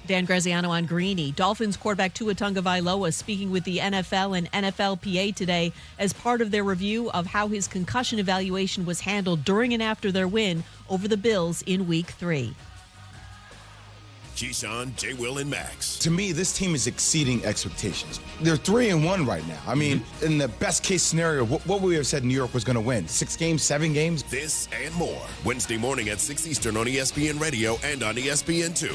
Dan Graziano on Greeny. Dolphins quarterback Tua Tagovailoa speaking with the NFL and NFLPA today as part of their review of how his concussion evaluation was handled during and after their win over the Bills in Week 3. Keyshawn, J. Will, and Max. To me, this team is exceeding expectations. They're 3-1 right now. I mean, in the best case scenario, what would we have said New York was going to win? 6 games, 7 games? This and more. Wednesday morning at 6 Eastern on ESPN Radio and on ESPN2.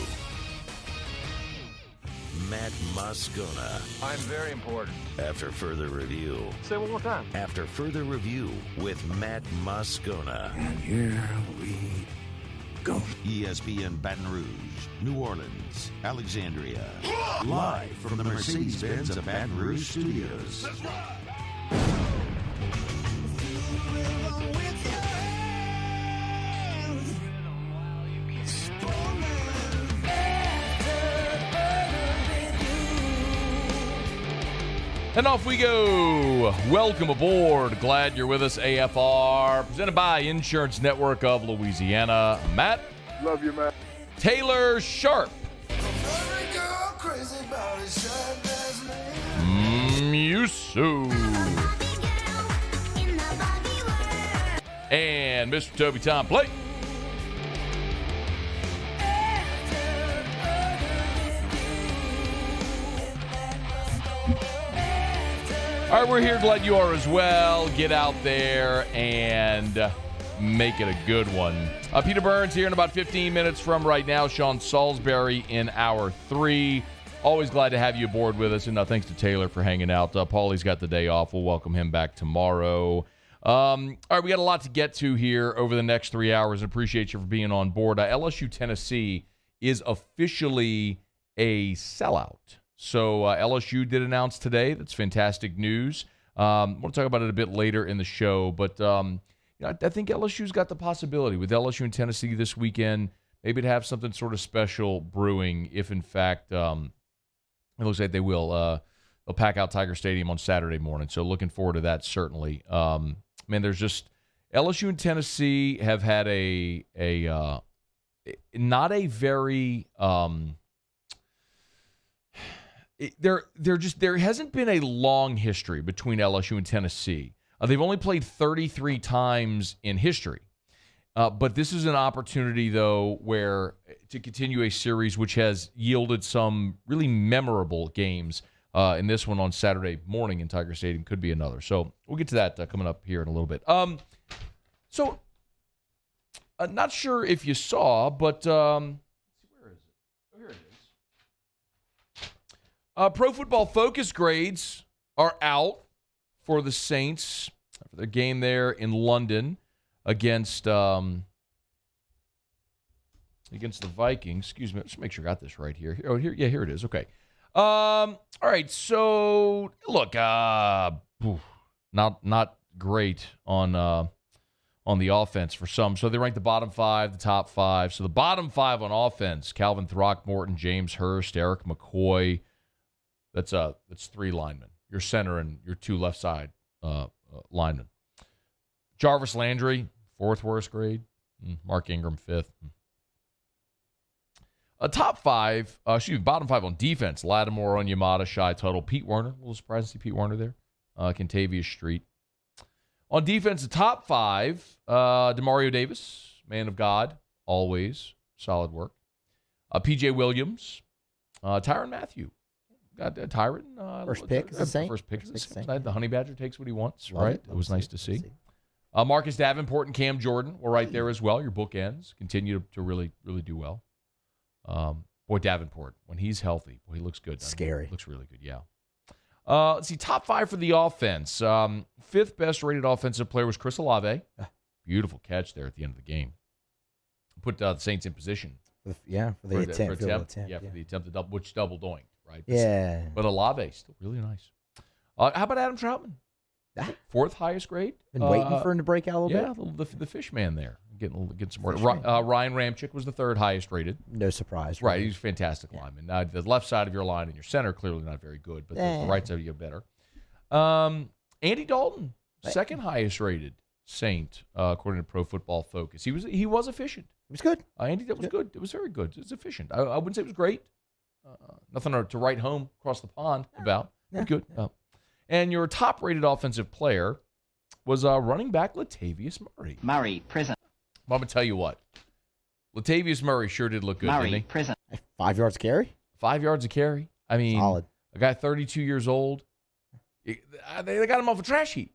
Matt Moscona. I'm very important. After further review. Say it one more time. After further review with Matt Moscona. And here we go. ESPN Baton Rouge, New Orleans, Alexandria. Live from the Mercedes-Benz of Baton Rouge studios. That's right. And off we go. Welcome aboard. Glad you're with us. AFR, presented by Insurance Network of Louisiana. Matt. Love you, Matt. Taylor Sharp. Musu. And Mr. Toby Tom Play. All right, we're here. Glad you are as well. Get out there and make it a good one. Peter Burns here in about 15 minutes from right now. Sean Salisbury in hour 3. Always glad to have you aboard with us. And thanks to Taylor for hanging out. Paulie's got the day off. We'll welcome him back tomorrow. All right, we got a lot to get to here over the next 3 hours. Appreciate you for being on board. LSU-Tennesse is officially a sellout. So LSU did announce today. That's fantastic news. We'll talk about it a bit later in the show. But I think LSU's got the possibility with LSU and Tennessee this weekend, maybe to have something sort of special brewing if, in fact, it looks like they will. They'll pack out Tiger Stadium on Saturday morning. So looking forward to that, certainly. There's just LSU and Tennessee have had a not a very there hasn't been a long history between LSU and Tennessee. They've only played 33 times in history. But this is an opportunity, though, where to continue a series which has yielded some really memorable games. And this one on Saturday morning in Tiger Stadium could be another. So we'll get to that coming up here in a little bit. Not sure if you saw, but where is it? Oh, here it is. Pro Football Focus grades are out for the Saints for their game there in London against the Vikings. Excuse me. Let's make sure I got this right here. Oh, here. Yeah, here it is. Okay. All right. So look, not great on the offense for some. So they rank the bottom 5, the top 5. So the bottom 5 on offense: Calvin Throckmorton, James Hurst, Eric McCoy. That's 3 linemen. Your center and your 2 left side linemen. Jarvis Landry, 4th worst grade. Mark Ingram, 5th. Bottom 5 on defense: Lattimore, Onyemata, Shai Tuttle, Pete Werner. A little surprised to see Pete Werner there. Kentavious Street. On defense, the top 5: Demario Davis, man of God, always solid work. P.J. Williams, Tyrann Mathieu. Got Tyrann. First pick is the same. First pick is the same. The Honey Badger takes what he wants, right? It was nice to see. Marcus Davenport and Cam Jordan were right there as well. Your bookends continue to really, really do well. Boy, Davenport, when he's healthy, boy, he looks good. Scary. Looks really good, yeah. Let's see, top 5 for the offense. 5th best rated offensive player was Chris Olave. Beautiful catch there at the end of the game. Put the Saints in position. For the attempt. Yeah, for the attempt to double doink, right? Yeah. But Olave, still really nice. How about Adam Troutman? 4th highest grade. Been waiting for him to break out a little bit. Yeah, the fish man there. Getting some more. Ryan Ramczyk was the 3rd highest rated. No surprise. Right, he's a fantastic lineman. The left side of your line and your center, clearly not very good, but the right side of you better. Andy Dalton, 2nd highest rated Saint, according to Pro Football Focus. He was efficient. It was good. Andy, that was good. It was very good. It was efficient. I wouldn't say it was great. Nothing to write home across the pond about. Yeah. Good. And your top-rated offensive player was running back Latavius Murray. Murray, prison. Well, I'm going to tell you what. Latavius Murray sure did look good, Murray, didn't he? Prison. 5 yards carry? 5 yards a carry. I mean, solid. A guy 32 years old. They got him off a trash heap.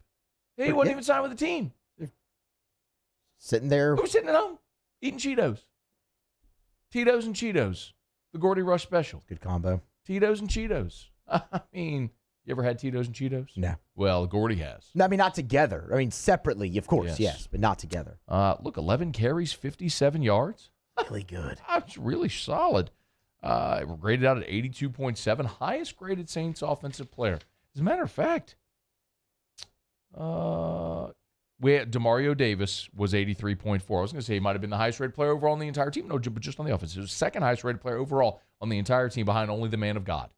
He wasn't even signed with the team. Sitting there. He was sitting at home eating Cheetos. Tito's and Cheetos. The Gordy Rush special. Good combo. Tito's and Cheetos. I mean, you ever had Tito's and Cheetos? No. Well, Gordy has. No, I mean, not together. I mean, separately, of course, yes, but not together. Look, 11 carries, 57 yards. Really good. That's really solid. Graded out at 82.7, highest graded Saints offensive player. As a matter of fact, DeMario Davis was 83.4. I was going to say he might have been the highest rated player overall on the entire team. No, but just on the offense. He was the second highest rated player overall on the entire team, behind only the man of God,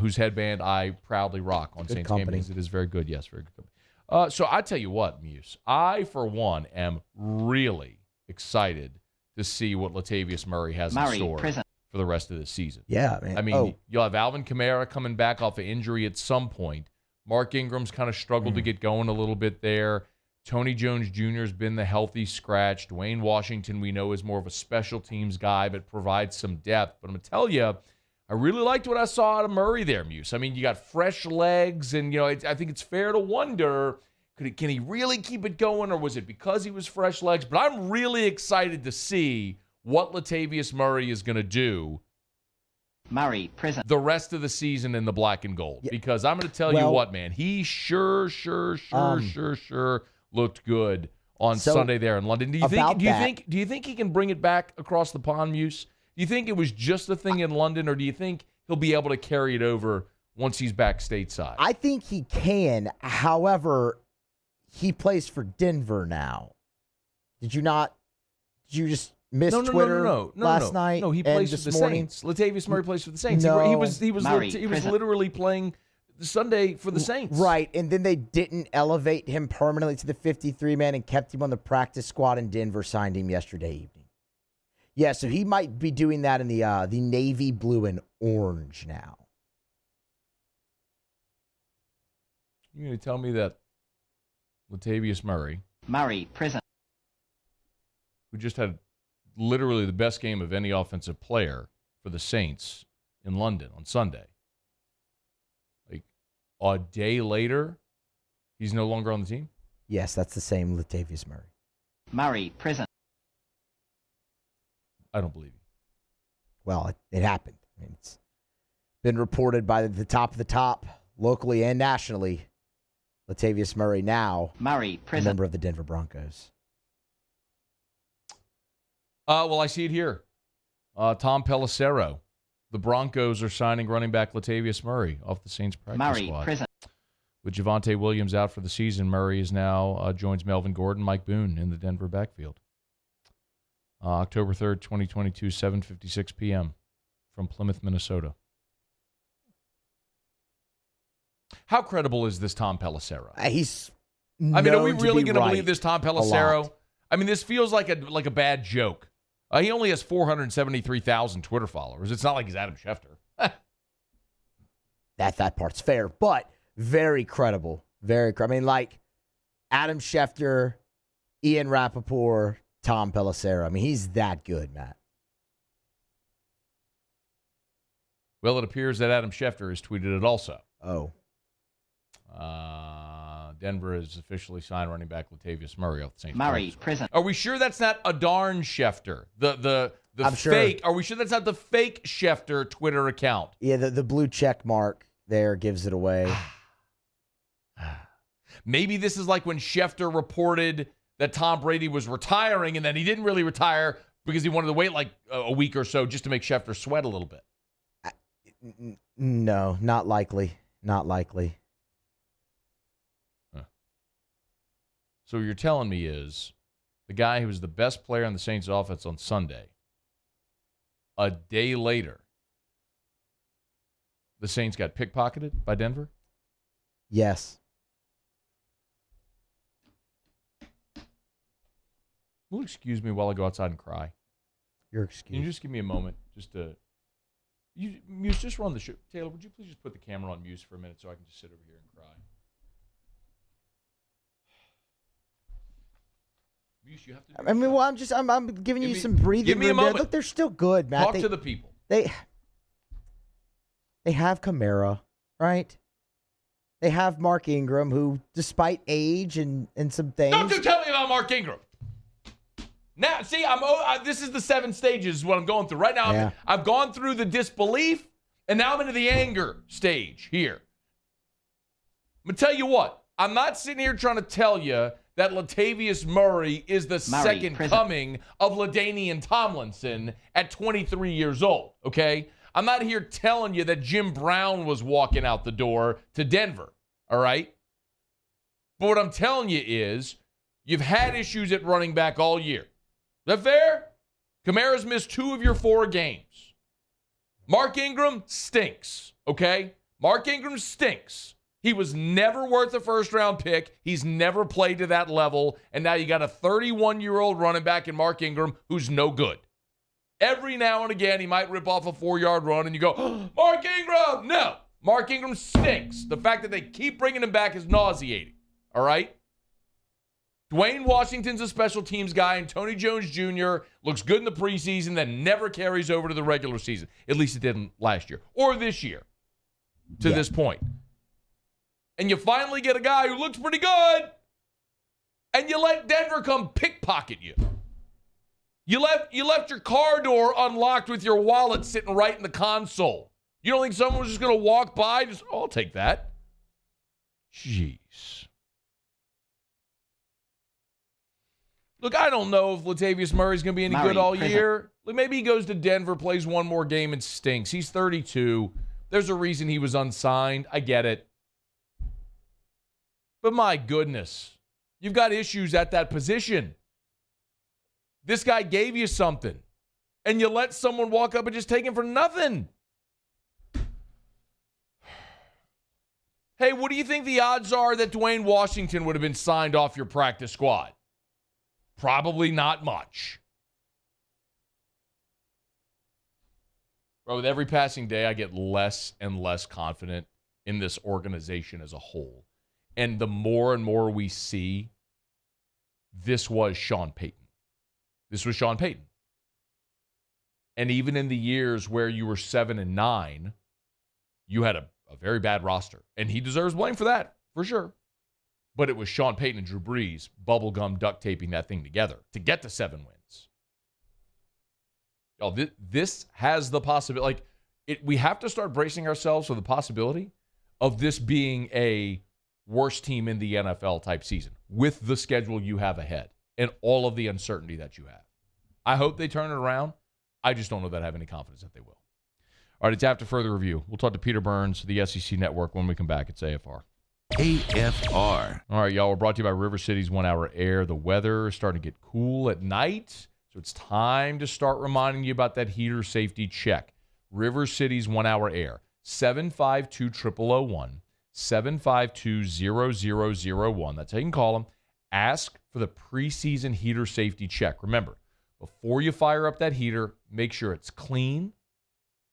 whose headband I proudly rock on Saints game because it is very good. Yes, very good. So I tell you what, Muse, I, for one, am really excited to see what Latavius Murray has in store for the rest of the season. Yeah, man. I mean, you'll have Alvin Kamara coming back off of injury at some point. Mark Ingram's kind of struggled to get going a little bit there. Tony Jones Jr. has been the healthy scratch. Dwayne Washington, we know, is more of a special teams guy, but provides some depth. But I'm going to tell you, I really liked what I saw out of Murray there, Muse. I mean, you got fresh legs, and, I think it's fair to wonder, can he really keep it going, or was it because he was fresh legs? But I'm really excited to see what Latavius Murray is going to do the rest of the season in the black and gold. Yeah. Because I'm going to tell you what, man, he sure looked good on Sunday there in London. Do you think he can bring it back across the pond, Muse? Do you think it was just a thing in London, or do you think he'll be able to carry it over once he's back stateside? I think he can. However, he plays for Denver now. Did you just miss Twitter last night? No, he plays for the Saints. Latavius Murray plays for the Saints. No. He was literally playing Sunday for the Saints. Right, and then they didn't elevate him permanently to the 53-man and kept him on the practice squad, and Denver signed him yesterday evening. Yeah, so he might be doing that in the navy blue and orange now. You're going to tell me that Latavius Murray, who just had literally the best game of any offensive player for the Saints in London on Sunday, like a day later, he's no longer on the team? Yes, that's the same Latavius Murray. I don't believe you. Well, it happened. I mean, it's been reported by the top of the top, locally and nationally. Latavius Murray now a member of the Denver Broncos. Well, I see it here. Tom Pelissero. The Broncos are signing running back Latavius Murray off the Saints practice squad. With Javonte Williams out for the season, Murray is now joins Melvin Gordon, Mike Boone in the Denver backfield. October 3rd, 2022, 7:56 p.m. from Plymouth, Minnesota. How credible is this Tom Pelissero? Are we really going to believe this Tom Pelissero? I mean, this feels like a bad joke. He only has 473,000 Twitter followers. It's not like he's Adam Schefter. That part's fair, but very credible. I mean, like Adam Schefter, Ian Rappaport, Tom Pelissero. I mean, he's that good, Matt. Well, it appears that Adam Schefter has tweeted it also. Oh. Denver has officially signed running back Latavius Murray off the Saints. Prison. Are we sure that's not a darn Schefter? The I'm fake. Sure. Are we sure that's not the fake Schefter Twitter account? Yeah, the blue check mark there gives it away. Maybe this is like when Schefter reported that Tom Brady was retiring, and then he didn't really retire because he wanted to wait like a week or so just to make Schefter sweat a little bit. No, not likely. Not likely. So what you're telling me is the guy who was the best player on the Saints offense on Sunday, a day later, the Saints got pickpocketed by Denver? Yes. Will you excuse me while I go outside and cry? You're excused. Can you just give me a moment just to Muse, just run the show. Taylor, would you please just put the camera on Muse for a minute so I can just sit over here and cry? Muse, you have to do I'm giving you some breathing give me room a there. moment. Look, they're still good, Matt. Talk to the people. They have Kamara, right? They have Mark Ingram, who, despite age and some things. Don't you tell me about Mark Ingram. Now, see, this is the 7 stages what I'm going through. Right now, I've gone through the disbelief, and now I'm into the anger stage here. I'm going to tell you what. I'm not sitting here trying to tell you that Latavius Murray is the second coming of LaDainian Tomlinson at 23 years old, okay? I'm not here telling you that Jim Brown was walking out the door to Denver, all right? But what I'm telling you is you've had issues at running back all year. Is that fair? Kamara's missed 2 of your 4 games. Mark Ingram stinks, okay? Mark Ingram stinks. He was never worth a first-round pick. He's never played to that level. And now you got a 31-year-old running back in Mark Ingram who's no good. Every now and again, he might rip off a 4-yard run, and you go, oh, Mark Ingram! No, Mark Ingram stinks. The fact that they keep bringing him back is nauseating, all right? Dwayne Washington's a special teams guy, and Tony Jones Jr. looks good in the preseason, then never carries over to the regular season. At least it didn't last year or this year to this point. And you finally get a guy who looks pretty good, and you let Denver come pickpocket you. You left your car door unlocked with your wallet sitting right in the console. You don't think someone was just going to walk by? I'll take that. Jeez. Look, I don't know if Latavius Murray's going to be any good all year. Look, maybe he goes to Denver, plays one more game, and stinks. He's 32. There's a reason he was unsigned. I get it. But my goodness, you've got issues at that position. This guy gave you something, and you let someone walk up and just take him for nothing. Hey, what do you think the odds are that Dwayne Washington would have been signed off your practice squad? Probably not much. Bro, with every passing day, I get less and less confident in this organization as a whole. And the more and more we see, this was Sean Payton. This was Sean Payton. And even in the years where you were 7-9, you had a very bad roster. And he deserves blame for that, for sure. But it was Sean Payton and Drew Brees bubblegum duct taping that thing together to get to 7 wins. Oh, this has the possibility. We have to start bracing ourselves for the possibility of this being a worst team in the NFL type season with the schedule you have ahead and all of the uncertainty that you have. I hope they turn it around. I just don't know that I have any confidence that they will. All right, it's after further review. We'll talk to Peter Burns, the SEC Network, when we come back. It's AFR. AFR. All right, y'all, we're brought to you by River City's 1 Hour Air. The weather is starting to get cool at night, so it's time to start reminding you about that heater safety check. River City's 1 Hour Air, 752-0001, 752-0001. That's how you can call them. Ask for the preseason heater safety check. Remember, before you fire up that heater, make sure it's clean,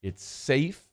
it's safe,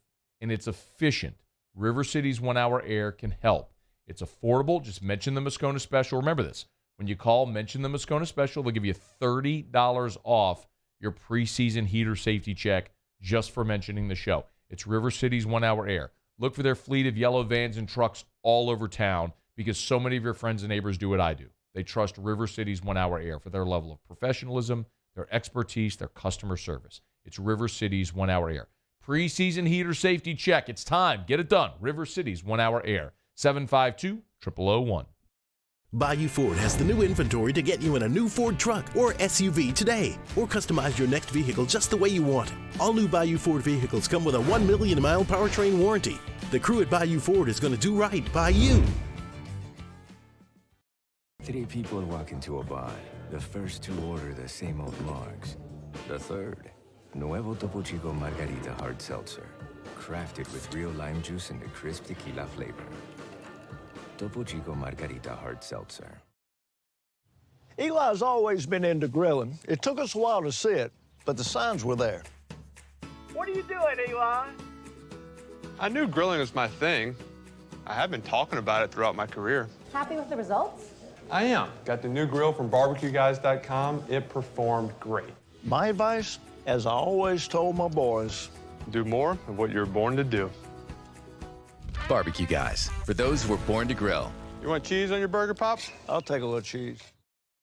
and it's efficient. River City's 1 Hour Air can help. It's affordable. Just mention the Moscona Special. Remember this. When you call, mention the Moscona Special. They'll give you $30 off your preseason heater safety check just for mentioning the show. It's River City's 1 Hour Air. Look for their fleet of yellow vans and trucks all over town because so many of your friends and neighbors do what I do. They trust River City's 1 Hour Air for their level of professionalism, their expertise, their customer service. It's River City's 1 Hour Air. Preseason heater safety check. It's time. Get it done. River City's 1 Hour Air. 752-0001. Bayou Ford has the new inventory to get you in a new Ford truck or SUV today. Or customize your next vehicle just the way you want it. All new Bayou Ford vehicles come with a 1 million mile powertrain warranty. The crew at Bayou Ford is going to do right by you. 3 people walk into a bar. The first 2 order the same old margs. The third, Nuevo Topo Chico Margarita Hard Seltzer. Crafted with real lime juice and a crisp tequila flavor. Topo Chico Margarita Hard Seltzer. Eli's always been into grilling. It took us a while to see it, but the signs were there. What are you doing, Eli? I knew grilling was my thing. I have been talking about it throughout my career. Happy with the results? I am. Got the new grill from barbecueguys.com. It performed great. My advice, as I always told my boys, Do more of what you're born to do. Barbecue Guys, for those who were born to grill. You want cheese on your burger, Pops? I'll take a little cheese.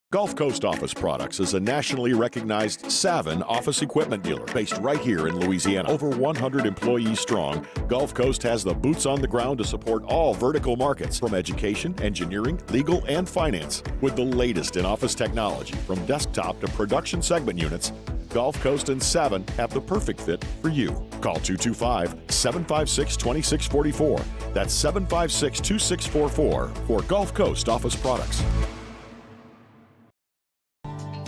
Gulf Coast Office Products is a nationally recognized Savin office equipment dealer based right here in Louisiana. Over 100 employees strong, Gulf Coast has the boots on the ground to support all vertical markets from education, engineering, legal, and finance. With the latest in office technology from desktop to production segment units, Gulf Coast and Savin have the perfect fit for you. Call 225-756-2644. That's 756-2644 for Gulf Coast Office Products.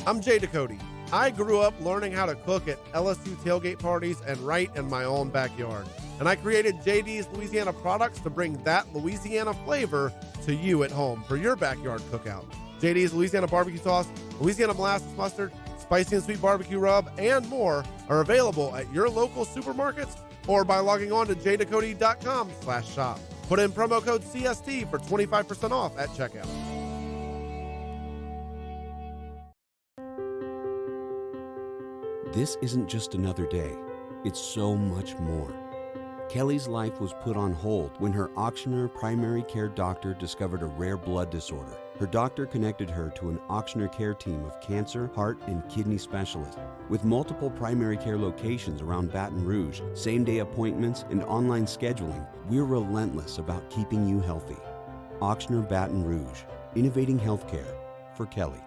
I'm Jay Ducote. I grew up learning how to cook at LSU tailgate parties and right in my own backyard. And I created JD's Louisiana Products to bring that Louisiana flavor to you at home for your backyard cookout. JD's Louisiana barbecue sauce, Louisiana molasses mustard, spicy and sweet barbecue rub, and more are available at your local supermarkets or by logging on to jducote.com/shop. Put in promo code CST for 25% off at checkout. This isn't just another day. It's so much more. Kelly's life was put on hold when her auctioneer primary care doctor discovered a rare blood disorder. Her doctor connected her to an auctioneer care team of cancer, heart, and kidney specialists. With multiple primary care locations around Baton Rouge, same-day appointments, and online scheduling, we're relentless about keeping you healthy. Auctioneer Baton Rouge, innovating healthcare for Kelly.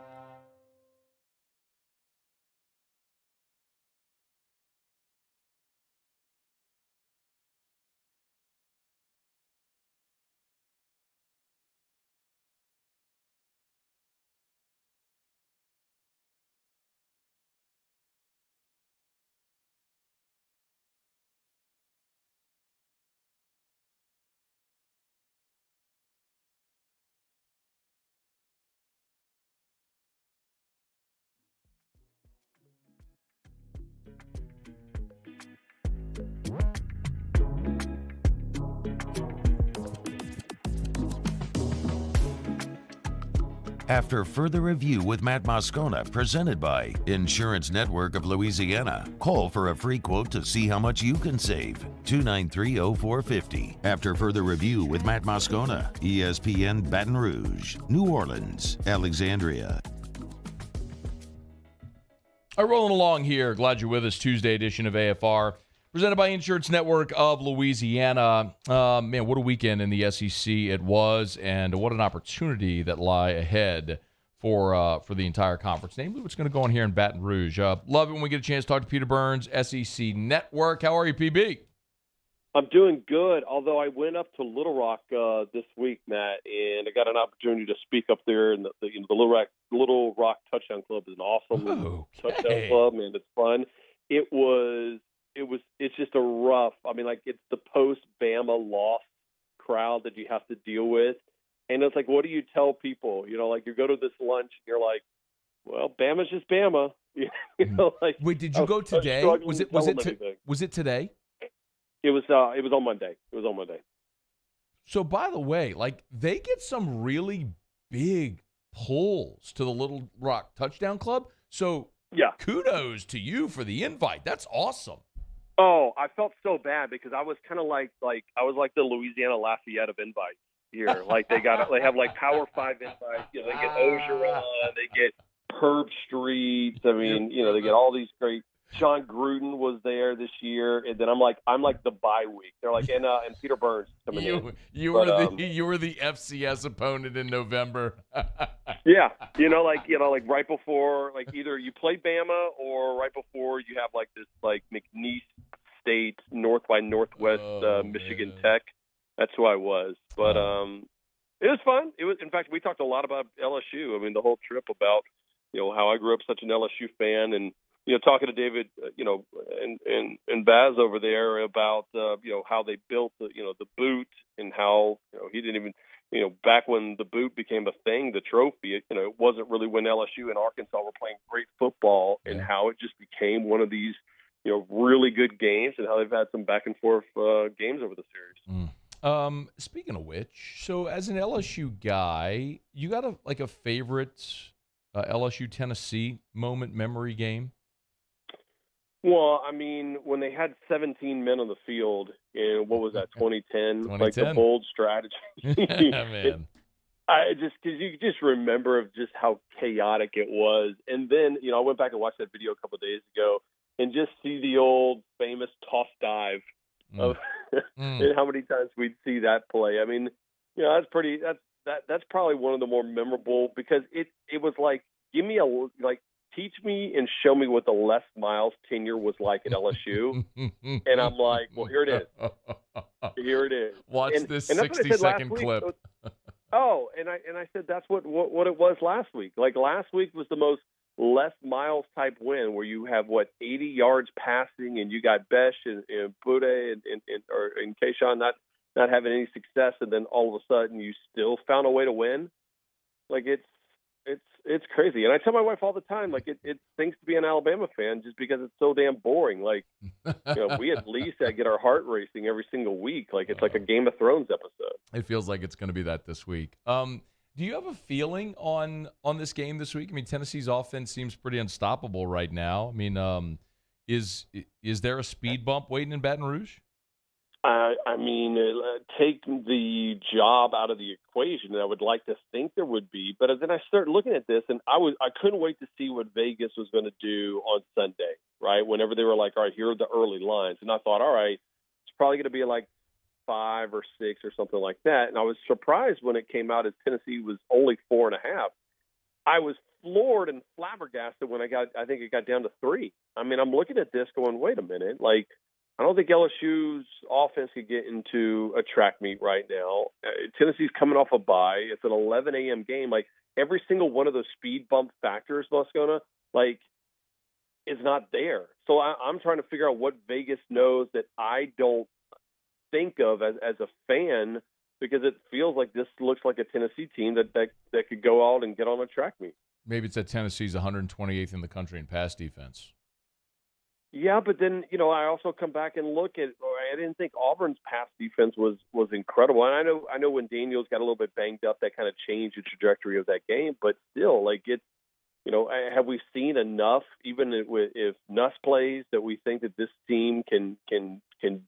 After further review with Matt Moscona, presented by Insurance Network of Louisiana. Call for a free quote to see how much you can save. 293-0450. After further review with Matt Moscona, ESPN Baton Rouge, New Orleans, Alexandria. All right, rolling along here. Glad you're with us. Tuesday edition of AFR. Presented by Insurance Network of Louisiana. Man, what a weekend in the SEC it was, and what an opportunity that lie ahead for the entire conference. Namely, what's going to go on here in Baton Rouge. Love it when we get a chance to talk to Peter Burns, SEC Network. How are you, PB? I'm doing good, although I went up to Little Rock this week, Matt, and I got an opportunity to speak up there. And the Little Rock Touchdown Club is an awesome touchdown club, and it's fun. It's just a rough, it's the post-Bama loss crowd that you have to deal with. And it's like, what do you tell people? You go to this lunch and you're like, well, Bama's just Bama. Wait, did you go today? Was it today? It was on Monday. So, by the way, they get some really big pulls to the Little Rock Touchdown Club. So, yeah, kudos to you for the invite. That's awesome. Oh, I felt so bad because I was kind of like I was like the Louisiana Lafayette of invites here. They have Power 5 invites. They get Ogeron, they get Herb Street. They get all these great. John Gruden was there this year, and then I'm like the bye week. They're like, and Peter Burns coming in. You were the FCS opponent in November. Yeah, right before, either you play Bama or right before you have this McNeese State North by Northwest Michigan Tech. That's who I was, but it was fun. It was, in fact, we talked a lot about LSU. The whole trip about how I grew up such an LSU fan, and talking to David, and Baz over there about how they built the boot, and how he didn't even back when the boot became a thing, the trophy, it wasn't really when LSU and Arkansas were playing great football, and how it just became one of these really good games and how they've had some back and forth games over the series. Speaking of which, so as an LSU guy, you got a favorite LSU-Tennesse memory game? Well, I mean, when they had 17 men on the field in, what was that, 2010? 2010. Like the bold strategy. Man. Because you just remember of just how chaotic it was. And then, I went back and watched that video a couple of days ago and just see the old famous toss dive of and how many times we'd see that play. I mean, that's probably one of the more memorable, because it was like, teach me and show me what the Les Miles tenure was like at LSU. And I'm like, well, here it is. Here it is. Watch this 60-second clip. And I said that's what it was last week. Like last week was the most Les Miles type win, where you have 80 yards passing, and you got Besh and Bude and Keyshawn not having any success, and then all of a sudden you still found a way to win. Like it's crazy. And I tell my wife all the time, like it stinks to be an Alabama fan just because it's so damn boring. Like, we at least get our heart racing every single week. Like it's like a Game of Thrones episode. It feels like it's going to be that this week. Do you have a feeling on this game this week? I mean, Tennessee's offense seems pretty unstoppable right now. I mean, is there a speed bump waiting in Baton Rouge? I mean, take the job out of the equation. I would like to think there would be, but then I started looking at this, and I couldn't wait to see what Vegas was going to do on Sunday, right? Whenever they were like, all right, here are the early lines, and I thought, all right, it's probably going to be like 5 or 6 or something like that. And I was surprised when it came out as Tennessee was only 4.5. I was floored and flabbergasted when I think it got down to 3. I mean, I'm looking at this going, wait a minute, like, I don't think LSU's offense could get into a track meet right now. Tennessee's coming off a bye. It's an 11 a.m. game. Like, every single one of those speed bump factors, Moscona, like, is not there. So I'm trying to figure out what Vegas knows that I don't think of as a fan, because it feels like this looks like a Tennessee team that could go out and get on a track meet. Maybe it's that Tennessee's 128th in the country in pass defense. Yeah, but then, I also come back and look at, I didn't think Auburn's pass defense was incredible. And I know when Daniels got a little bit banged up, that kind of changed the trajectory of that game. But still, like, it's, have we seen enough, even if Nuss plays, that we think that this team can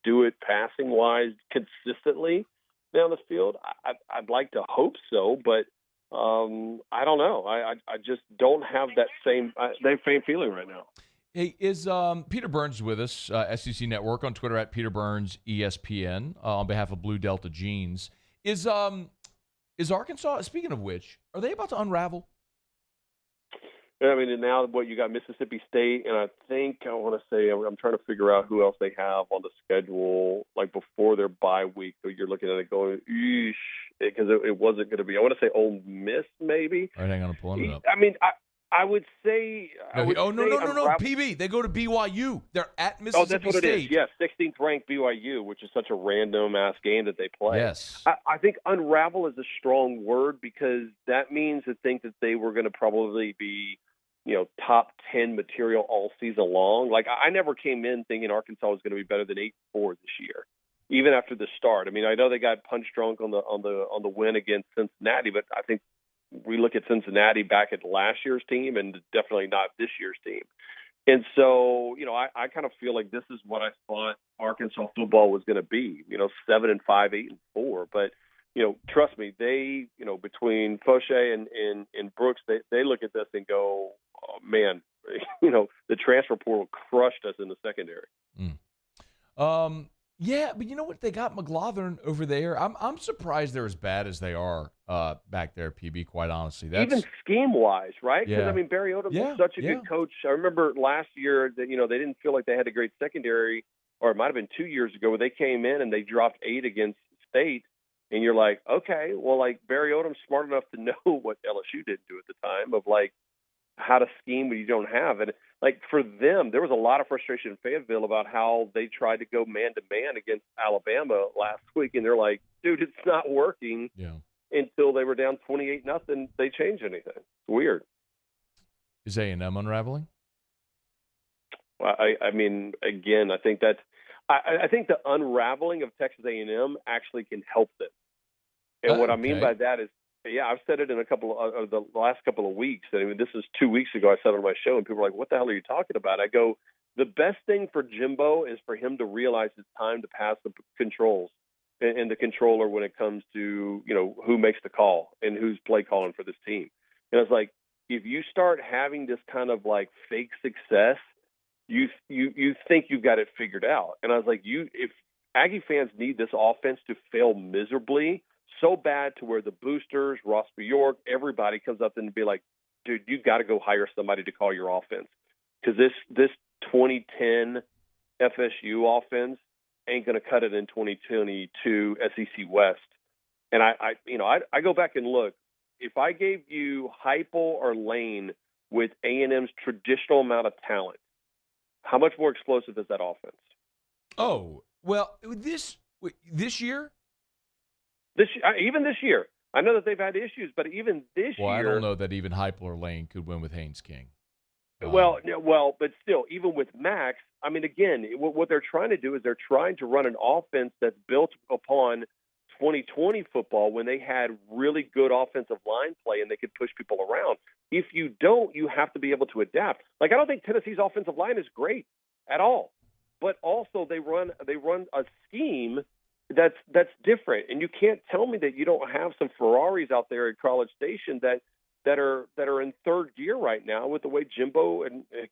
do it passing-wise consistently down the field? I'd like to hope so, but I don't know. I just don't have that same feeling right now. Hey, is Peter Burns with us, SEC Network, on Twitter at Peter Burns ESPN, on behalf of Blue Delta Jeans. Is Arkansas, speaking of which, are they about to unravel? I mean, now you got Mississippi State, and I think I want to say I'm trying to figure out who else they have on the schedule, like before their bye week. So you're looking at it going, eesh, because it wasn't going to be. I want to say Ole Miss, maybe. All right, hang on, I'm pulling it up. I mean, I would say. No, PB. They go to BYU. They're at Mississippi State. Oh, that's what it is. Yes, 16th ranked BYU, which is such a random ass game that they play. Yes. I think unravel is a strong word, because that means to think that they were going to probably be, top 10 material all season long. Like, I never came in thinking Arkansas was going to be better than 8-4 this year, even after the start. I mean, I know they got punch drunk on the win against Cincinnati, but I think we look at Cincinnati back at last year's team and definitely not this year's team. And so, I kind of feel like this is what I thought Arkansas football was going to be, 7-5, 8-4. But, trust me, they, between Fauché and Brooks, they look at this and go, oh, man, the transfer portal crushed us in the secondary. Yeah, but you know what? They got McLaughlin over there. I'm surprised they're as bad as they are back there, PB, quite honestly. Even scheme-wise, right? Because, Yeah. I mean, Barry Odom was such a good coach. I remember last year that, they didn't feel like they had a great secondary, or it might have been 2 years ago, where they came in and they dropped 8 against State. And you're like, okay, well, like, Barry Odom's smart enough to know what LSU didn't do at the time, of, like, how to scheme when you don't have. And, like, for them, there was a lot of frustration in Fayetteville about how they tried to go man-to-man against Alabama last week. And they're like, dude, it's not working. Yeah. Until they were down 28-0, they changed anything. It's weird. Is A&M unraveling? I mean, again, I think I think the unraveling of Texas A&M actually can help them. And what I mean by that is, yeah, I've said it in a couple of the last couple of weeks. I mean, this is 2 weeks ago. I said it on my show, and people are like, "What the hell are you talking about?" I go, "The best thing for Jimbo is for him to realize it's time to pass the controls and the controller when it comes to who makes the call and who's play calling for this team." And it's like, if you start having this kind of like fake success, you think you've got it figured out. And I was like, if Aggie fans need this offense to fail miserably so bad to where the boosters, Ross Bjork, everybody comes up and be like, dude, you got to go hire somebody to call your offense, because this 2010 FSU offense ain't going to cut it in 2022 SEC West. And I go back and look. If I gave you Heupel or Lane with A&M's traditional amount of talent, how much more explosive is that offense? Oh, well, this year? Even this year. I know that they've had issues, but even this year. Well, I don't know that even Heupel or Lane could win with Haynes King. Well, but still, even with Max, I mean, again, what they're trying to do is they're trying to run an offense that's built upon 2020 football when they had really good offensive line play and they could push people around. If you don't, you have to be able to adapt. Like, I don't think Tennessee's offensive line is great at all, but also they run a scheme that's different. And you can't tell me that you don't have some Ferraris out there at College Station that are in third gear right now with the way Jimbo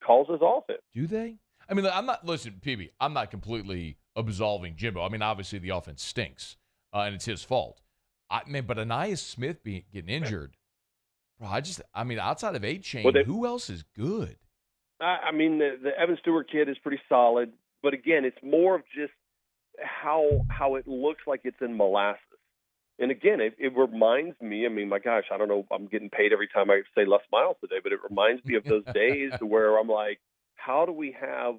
calls his offense. Do they? I mean, PB, I'm not completely absolving Jimbo. I mean, obviously the offense stinks, and it's his fault. But Anais Smith getting injured, bro, outside of A-Chain, who else is good? I mean, the Evan Stewart kid is pretty solid, but again, it's more of just how it looks like it's in molasses. And again, it reminds me, I mean, my gosh, I don't know, I'm getting paid every time I say Les Miles today, but it reminds me of those days where I'm like, how do we have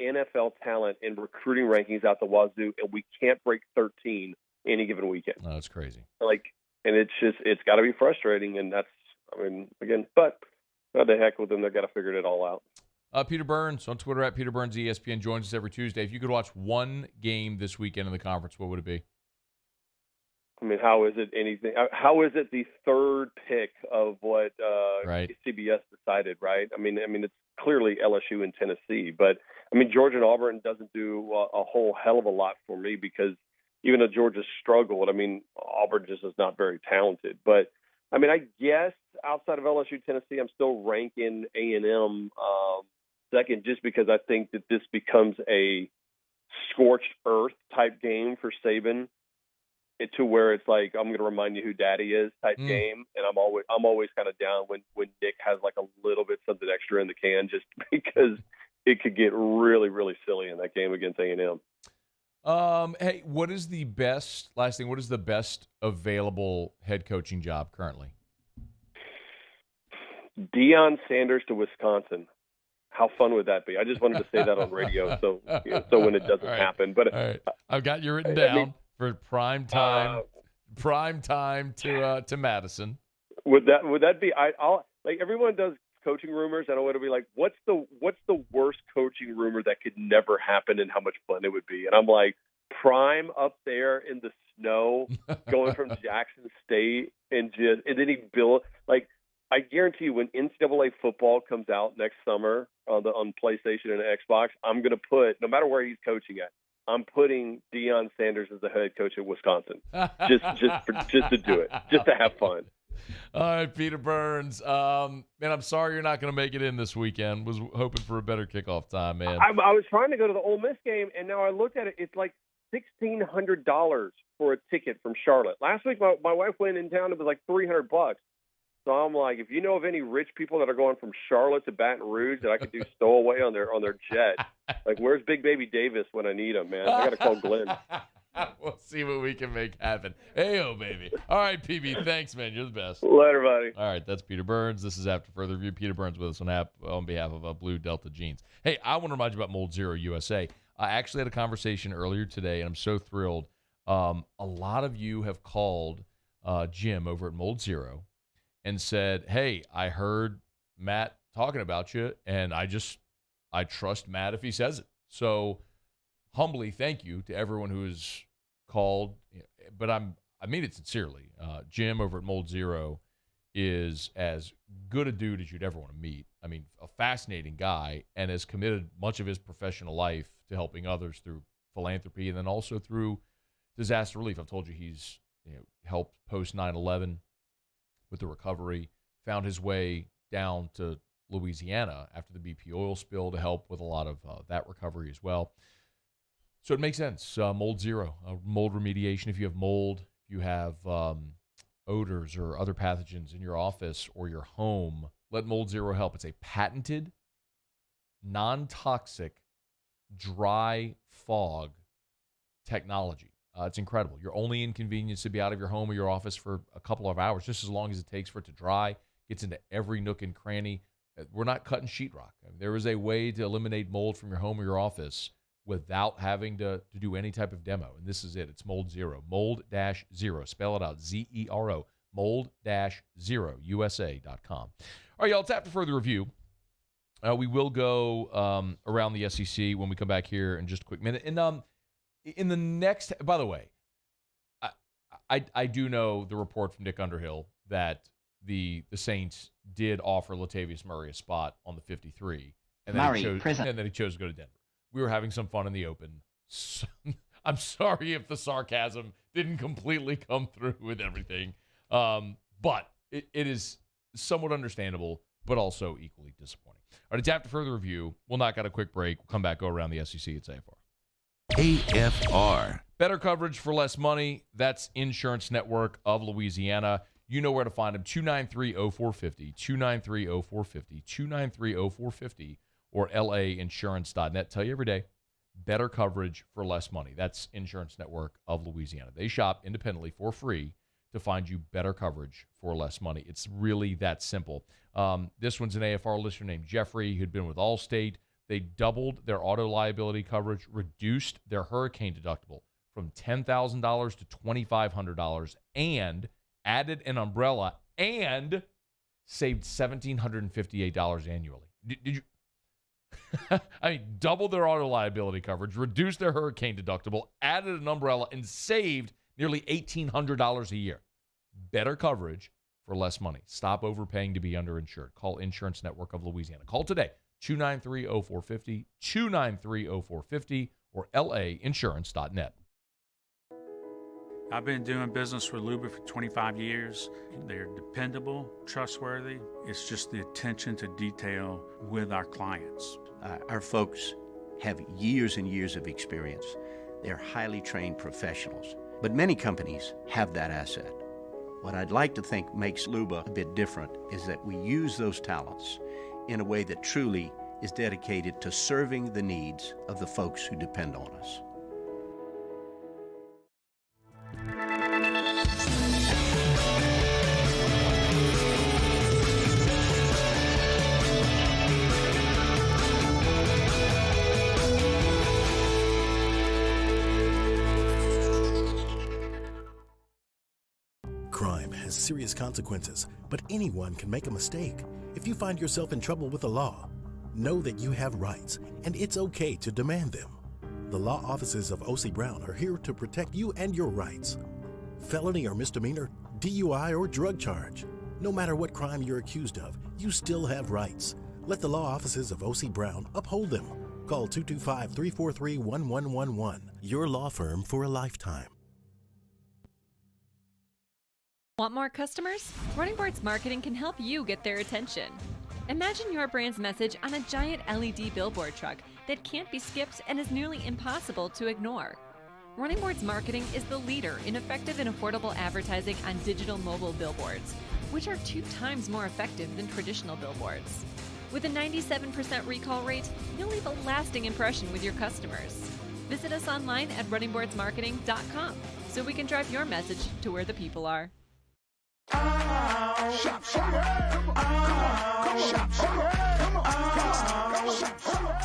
NFL talent and recruiting rankings out the wazoo and we can't break 13 any given weekend? No, that's crazy. And it's got to be frustrating. And that's, I mean, again, but what the heck with them, they've got to figure it all out. Peter Burns on Twitter at Peter Burns ESPN joins us every Tuesday. If you could watch one game this weekend in the conference, what would it be? I mean, how is it anything? How is it the third pick of what CBS decided, right? I mean, it's clearly LSU and Tennessee, but I mean, Georgia and Auburn doesn't do a whole hell of a lot for me because even though Georgia struggled, I mean, Auburn just is not very talented. But I mean, I guess outside of LSU, Tennessee, I'm still ranking A&M second, just because I think that this becomes a scorched earth type game for Saban. To where it's like, I'm going to remind you who daddy is type game. And I'm always kind of down when Nick has like a little bit something extra in the can, just because it could get really, really silly in that game against A&M. Hey, what is the best available head coaching job currently? Deion Sanders to Wisconsin. How fun would that be? I just wanted to say that on radio, so when it doesn't happen. But all right. I've got you written down for prime time to Madison. Would that be? I'll like, everyone does coaching rumors, and I want to be like, what's the worst coaching rumor that could never happen, and how much fun it would be? And I'm like, Prime up there in the snow, going from Jackson State, and then he built like. I guarantee you, when NCAA football comes out next summer on PlayStation and Xbox, I'm going to put, no matter where he's coaching at, I'm putting Deion Sanders as the head coach of Wisconsin, just to do it, just to have fun. All right, Peter Burns. Man, I'm sorry you're not going to make it in this weekend. Was hoping for a better kickoff time, man. I was trying to go to the Ole Miss game, and now I looked at it. It's like $1,600 for a ticket from Charlotte. Last week, my wife went in town. It was like $300. So I'm like, if you know of any rich people that are going from Charlotte to Baton Rouge that I could do stowaway on their jet, like, where's Big Baby Davis when I need him, man? I got to call Glenn. We'll see what we can make happen. Hey-o, baby. All right, PB, thanks, man. You're the best. Later, buddy. All right, that's Peter Burns. This is After Further Review. Peter Burns with us on behalf of Blue Delta Jeans. Hey, I want to remind you about Mold Zero USA. I actually had a conversation earlier today, and I'm so thrilled. A lot of you have called Jim over at Mold Zero and said, hey, I heard Matt talking about you, and I I trust Matt if he says it. So humbly, thank you to everyone who has called. But I mean it sincerely. Jim over at Mold Zero is as good a dude as you'd ever want to meet. I mean, a fascinating guy, and has committed much of his professional life to helping others through philanthropy and then also through disaster relief. I've told you he's helped post 9/11 with the recovery, found his way down to Louisiana after the BP oil spill to help with a lot of that recovery as well. So it makes sense. Mold Zero, mold remediation. If you have mold, if you have odors or other pathogens in your office or your home, let Mold Zero help. It's a patented, non-toxic, dry fog technology. It's incredible. You're only inconvenienced to be out of your home or your office for a couple of hours, just as long as it takes for it to dry. Gets into every nook and cranny. We're not cutting sheetrock. I mean, there is a way to eliminate mold from your home or your office without having to do any type of demo. And this is it. It's Mold Zero. Mold-Zero. Spell it out. Z-E-R-O. Mold-Zero. USA.com. All right, y'all. It's after further review. We will go around the SEC when we come back here in just a quick minute. And in the next, by the way, I do know the report from Nick Underhill that the Saints did offer Latavius Murray a spot on the 53, and then he chose to go to Denver. We were having some fun in the open. So, I'm sorry if the sarcasm didn't completely come through with everything, but it is somewhat understandable, but also equally disappointing. All right, it's after further review. We'll knock out a quick break. We'll come back, go around the SEC. It's AFR. AFR. Better coverage for less money. That's Insurance Network of Louisiana. You know where to find them. 293-0450, 293-0450, 293-0450, or lainsurance.net. Tell you every day, better coverage for less money. That's Insurance Network of Louisiana. They shop independently for free to find you better coverage for less money. It's really that simple. This one's an AFR listener named Jeffrey who'd been with Allstate. They doubled their auto liability coverage, reduced their hurricane deductible from $10,000 to $2,500, and added an umbrella and saved $1,758 annually. Did you? I mean, doubled their auto liability coverage, reduced their hurricane deductible, added an umbrella, and saved nearly $1,800 a year. Better coverage for less money. Stop overpaying to be underinsured. Call Insurance Network of Louisiana. Call today, 293-0450, 293-0450, or lainsurance.net. I've been doing business with Luba for 25 years. They're dependable, trustworthy. It's just the attention to detail with our clients. Our folks have years and years of experience. They're highly trained professionals. But many companies have that asset. What I'd like to think makes Luba a bit different is that we use those talents in a way that truly is dedicated to serving the needs of the folks who depend on us. Crime has serious consequences, but anyone can make a mistake. If you find yourself in trouble with the law, know that you have rights, and it's okay to demand them. The law offices of O.C. Brown are here to protect you and your rights. Felony or misdemeanor, DUI or drug charge. No matter what crime you're accused of, you still have rights. Let the law offices of O.C. Brown uphold them. Call 225-343-1111. Your law firm for a lifetime. Want more customers? Running Boards Marketing can help you get their attention. Imagine your brand's message on a giant LED billboard truck that can't be skipped and is nearly impossible to ignore. Running Boards Marketing is the leader in effective and affordable advertising on digital mobile billboards, which are 2 times more effective than traditional billboards. With a 97% recall rate, you'll leave a lasting impression with your customers. Visit us online at runningboardsmarketing.com so we can drive your message to where the people are.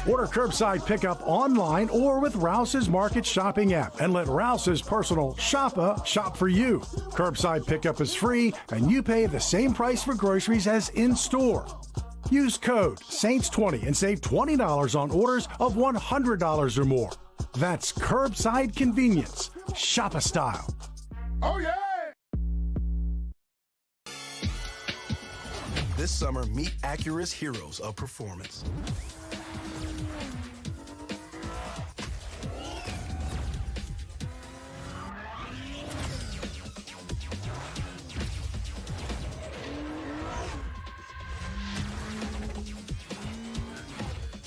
Order curbside pickup online or with Rouse's Market Shopping app and let Rouse's personal shopper shop for you. Curbside pickup is free and you pay the same price for groceries as in store. Use code SAINTS20 and save $20 on orders of $100 or more. That's curbside convenience. Shop style. Oh, yeah! This summer, meet Acura's heroes of performance.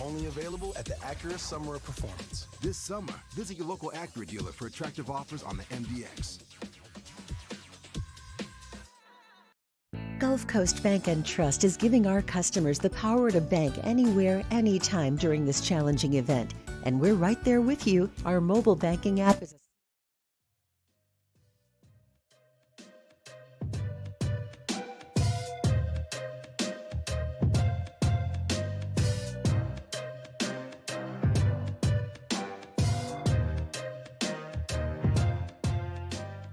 Only available at the Acura Summer of Performance. This summer, visit your local Acura dealer for attractive offers on the MDX. Gulf Coast Bank and Trust is giving our customers the power to bank anywhere, anytime during this challenging event. And we're right there with you. Our mobile banking app is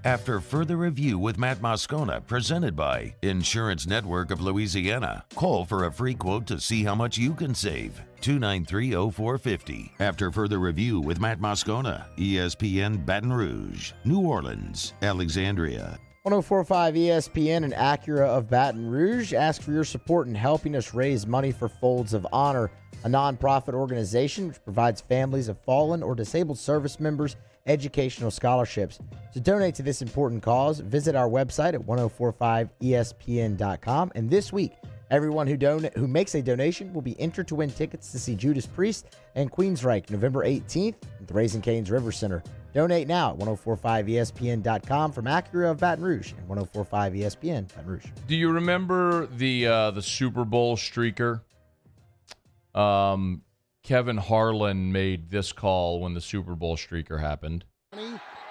After further review with Matt Moscona, presented by Insurance Network of Louisiana. Call for a free quote to see how much you can save. 293-0450. After further review with Matt Moscona, ESPN Baton Rouge, New Orleans, Alexandria. 104.5 ESPN and Acura of Baton Rouge ask for your support in helping us raise money for Folds of Honor, a nonprofit organization which provides families of fallen or disabled service members educational scholarships. To donate to this important cause, visit our website at 1045espn.com. And this week, everyone who makes a donation will be entered to win tickets to see Judas Priest and Queensryche November 18th at the Raising Cane's River Center. Donate now at 1045espn.com from Acura of Baton Rouge and 1045 ESPN Baton Rouge. Do you remember the Super Bowl streaker? Kevin Harlan made this call when the Super Bowl streaker happened.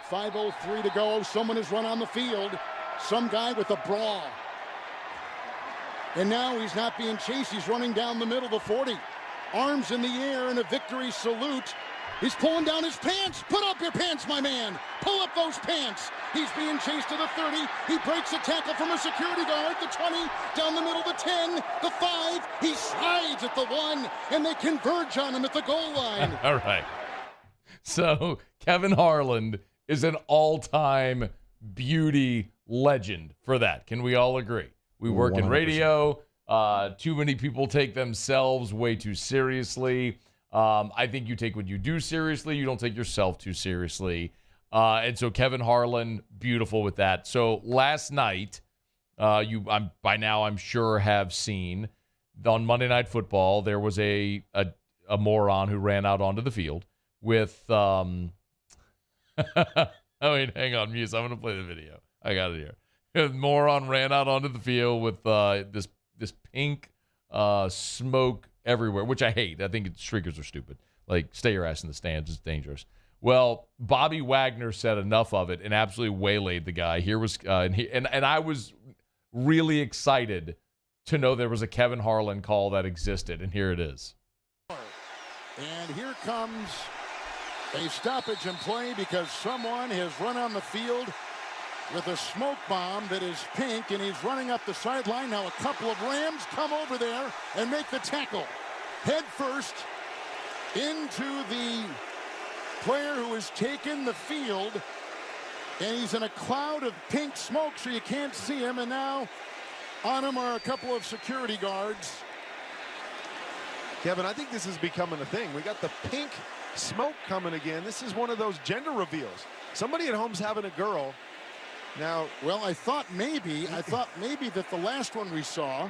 5:03 to go. Someone has run on the field. Some guy with a bra. And now he's not being chased. He's running down the middle of the 40. Arms in the air in a victory salute. He's pulling down his pants. Put up your pants, my man. Pull up those pants. He's being chased to the 30. He breaks a tackle from a security guard. The 20, down the middle, the 10, the 5. He slides at the 1, and they converge on him at the goal line. All right. So Kevin Harlan is an all-time beauty legend for that. Can we all agree? We work 100%. In radio. Too many people take themselves way too seriously. I think you take what you do seriously. You don't take yourself too seriously. And so Kevin Harlan, beautiful with that. So last night, by now I'm sure have seen on Monday Night Football, there was a moron who ran out onto the field with oh wait, hang on, Muse. I'm gonna play the video. I got it here. A moron ran out onto the field with this pink smoke everywhere, which I hate. I think streakers are stupid. Like, stay your ass in the stands. It's dangerous. Well, Bobby Wagner said enough of it and absolutely waylaid the guy. Here was and I was really excited to know there was a Kevin Harlan call that existed, and here it is. And here comes a stoppage in play because someone has run on the field with a smoke bomb that is pink, and he's running up the sideline. Now a couple of Rams come over there and make the tackle. Head first into the player who has taken the field, and he's in a cloud of pink smoke so you can't see him, and now on him are a couple of security guards. Kevin, I think this is becoming a thing. We got the pink smoke coming again. This is one of those gender reveals. Somebody at home's having a girl. Now, well, I thought maybe that the last one we saw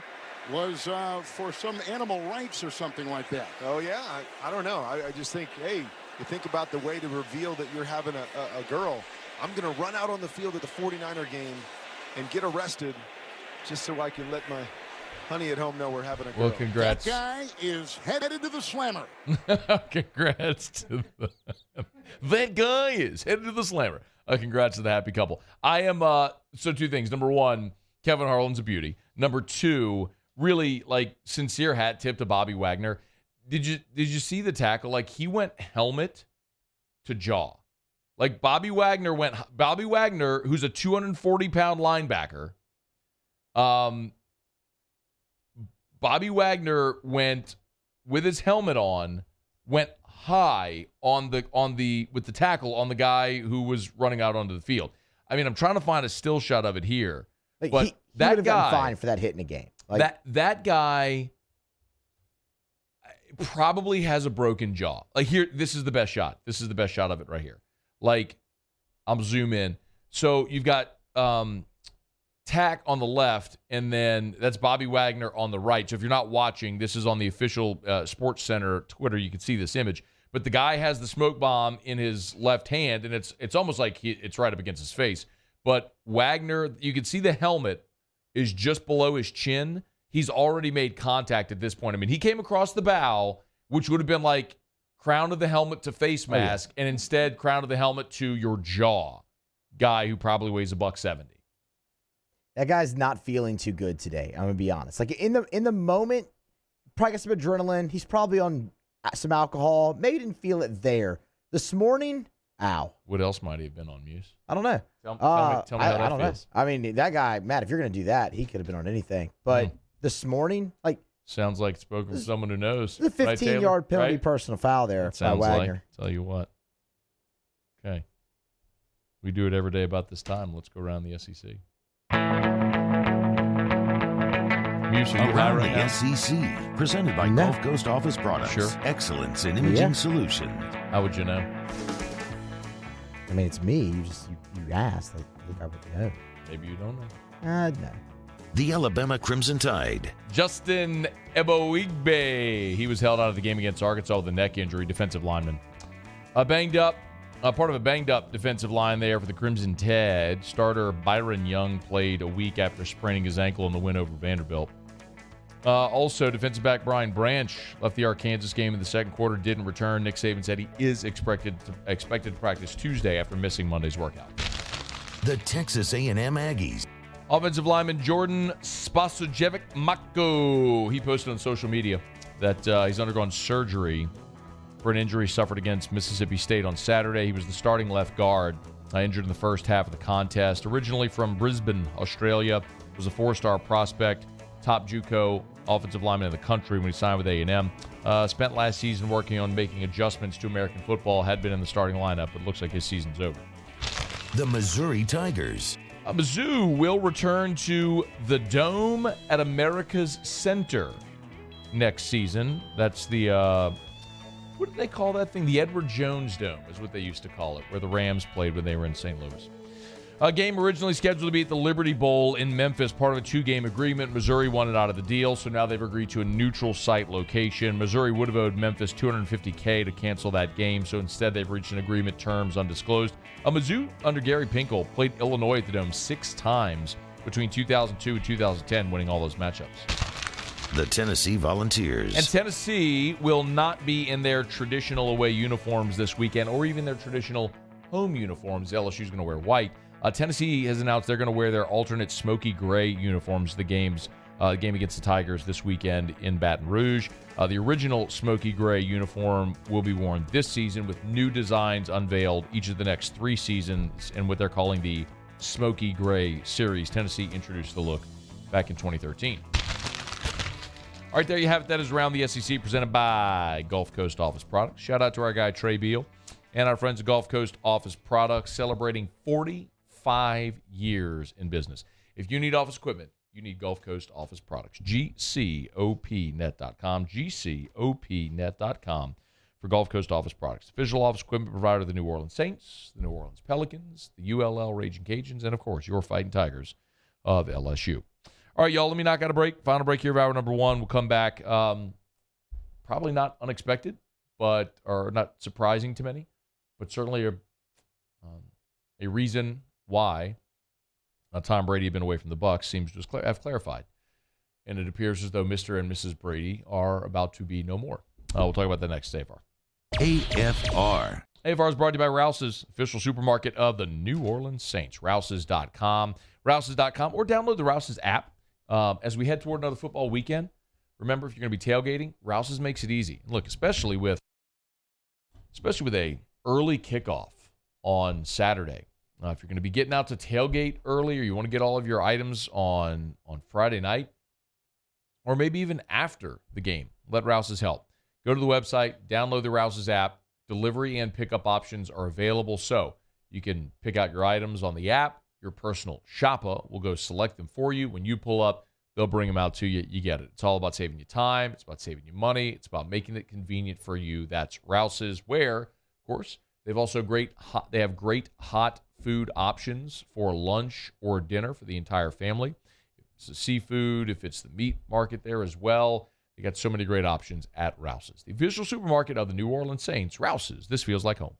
was for some animal rights or something like that. Oh, yeah. I don't know. I just think, hey, you think about the way to reveal that you're having a girl. I'm going to run out on the field at the 49er game and get arrested just so I can let my honey at home know we're having a girl. Well, congrats. That guy is headed to the slammer. Congrats to that guy is headed to the slammer. Congrats to the happy couple. I am, so two things. Number one, Kevin Harlan's a beauty. Number two, really, like, sincere hat tip to Bobby Wagner. Did you see the tackle? Like, he went helmet to jaw. Like, Bobby Wagner, who's a 240-pound linebacker, Bobby Wagner went with his helmet on, went high with the tackle on the guy who was running out onto the field. I mean, I'm trying to find a still shot of it here. Like, but he that would have guy, gotten fined for that hit in a game. Like, that guy probably has a broken jaw. Like, here, this is the best shot. This is the best shot of it right here. Like, I'm zoom in. So you've got Tack on the left, and then that's Bobby Wagner on the right. So if you're not watching, this is on the official Sports Center Twitter. You can see this image. But the guy has the smoke bomb in his left hand, and it's almost like it's right up against his face. But Wagner, you can see the helmet is just below his chin. He's already made contact at this point. I mean, he came across the bow, which would have been like crown of the helmet to face mask, and instead crown of the helmet to your jaw. Guy who probably weighs $170. That guy's not feeling too good today. I'm gonna be honest. Like in the moment, probably got some adrenaline. He's probably on some alcohol. Maybe didn't feel it there. This morning, ow. What else might he have been on, Muse? I don't know. Tell me how that I don't feels. know. I mean, that guy, Matt. If you're gonna do that, he could have been on anything. But this morning, like, sounds like spoken from someone who knows. the 15-yard penalty, right? personal foul there by Sounds Wagner. like. Tell you what. Okay. We do it every day about this time. Let's go around the SEC. Muse, are you high Around right now? the SEC, presented by Gulf Coast Office Products. Sure. Excellence in imaging solutions. How would you know? I mean, it's me. You asked. I think I would know. Maybe you don't know. No. The Alabama Crimson Tide. Justin Eboigbe. He was held out of the game against Arkansas with a neck injury, defensive lineman. Banged up. Part of a banged-up defensive line there for the Crimson Tide. Starter Byron Young played a week after spraining his ankle in the win over Vanderbilt. Also, defensive back Brian Branch left the Arkansas game in the second quarter, didn't return. Nick Saban said he is expected to practice Tuesday after missing Monday's workout. The Texas A&M Aggies. Offensive lineman Jordan Spasijevic-Mako. He posted on social media that he's undergone surgery for an injury suffered against Mississippi State on Saturday. He was the starting left guard, injured in the first half of the contest. Originally from Brisbane, Australia, was a four-star prospect, top JUCO offensive lineman in the country when he signed with A&M. Spent last season working on making adjustments to American football, had been in the starting lineup, but looks like his season's over. The Missouri Tigers. Mizzou will return to the Dome at America's Center next season. That's the... what did they call that thing? The Edward Jones Dome is what they used to call it, where the Rams played when they were in St. Louis. A game originally scheduled to be at the Liberty Bowl in Memphis, part of a two-game agreement. Missouri wanted out of the deal, so now they've agreed to a neutral site location. Missouri would have owed Memphis $250K to cancel that game, so instead they've reached an agreement, terms undisclosed. Mizzou, under Gary Pinkel, played Illinois at the Dome 6 times between 2002 and 2010, winning all those matchups. The Tennessee Volunteers. And Tennessee will not be in their traditional away uniforms this weekend, or even their traditional home uniforms. LSU is going to wear white. Tennessee has announced they're going to wear their alternate smoky gray uniforms. The game against the Tigers this weekend in Baton Rouge. The original smoky gray uniform will be worn this season with new designs unveiled each of the next 3 seasons and what they're calling the Smoky Gray Series. Tennessee introduced the look back in 2013. All right, there you have it. That is Around the SEC, presented by Gulf Coast Office Products. Shout out to our guy Trey Beal and our friends at Gulf Coast Office Products, celebrating 45 years in business. If you need office equipment, you need Gulf Coast Office Products. GCOPnet.com, GCOPnet.com for Gulf Coast Office Products. Official office equipment provider of the New Orleans Saints, the New Orleans Pelicans, the ULL Raging Cajuns, and, of course, your Fighting Tigers of LSU. All right, y'all, let me knock out a break. Final break here of hour number 1. We'll come back. Probably not unexpected, or not surprising to many, but certainly a reason why Tom Brady had been away from the Bucs seems to have clarified. And it appears as though Mr. and Mrs. Brady are about to be no more. We'll talk about that next. AFR. AFR. AFR is brought to you by Rouse's, official supermarket of the New Orleans Saints. Rouse's.com. Rouse's.com, or download the Rouse's app. As we head toward another football weekend, remember, if you're going to be tailgating, Rouse's makes it easy. Look, especially with a early kickoff on Saturday. If you're going to be getting out to tailgate early, or you want to get all of your items on Friday night, or maybe even after the game. Let Rouse's help. Go to the website, download the Rouse's app. Delivery and pickup options are available, so you can pick out your items on the app. Your personal shopper will go select them for you. When you pull up, they'll bring them out to you. You get it. It's all about saving you time. It's about saving you money. It's about making it convenient for you. That's Rouse's, where, of course, they've also they have great hot food options for lunch or dinner for the entire family. If it's the seafood, if it's the meat market there as well. They got so many great options at Rouse's. The official supermarket of the New Orleans Saints. Rouse's. This feels like home.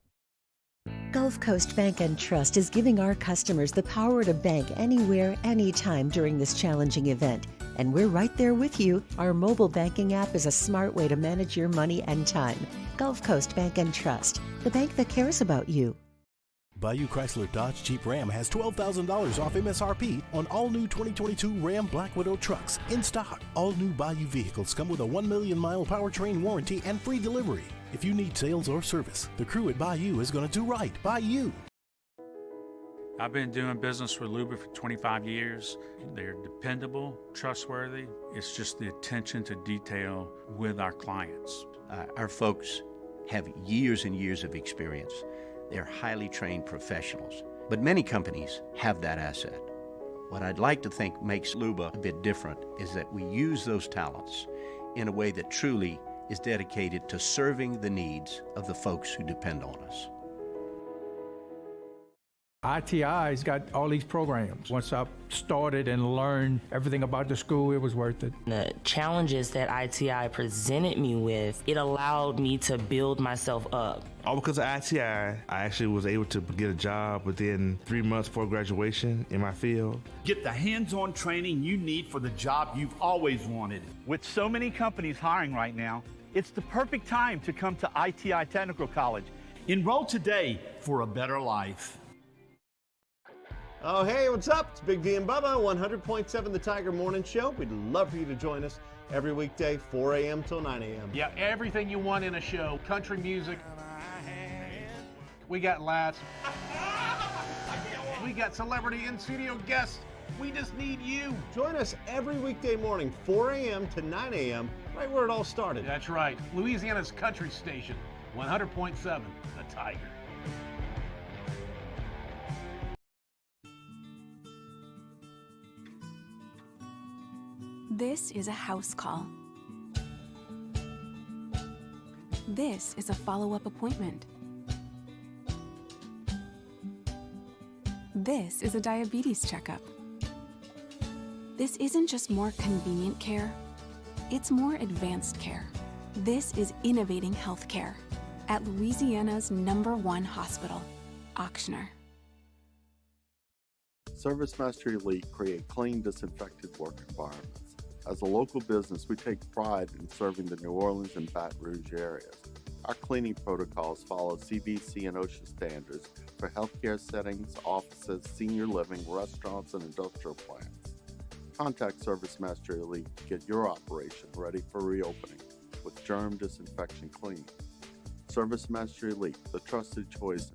Gulf Coast Bank and Trust is giving our customers the power to bank anywhere, anytime during this challenging event. And we're right there with you. Our mobile banking app is a smart way to manage your money and time. Gulf Coast Bank and Trust, the bank that cares about you. Bayou Chrysler Dodge Jeep Ram has $12,000 off MSRP on all new 2022 Ram Black Widow trucks in stock. All new Bayou vehicles come with a 1 million mile powertrain warranty and free delivery. If you need sales or service, the crew at Bayou is going to do right by you. I've been doing business with Luba for 25 years. They're dependable, trustworthy. It's just the attention to detail with our clients. Our folks have years and years of experience. They're highly trained professionals, but many companies have that asset. What I'd like to think makes Luba a bit different is that we use those talents in a way that truly is dedicated to serving the needs of the folks who depend on us. ITI's got all these programs. Once I started and learned everything about the school, it was worth it. The challenges that ITI presented me with, it allowed me to build myself up. All because of ITI, I actually was able to get a job within 3 months before graduation in my field. Get the hands-on training you need for the job you've always wanted. With so many companies hiring right now, it's the perfect time to come to ITI Technical College. Enroll today for a better life. Oh, hey, what's up? It's Big D and Bubba, 100.7 The Tiger Morning Show. We'd love for you to join us every weekday, 4 a.m. till 9 a.m. Yeah, everything you want in a show. Country music. We got laughs. We got celebrity in-studio guests. We just need you. Join us every weekday morning, 4 a.m. to 9 a.m., right where it all started. That's right. Louisiana's country station, 100.7 The Tiger. This is a house call. This is a follow-up appointment. This is a diabetes checkup. This isn't just more convenient care, it's more advanced care. This is innovating healthcare at Louisiana's #1 hospital, Auctioner. ServiceMaster Elite create clean, disinfected work environments. As a local business, we take pride in serving the New Orleans and Baton Rouge areas. Our cleaning protocols follow CDC and OSHA standards for healthcare settings, offices, senior living, restaurants, and industrial plants. Contact ServiceMaster Elite to get your operation ready for reopening with germ disinfection cleaning. ServiceMaster Elite, the trusted choice.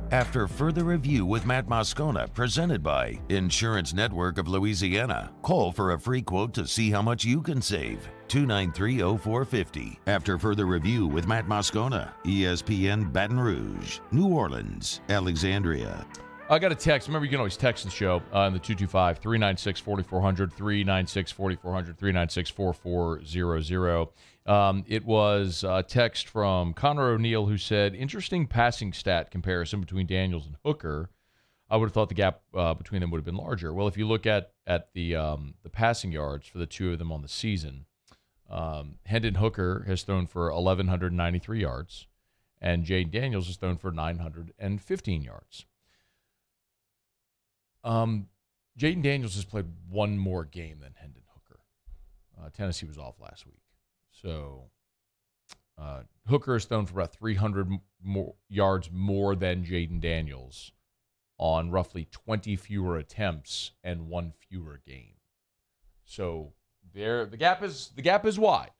After further review with Matt Moscona, presented by Insurance Network of Louisiana. Call for a free quote to see how much you can save. 293-0450. After further review with Matt Moscona, ESPN Baton Rouge, New Orleans, Alexandria. I got a text. Remember, you can always text the show on the 225-396-4400, 396-4400, 396-4400. It was a text from Conrad O'Neill who said, interesting passing stat comparison between Daniels and Hooker. I would have thought the gap between them would have been larger. Well, if you look at the passing yards for the two of them on the season, Hendon Hooker has thrown for 1,193 yards, and Jayden Daniels has thrown for 915 yards. Jayden Daniels has played one more game than Hendon Hooker. Tennessee was off last week. So Hooker has thrown for about 300 more yards more than Jayden Daniels on roughly 20 fewer attempts and one fewer game. So the gap is wide.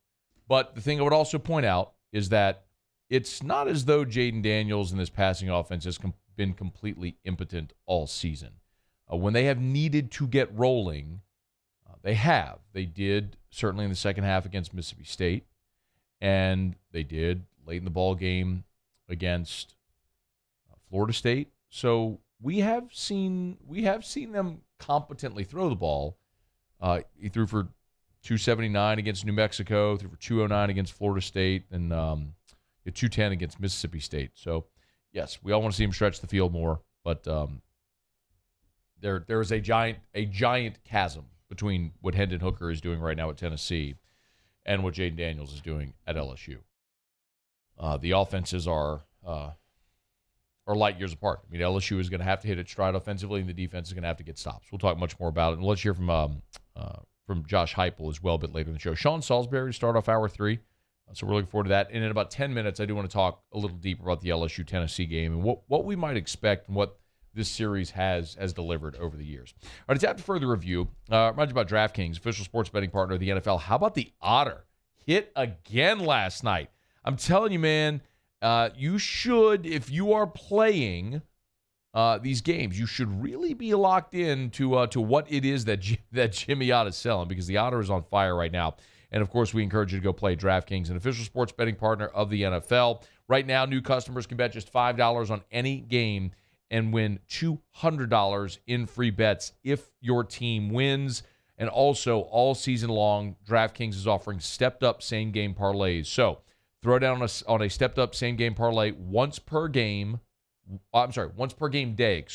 But the thing I would also point out is that it's not as though Jaden Daniels and this passing offense has been completely impotent all season. When they have needed to get rolling, they have. They did certainly in the second half against Mississippi State, and they did late in the ball game against Florida State. So we have seen them competently throw the ball. He threw for 279 against New Mexico, threw for 209 against Florida State, and 210 against Mississippi State. So, yes, we all want to see him stretch the field more, but there is a giant chasm between what Hendon Hooker is doing right now at Tennessee and what Jaden Daniels is doing at LSU. The offenses are light years apart. I mean, LSU is going to have to hit its stride offensively, and the defense is going to have to get stops. We'll talk much more about it, and let's hear from Josh Heupel as well a bit later in the show. Sean Salisbury to start off Hour 3, so we're looking forward to that. And in about 10 minutes, I do want to talk a little deeper about the LSU-Tennessee game and what we might expect and what this series has delivered over the years. All right, it's after further review. Remind you about DraftKings, official sports betting partner of the NFL. How about the Otter? Hit again last night. I'm telling you, man, you should, if you are playing these games, you should really be locked in to what it is that Jimmy Ott is selling, because the Otter is on fire right now. And, of course, we encourage you to go play DraftKings, an official sports betting partner of the NFL. Right now, new customers can bet just $5 on any game and win $200 in free bets if your team wins. And also, all season long, DraftKings is offering stepped-up same-game parlays. So, throw down on a stepped-up same-game parlay once per game day,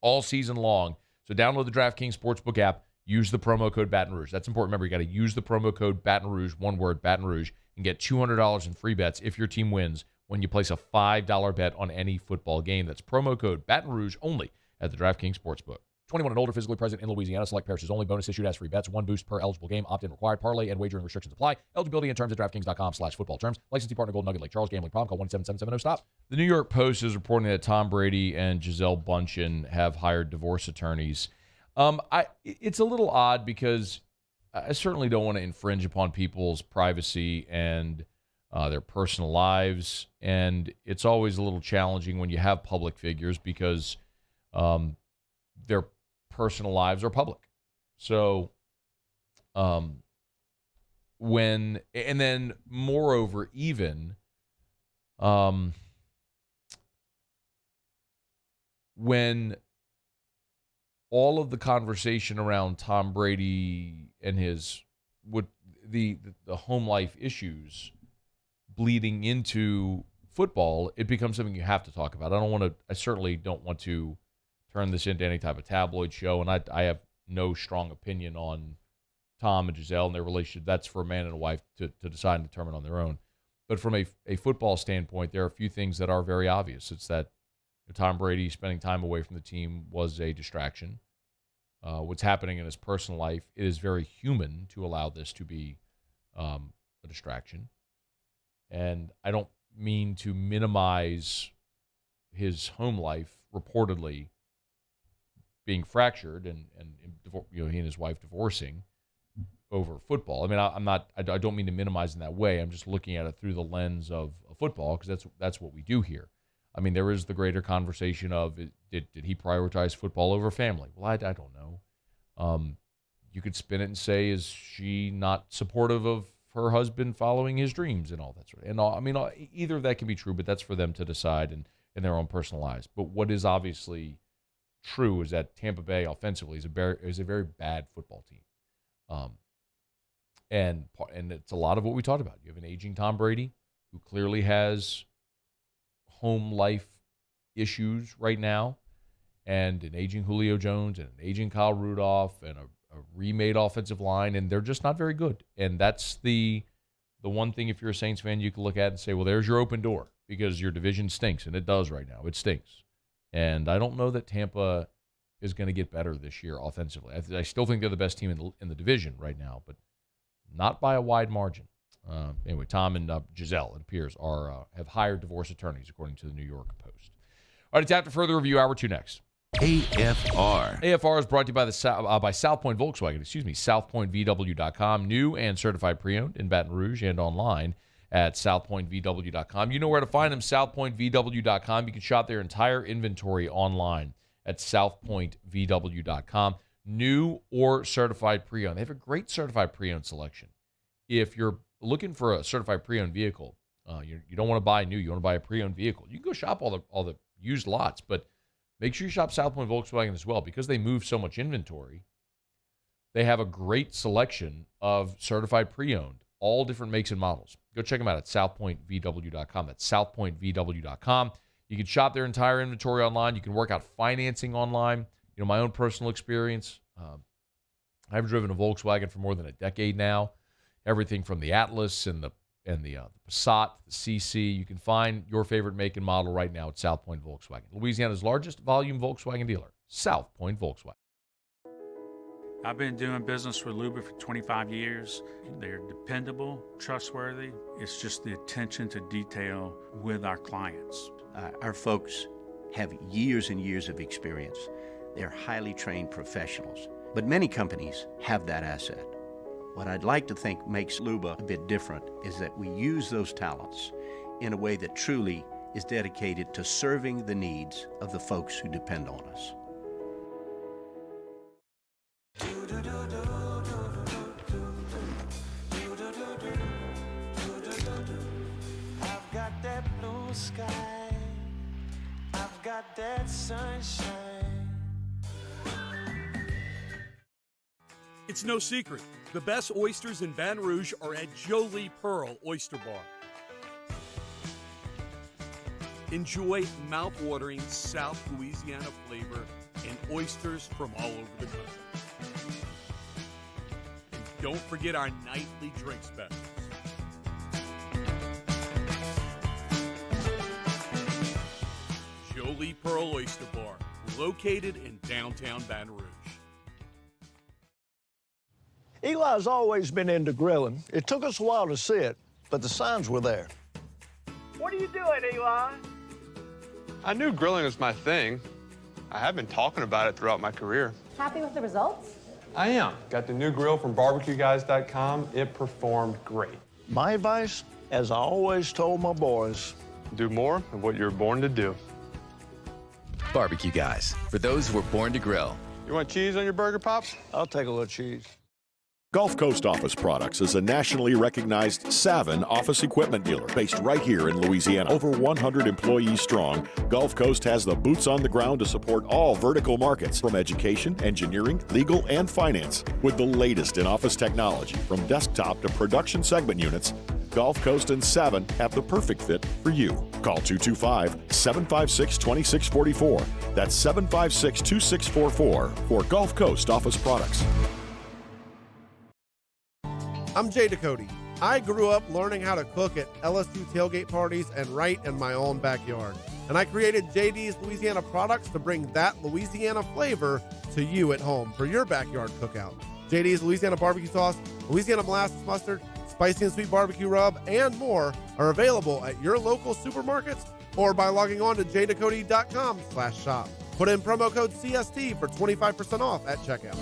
all season long. So, download the DraftKings Sportsbook app. Use the promo code Baton Rouge. That's important. Remember, you got to use the promo code Baton Rouge, one word, Baton Rouge, and get $200 in free bets if your team wins when you place a $5 bet on any football game. That's promo code Baton Rouge only at the DraftKings Sportsbook. 21 and older, physically present in Louisiana. Select parishes only. Bonus issued as free bets. One boost per eligible game. Opt-in required. Parlay and wagering restrictions apply. Eligibility and terms at DraftKings.com/football terms. Licensee partner Golden Nugget Lake Charles. Gambling problem. Call 1-877-770-STOP. The New York Post is reporting that Tom Brady and Gisele Bündchen have hired divorce attorneys. It's a little odd because I certainly don't want to infringe upon people's privacy and their personal lives. And it's always a little challenging when you have public figures because their personal lives are public. So when all of the conversation around Tom Brady and the home life issues bleeding into football, it becomes something you have to talk about. I certainly don't want to turn this into any type of tabloid show, and I have no strong opinion on Tom and Gisele and their relationship. That's for a man and a wife to decide and determine on their own. But from a football standpoint, there are a few things that are very obvious. It's that Tom Brady spending time away from the team was a distraction. What's happening in his personal life, it is very human to allow this to be a distraction. And I don't mean to minimize his home life reportedly being fractured and he and his wife divorcing over football. I mean, I don't mean to minimize in that way. I'm just looking at it through the lens of football because that's what we do here. I mean, there is the greater conversation of did he prioritize football over family? Well, I don't know. You could spin it and say, is she not supportive of her husband following his dreams and all that sort of? And I mean, either of that can be true, but that's for them to decide in their own personal lives. But what is obviously true is that Tampa Bay offensively is a very bad football team, and it's a lot of what we talked about. You have an aging Tom Brady who clearly has home life issues right now, and an aging Julio Jones and an aging Kyle Rudolph and a remade offensive line, and they're just not very good. And that's the one thing, if you're a Saints fan, you can look at and say, well, there's your open door because your division stinks, and it does right now. It stinks. And I don't know that Tampa is going to get better this year offensively. I still think they're the best team in the division right now, but not by a wide margin. Anyway, Tom and Gisele, it appears, have hired divorce attorneys, according to the New York Post. All right, it's after further review. Hour 2 next. AFR. AFR is brought to you by by South Point Volkswagen, southpointvw.com. New and certified pre-owned in Baton Rouge and online at southpointvw.com. You know where to find them, southpointvw.com. You can shop their entire inventory online at southpointvw.com. New or certified pre-owned. They have a great certified pre-owned selection. If you're looking for a certified pre-owned vehicle, you don't want to buy new, you want to buy a pre-owned vehicle, you can go shop all the used lots, but make sure you shop South Point Volkswagen as well, because they move so much inventory. They have a great selection of certified pre-owned, all different makes and models. Go check them out at southpointvw.com. That's southpointvw.com. You can shop their entire inventory online. You can work out financing online. You know, my own personal experience, I've driven a Volkswagen for more than a decade now. Everything from the Atlas and the Passat, the CC. You can find your favorite make and model right now at South Point Volkswagen, Louisiana's largest volume Volkswagen dealer. South Point Volkswagen. I've been doing business with Luba for 25 years. They're dependable, trustworthy. It's just the attention to detail with our clients. Our folks have years and years of experience. They're highly trained professionals, but many companies have that asset. What I'd like to think makes Luba a bit different is that we use those talents in a way that truly is dedicated to serving the needs of the folks who depend on us. I've got that blue sky, I've got that sunshine. It's no secret. The best oysters in Baton Rouge are at Jolie Pearl Oyster Bar. Enjoy mouth-watering South Louisiana flavor and oysters from all over the country. And don't forget our nightly drink specials. Jolie Pearl Oyster Bar, located in downtown Baton Rouge. Eli's always been into grilling. It took us a while to see it, but the signs were there. What are you doing, Eli? I knew grilling was my thing. I have been talking about it throughout my career. Happy with the results? I am. Got the new grill from barbecueguys.com. It performed great. My advice, as I always told my boys, do more of what you're born to do. Barbecue Guys, for those who were born to grill. You want cheese on your burger, Pops? I'll take a little cheese. Gulf Coast Office Products is a nationally recognized Savin office equipment dealer based right here in Louisiana. Over 100 employees strong, Gulf Coast has the boots on the ground to support all vertical markets, from education, engineering, legal, and finance. With the latest in office technology, from desktop to production segment units, Gulf Coast and Savin have the perfect fit for you. Call 225-756-2644. That's 756-2644 for Gulf Coast Office Products. I'm Jay Ducote. I grew up learning how to cook at LSU tailgate parties and right in my own backyard. And I created JD's Louisiana Products to bring that Louisiana flavor to you at home for your backyard cookout. JD's Louisiana Barbecue Sauce, Louisiana Molasses Mustard, Spicy and Sweet Barbecue Rub, and more are available at your local supermarkets or by logging on to jducote.com/shop. Put in promo code CST for 25% off at checkout.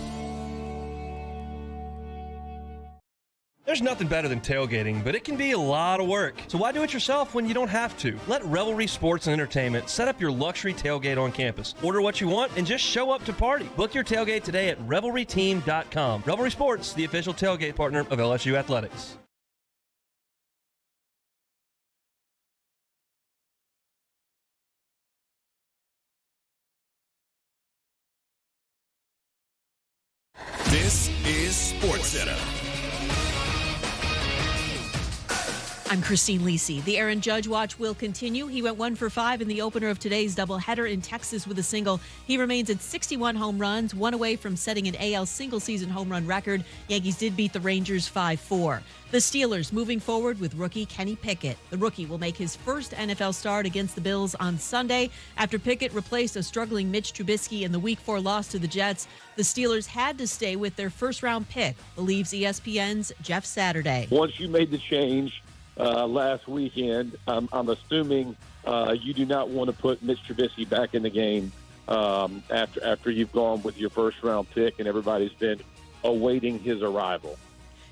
There's nothing better than tailgating, but it can be a lot of work. So why do it yourself when you don't have to? Let Revelry Sports and Entertainment set up your luxury tailgate on campus. Order what you want and just show up to party. Book your tailgate today at revelryteam.com. Revelry Sports, the official tailgate partner of LSU Athletics. This is SportsCenter. I'm Christine Lisi. The Aaron Judge watch will continue. He went 1 for 5 in the opener of today's doubleheader in Texas with a single. He remains at 61 home runs, one away from setting an AL single-season home run record. Yankees did beat the Rangers 5-4. The Steelers moving forward with rookie Kenny Pickett. The rookie will make his first NFL start against the Bills on Sunday. After Pickett replaced a struggling Mitch Trubisky in the Week 4 loss to the Jets, the Steelers had to stay with their first-round pick, believes ESPN's Jeff Saturday. Once you made the change last weekend, I'm assuming you do not want to put Mitch Trubisky back in the game after you've gone with your first-round pick and everybody's been awaiting his arrival.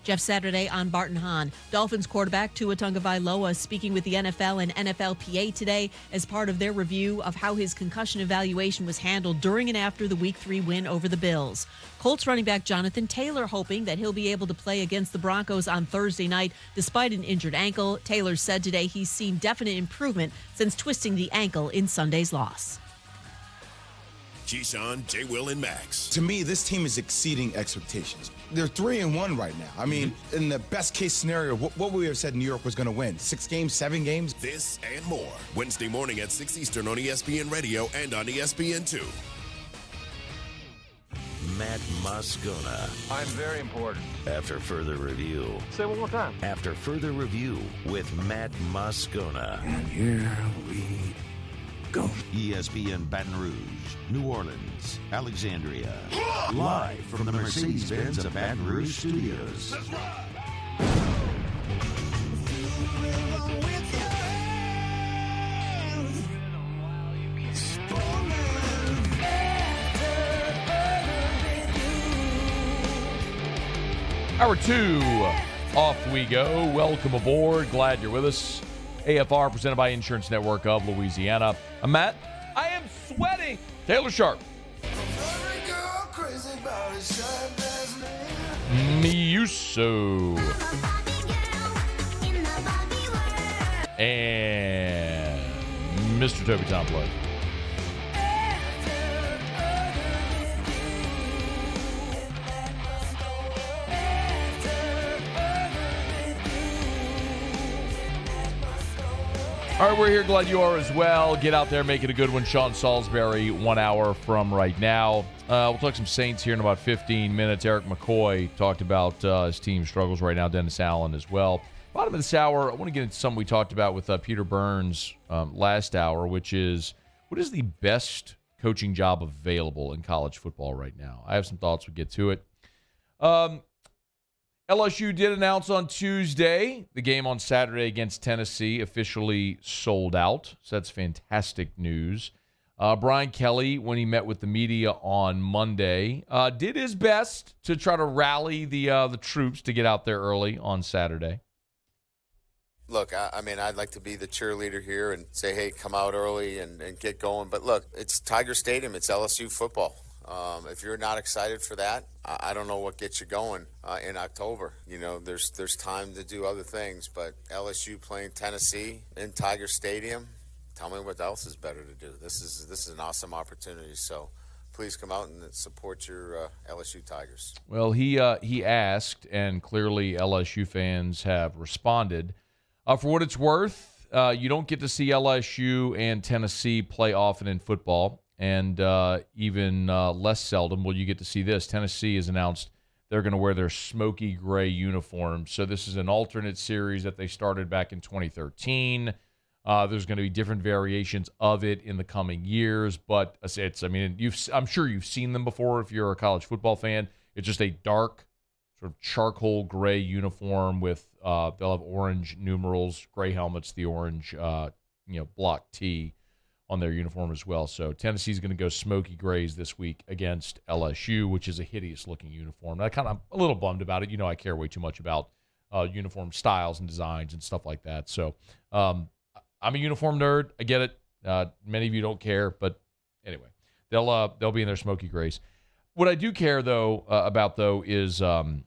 Jeff Saturday on Barton Hahn. Dolphins quarterback Tua Tagovailoa speaking with the NFL and NFLPA today as part of their review of how his concussion evaluation was handled during and after the Week 3 win over the Bills. Colts running back Jonathan Taylor hoping that he'll be able to play against the Broncos on Thursday night despite an injured ankle. Taylor said today he's seen definite improvement since twisting the ankle in Sunday's loss. Keyshawn, J. Will, and Max. To me, this team is exceeding expectations. They're 3-1 right now. I mean, in the best case scenario, what would we have said New York was going to win? 6 games, 7 games? This and more. Wednesday morning at 6 Eastern on ESPN Radio and on ESPN2. Matt Moscona. I'm very important. After further review. Say it one more time. After further review with Matt Moscona. And here we go. ESPN Baton Rouge, New Orleans, Alexandria. Live from the Mercedes-Benz of Baton Rouge studios. Hour 2, off we go. Welcome aboard. Glad you're with us. AFR presented by Insurance Network of Louisiana. I'm Matt. I am sweating. Taylor Sharp. Miuso. And Mr. Toby Tomplay. All right, we're here. Glad you are as well. Get out there, make it a good one. Sean Salisbury, 1 hour from right now. We'll talk some Saints here in about 15 minutes. Eric McCoy talked about his team struggles right now. Dennis Allen as well. Bottom of this hour, I want to get into something we talked about with Peter Burns last hour, which is what is the best coaching job available in college football right now? I have some thoughts. We'll get to it. LSU did announce on Tuesday the game on Saturday against Tennessee officially sold out. So that's fantastic news. Brian Kelly, when he met with the media on Monday, did his best to try to rally the troops to get out there early on Saturday. Look, I mean, I'd like to be the cheerleader here and say, hey, come out early and get going. But look, it's Tiger Stadium. It's LSU football. If you're not excited for that, I don't know what gets you going in October. You know, there's time to do other things, but LSU playing Tennessee in Tiger Stadium, tell me what else is better to do. This is an awesome opportunity, so please come out and support your LSU Tigers. Well, he asked, and clearly LSU fans have responded. For what it's worth, you don't get to see LSU and Tennessee play often in football. And even less seldom will you get to see this. Tennessee has announced they're going to wear their smoky gray uniforms. So this is an alternate series that they started back in 2013. There's going to be different variations of it in the coming years. But I'm sure you've seen them before if you're a college football fan. It's just a dark, sort of charcoal gray uniform with they'll have orange numerals, gray helmets, the orange block T on their uniform as well. So Tennessee's going to go smoky grays this week against LSU, which is a hideous-looking uniform. And I'm a little bummed about it. You know, I care way too much about uniform styles and designs and stuff like that. So I'm a uniform nerd. I get it. Many of you don't care, but anyway, they'll be in their smoky grays. What I do care about is the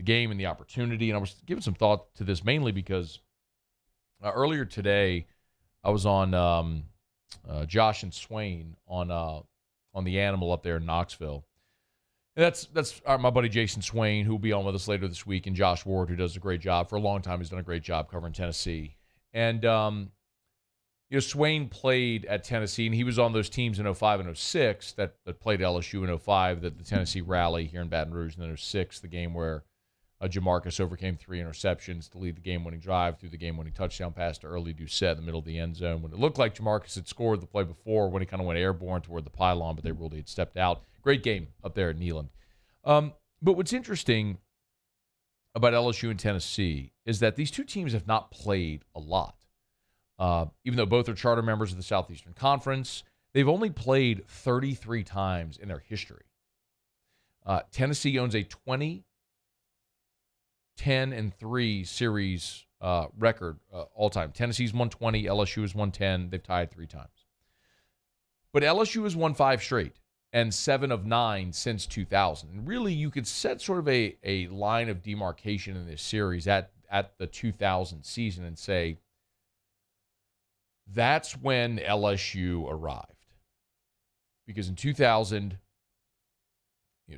game and the opportunity. And I was giving some thought to this mainly because earlier today, I was on Josh and Swain on the Animal up there in Knoxville. And that's my buddy Jason Swain, who will be on with us later this week, and Josh Ward, who does a great job. For a long time, he's done a great job covering Tennessee. And, Swain played at Tennessee, and he was on those teams in 05 and 06 that played LSU in 05, the Tennessee Rally here in Baton Rouge, and then 06, the game where Jamarcus overcame 3 interceptions to lead the game-winning drive through the game-winning touchdown pass to Early Doucette in the middle of the end zone. When it looked like Jamarcus had scored the play before, when he kind of went airborne toward the pylon, but they ruled he had stepped out. Great game up there at Neyland. But what's interesting about LSU and Tennessee is that these two teams have not played a lot. Even though both are charter members of the Southeastern Conference, They've only played 33 times in their history. Tennessee owns a 20, 10, and 3 series record all time. Tennessee's won 20, LSU has won 10. They've tied 3 times. But LSU has won 5 straight and 7 of 9 since 2000. And really, you could set sort of a line of demarcation in this series at the 2000 season and say, that's when LSU arrived. Because in 2000,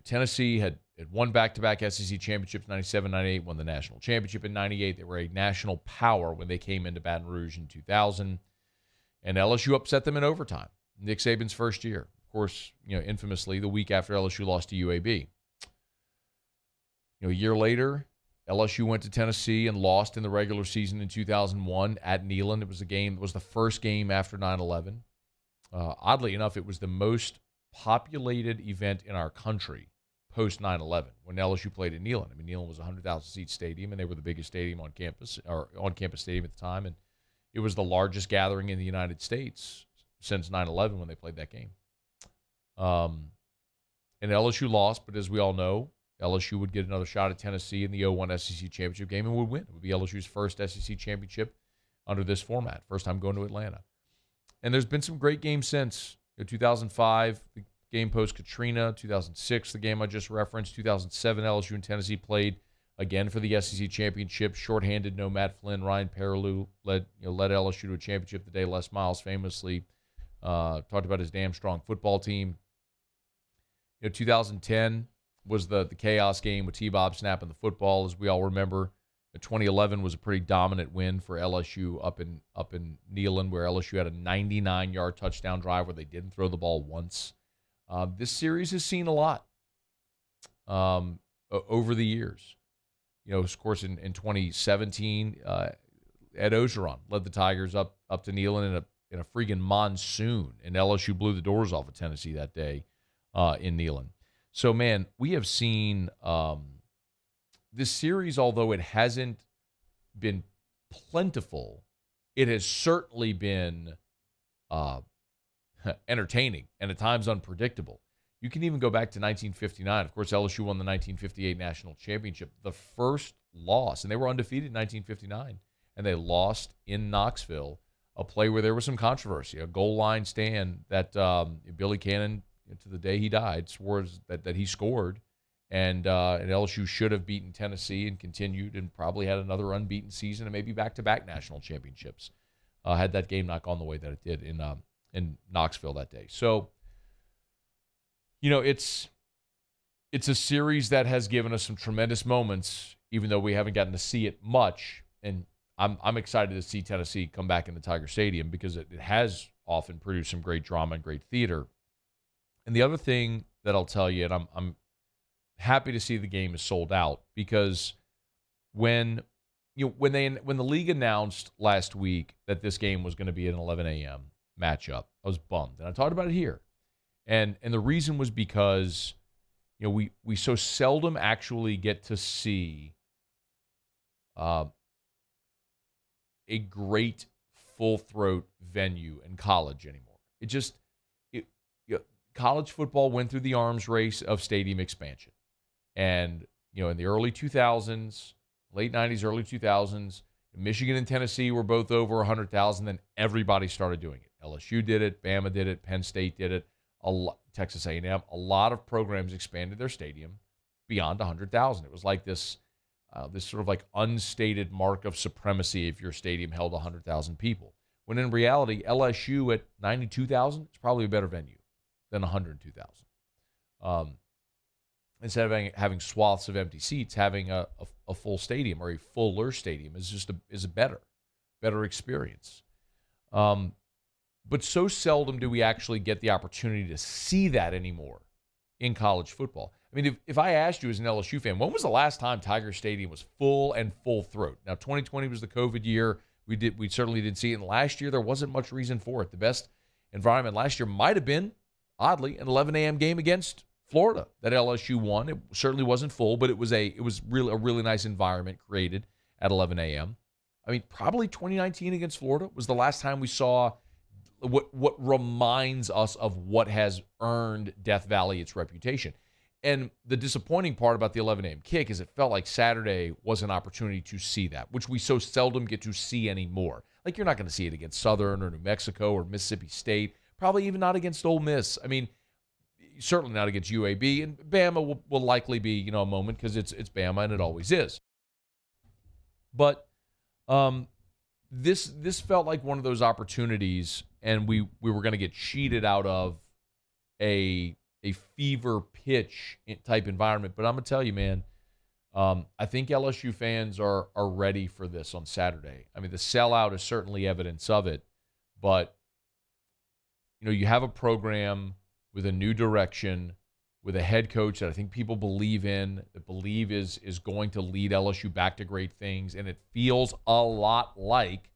Tennessee had won back-to-back SEC championships, 97, 98, won the national championship in 98. They were a national power when they came into Baton Rouge in 2000. And LSU upset them in overtime. Nick Saban's first year. Of course, infamously, the week after LSU lost to UAB. A year later, LSU went to Tennessee and lost in the regular season in 2001 at Neyland. It was the first game after 9/11. Oddly enough, it was the most populated event in our country post 9/11 when LSU played at Neyland. I mean, Neyland was a 100,000-seat stadium, and they were the biggest stadium on campus, or on-campus stadium at the time, and it was the largest gathering in the United States since 9/11 when they played that game. And LSU lost, but as we all know, LSU would get another shot at Tennessee in the 2001 SEC championship game and would win. It would be LSU's first SEC championship under this format, first time going to Atlanta. And there's been some great games since. 2005, the game post-Katrina. 2006, the game I just referenced. 2007, LSU and Tennessee played again for the SEC championship. Shorthanded, no Matt Flynn. Ryan Perrilloux led LSU to a championship the day Les Miles famously talked about his damn strong football team. 2010 was the chaos game with T-Bob snapping the football, as we all remember. 2011 was a pretty dominant win for LSU up in Neyland, where LSU had a 99-yard touchdown drive where they didn't throw the ball once. This series has seen a lot over the years. Of course, in 2017, Ed Ogeron led the Tigers up to Neyland in a freaking monsoon, and LSU blew the doors off of Tennessee that day in Neyland. So, man, we have seen this series, although it hasn't been plentiful, it has certainly been entertaining and at times unpredictable. You can even go back to 1959. Of course, LSU won the 1958 national championship. The first loss, and they were undefeated in 1959, and they lost in Knoxville, a play where there was some controversy, a goal line stand that Billy Cannon, to the day he died, swore that he scored, and LSU should have beaten Tennessee and continued and probably had another unbeaten season and maybe back-to-back national championships had that game not gone the way that it did in Knoxville that day. So, it's a series that has given us some tremendous moments, even though we haven't gotten to see it much. And I'm excited to see Tennessee come back into Tiger Stadium because it has often produced some great drama and great theater. And the other thing that I'll tell you, and I'm happy to see the game is sold out, because when the league announced last week that this game was going to be an 11 a.m. matchup, I was bummed, and I talked about it here. And the reason was because we so seldom actually get to see a great full throat venue in college anymore. College football went through the arms race of stadium expansion. And, in the early 2000s, late 90s, early 2000s, Michigan and Tennessee were both over 100,000. Then everybody started doing it. LSU did it. Bama did it. Penn State did it. Texas A&M. A lot of programs expanded their stadium beyond 100,000. It was like this sort of like unstated mark of supremacy if your stadium held 100,000 people. When in reality, LSU at 92,000 is probably a better venue than 102,000. Instead of having swaths of empty seats, having a full stadium or a fuller stadium is a better experience. But so seldom do we actually get the opportunity to see that anymore in college football. I mean, if I asked you as an LSU fan, when was the last time Tiger Stadium was full and full throat? Now, 2020 was the COVID year. We certainly didn't see it. And last year, there wasn't much reason for it. The best environment last year might have been, oddly, an 11 a.m. game against Florida that LSU won. It certainly wasn't full, but it was really a really nice environment created at 11 a.m. I mean, probably 2019 against Florida was the last time we saw what reminds us of what has earned Death Valley its reputation. And the disappointing part about the 11 a.m. kick is it felt like Saturday was an opportunity to see that, which we so seldom get to see anymore. Like, you're not going to see it against Southern or New Mexico or Mississippi State, probably even not against Ole Miss. I mean, certainly not against UAB, and Bama will likely be, a moment because it's Bama and it always is. But this felt like one of those opportunities, and we were going to get cheated out of a fever pitch type environment. But I'm going to tell you, man, I think LSU fans are ready for this on Saturday. I mean, the sellout is certainly evidence of it, but you have a program with a new direction, with a head coach that I think people believe in, that believe is going to lead LSU back to great things, and it feels a lot like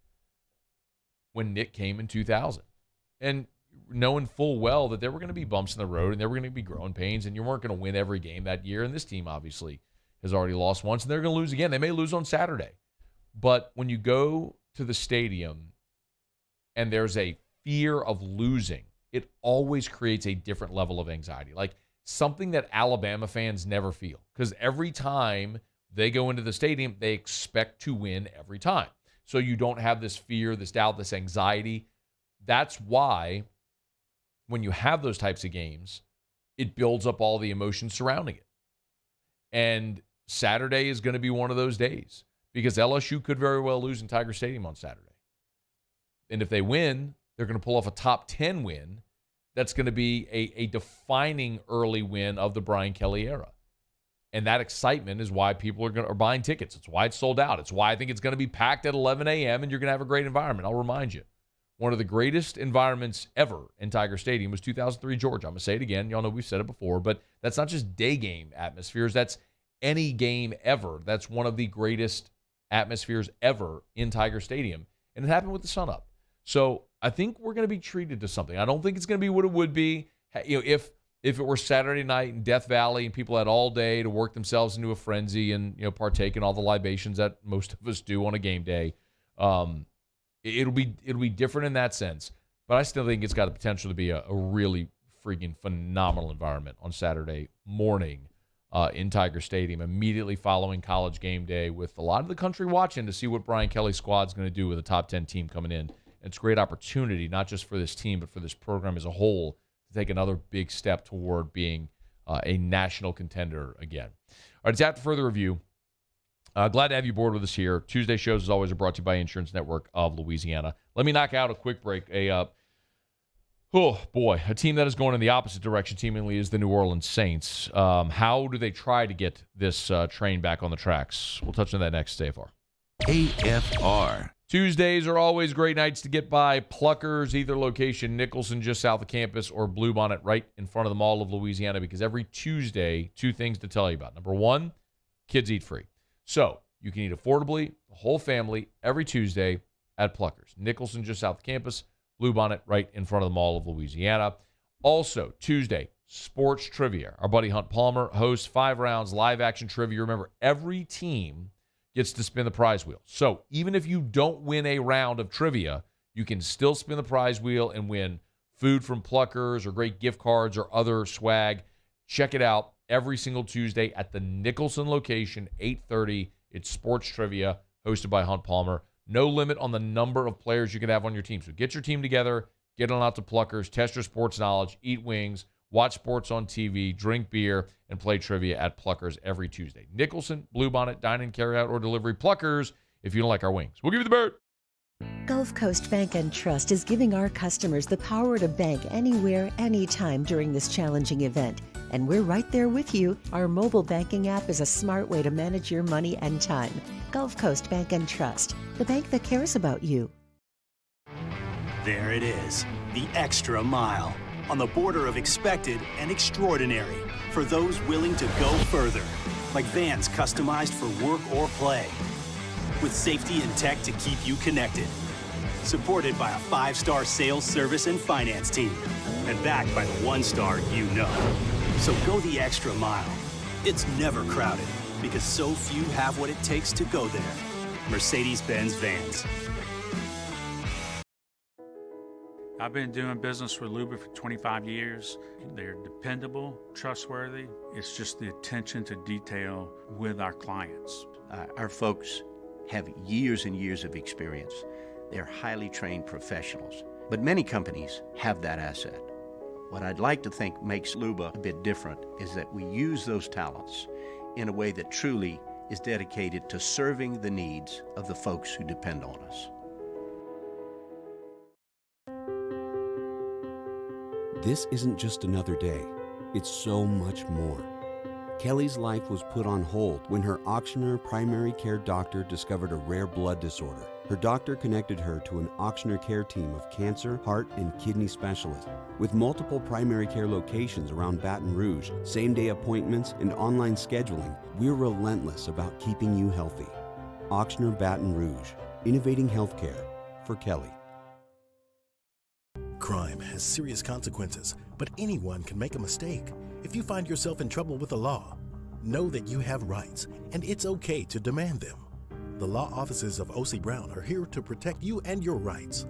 when Nick came in 2000. And knowing full well that there were going to be bumps in the road and there were going to be growing pains, and you weren't going to win every game that year, and this team obviously has already lost once, and they're going to lose again. They may lose on Saturday. But when you go to the stadium and there's a fear of losing, it always creates a different level of anxiety. Like something that Alabama fans never feel. Because every time they go into the stadium, they expect to win every time. So you don't have this fear, this doubt, this anxiety. That's why when you have those types of games, it builds up all the emotions surrounding it. And Saturday is going to be one of those days because LSU could very well lose in Tiger Stadium on Saturday. And if they win, they're going to pull off a top 10 win. That's going to be a defining early win of the Brian Kelly era. And that excitement is why people are buying tickets. It's why it's sold out. It's why I think it's going to be packed at 11 a.m. and you're going to have a great environment. I'll remind you, one of the greatest environments ever in Tiger Stadium was 2003 Georgia. I'm going to say it again. Y'all know we've said it before, but that's not just day game atmospheres. That's any game ever. That's one of the greatest atmospheres ever in Tiger Stadium. And it happened with the sun up. So I think we're going to be treated to something. I don't think it's going to be what it would be if it were Saturday night in Death Valley and people had all day to work themselves into a frenzy and partake in all the libations that most of us do on a game day. It'll be different in that sense, but I still think it's got the potential to be a really freaking phenomenal environment on Saturday morning in Tiger Stadium, immediately following College game day, with a lot of the country watching to see what Brian Kelly's squad's going to do with a top 10 team coming in. It's a great opportunity, not just for this team, but for this program as a whole, to take another big step toward being a national contender again. All right, it's after further review. Glad to have you aboard with us here. Tuesday shows, as always, are brought to you by Insurance Network of Louisiana. Let me knock out a quick break. A team that is going in the opposite direction, seemingly, is the New Orleans Saints. How do they try to get this train back on the tracks? We'll touch on that next, AFR. AFR. Tuesdays are always great nights to get by. Pluckers, either location, Nicholson just south of campus, or Bluebonnet right in front of the Mall of Louisiana, because every Tuesday, two things to tell you about. Number one, kids eat free. So you can eat affordably, the whole family, every Tuesday at Pluckers. Nicholson just south of campus, Bluebonnet right in front of the Mall of Louisiana. Also, Tuesday, sports trivia. Our buddy Hunt Palmer hosts 5 rounds, live action trivia. Remember, every team gets to spin the prize wheel. So even if you don't win a round of trivia, you can still spin the prize wheel and win food from Pluckers or great gift cards or other swag. Check it out every single Tuesday at the Nicholson location, 8:30. It's sports trivia hosted by Hunt Palmer. No limit on the number of players you can have on your team. So get your team together, get on out to Pluckers, test your sports knowledge, eat wings, watch sports on TV, drink beer, and play trivia at Pluckers every Tuesday. Nicholson, Bluebonnet, dine-in, carry-out, or delivery. Pluckers, if you don't like our wings. We'll give you the bird. Gulf Coast Bank and Trust is giving our customers the power to bank anywhere, anytime during this challenging event. And we're right there with you. Our mobile banking app is a smart way to manage your money and time. Gulf Coast Bank and Trust, the bank that cares about you. There it is, the extra mile. On the border of expected and extraordinary, for those willing to go further, like vans customized for work or play, with safety and tech to keep you connected, supported by a 5-star sales, service, and finance team, and backed by the 1-star you know. So go the extra mile. It's never crowded, because so few have what it takes to go there. Mercedes-Benz Vans. I've been doing business with Luba for 25 years. They're dependable, trustworthy. It's just the attention to detail with our clients. Our folks have years and years of experience. They're highly trained professionals. But many companies have that asset. What I'd like to think makes Luba a bit different is that we use those talents in a way that truly is dedicated to serving the needs of the folks who depend on us. This isn't just another day. It's so much more. Kelly's life was put on hold when her auctioneer primary care doctor discovered a rare blood disorder. Her doctor connected her to an auctioneer care team of cancer, heart, and kidney specialists. With multiple primary care locations around Baton Rouge, same-day appointments, and online scheduling, we're relentless about keeping you healthy. Auctioneer Baton Rouge, innovating healthcare for Kelly. Crime has serious consequences, but anyone can make a mistake. If you find yourself in trouble with the law, know that you have rights, and it's okay to demand them. The law offices of O.C. Brown are here to protect you and your rights.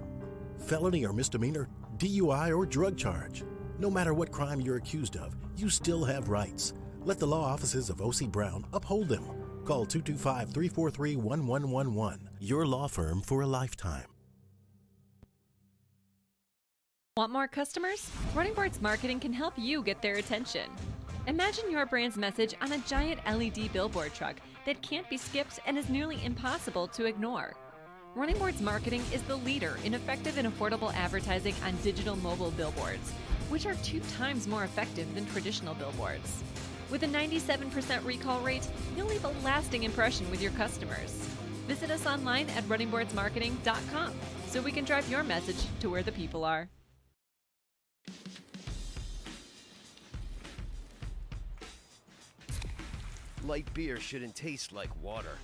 Felony or misdemeanor, DUI or drug charge. No matter what crime you're accused of, you still have rights. Let the law offices of O.C. Brown uphold them. Call 225-343-1111. Your law firm for a lifetime. Want more customers? Running Boards Marketing can help you get their attention. Imagine your brand's message on a giant LED billboard truck that can't be skipped and is nearly impossible to ignore. Running Boards Marketing is the leader in effective and affordable advertising on digital mobile billboards, which are 2 times more effective than traditional billboards. With a 97% recall rate, you'll leave a lasting impression with your customers. Visit us online at runningboardsmarketing.com so we can drive your message to where the people are. Light beer shouldn't taste like water.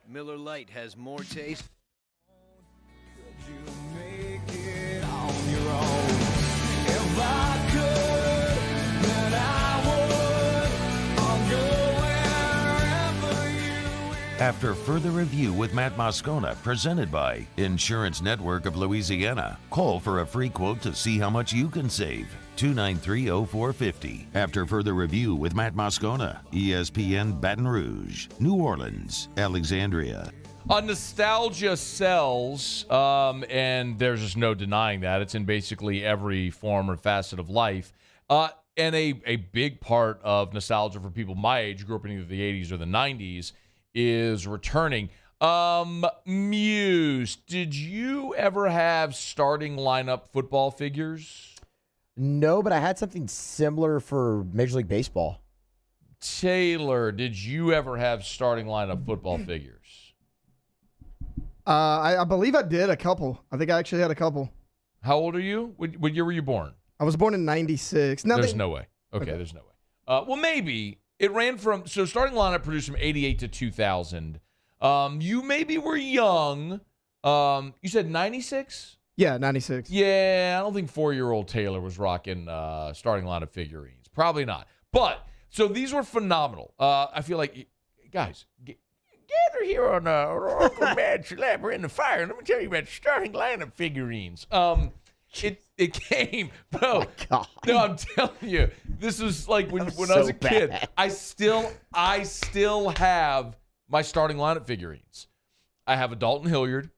Miller Lite has more taste. After further review with Matt Moscona, presented by Insurance Network of Louisiana. Call for a free quote to see how much you can save. 293-0450. After further review with Matt Moscona, ESPN Baton Rouge, New Orleans, Alexandria. Nostalgia sells, and there's just no denying that. It's in basically every form or facet of life. And a big part of nostalgia for people my age, who grew up in either the 80s or the 90s, is returning. Muse, did you ever have starting lineup football figures? No, but I had something similar for Major League Baseball. Taylor, did you ever have starting lineup football figures? I believe I did a couple. I think I actually had a couple. How old are you? What year were you born? I was born in 96. There's no way. Okay, there's no way. Well, maybe. It ran from, so starting lineup produced from 88 to 2000. You maybe were young. You said 96? Yeah, 96. Yeah, I don't think 4-year-old Taylor was rocking starting lineup figurines. Probably not. But, so these were phenomenal. I feel like, guys, gather here on Uncle Mad's lap. We're in the fire. Let me tell you about starting lineup figurines. It came, bro. Oh, no, I'm telling you, this was like when I was a kid. I still have my starting lineup figurines. I have a Dalton Hilliard.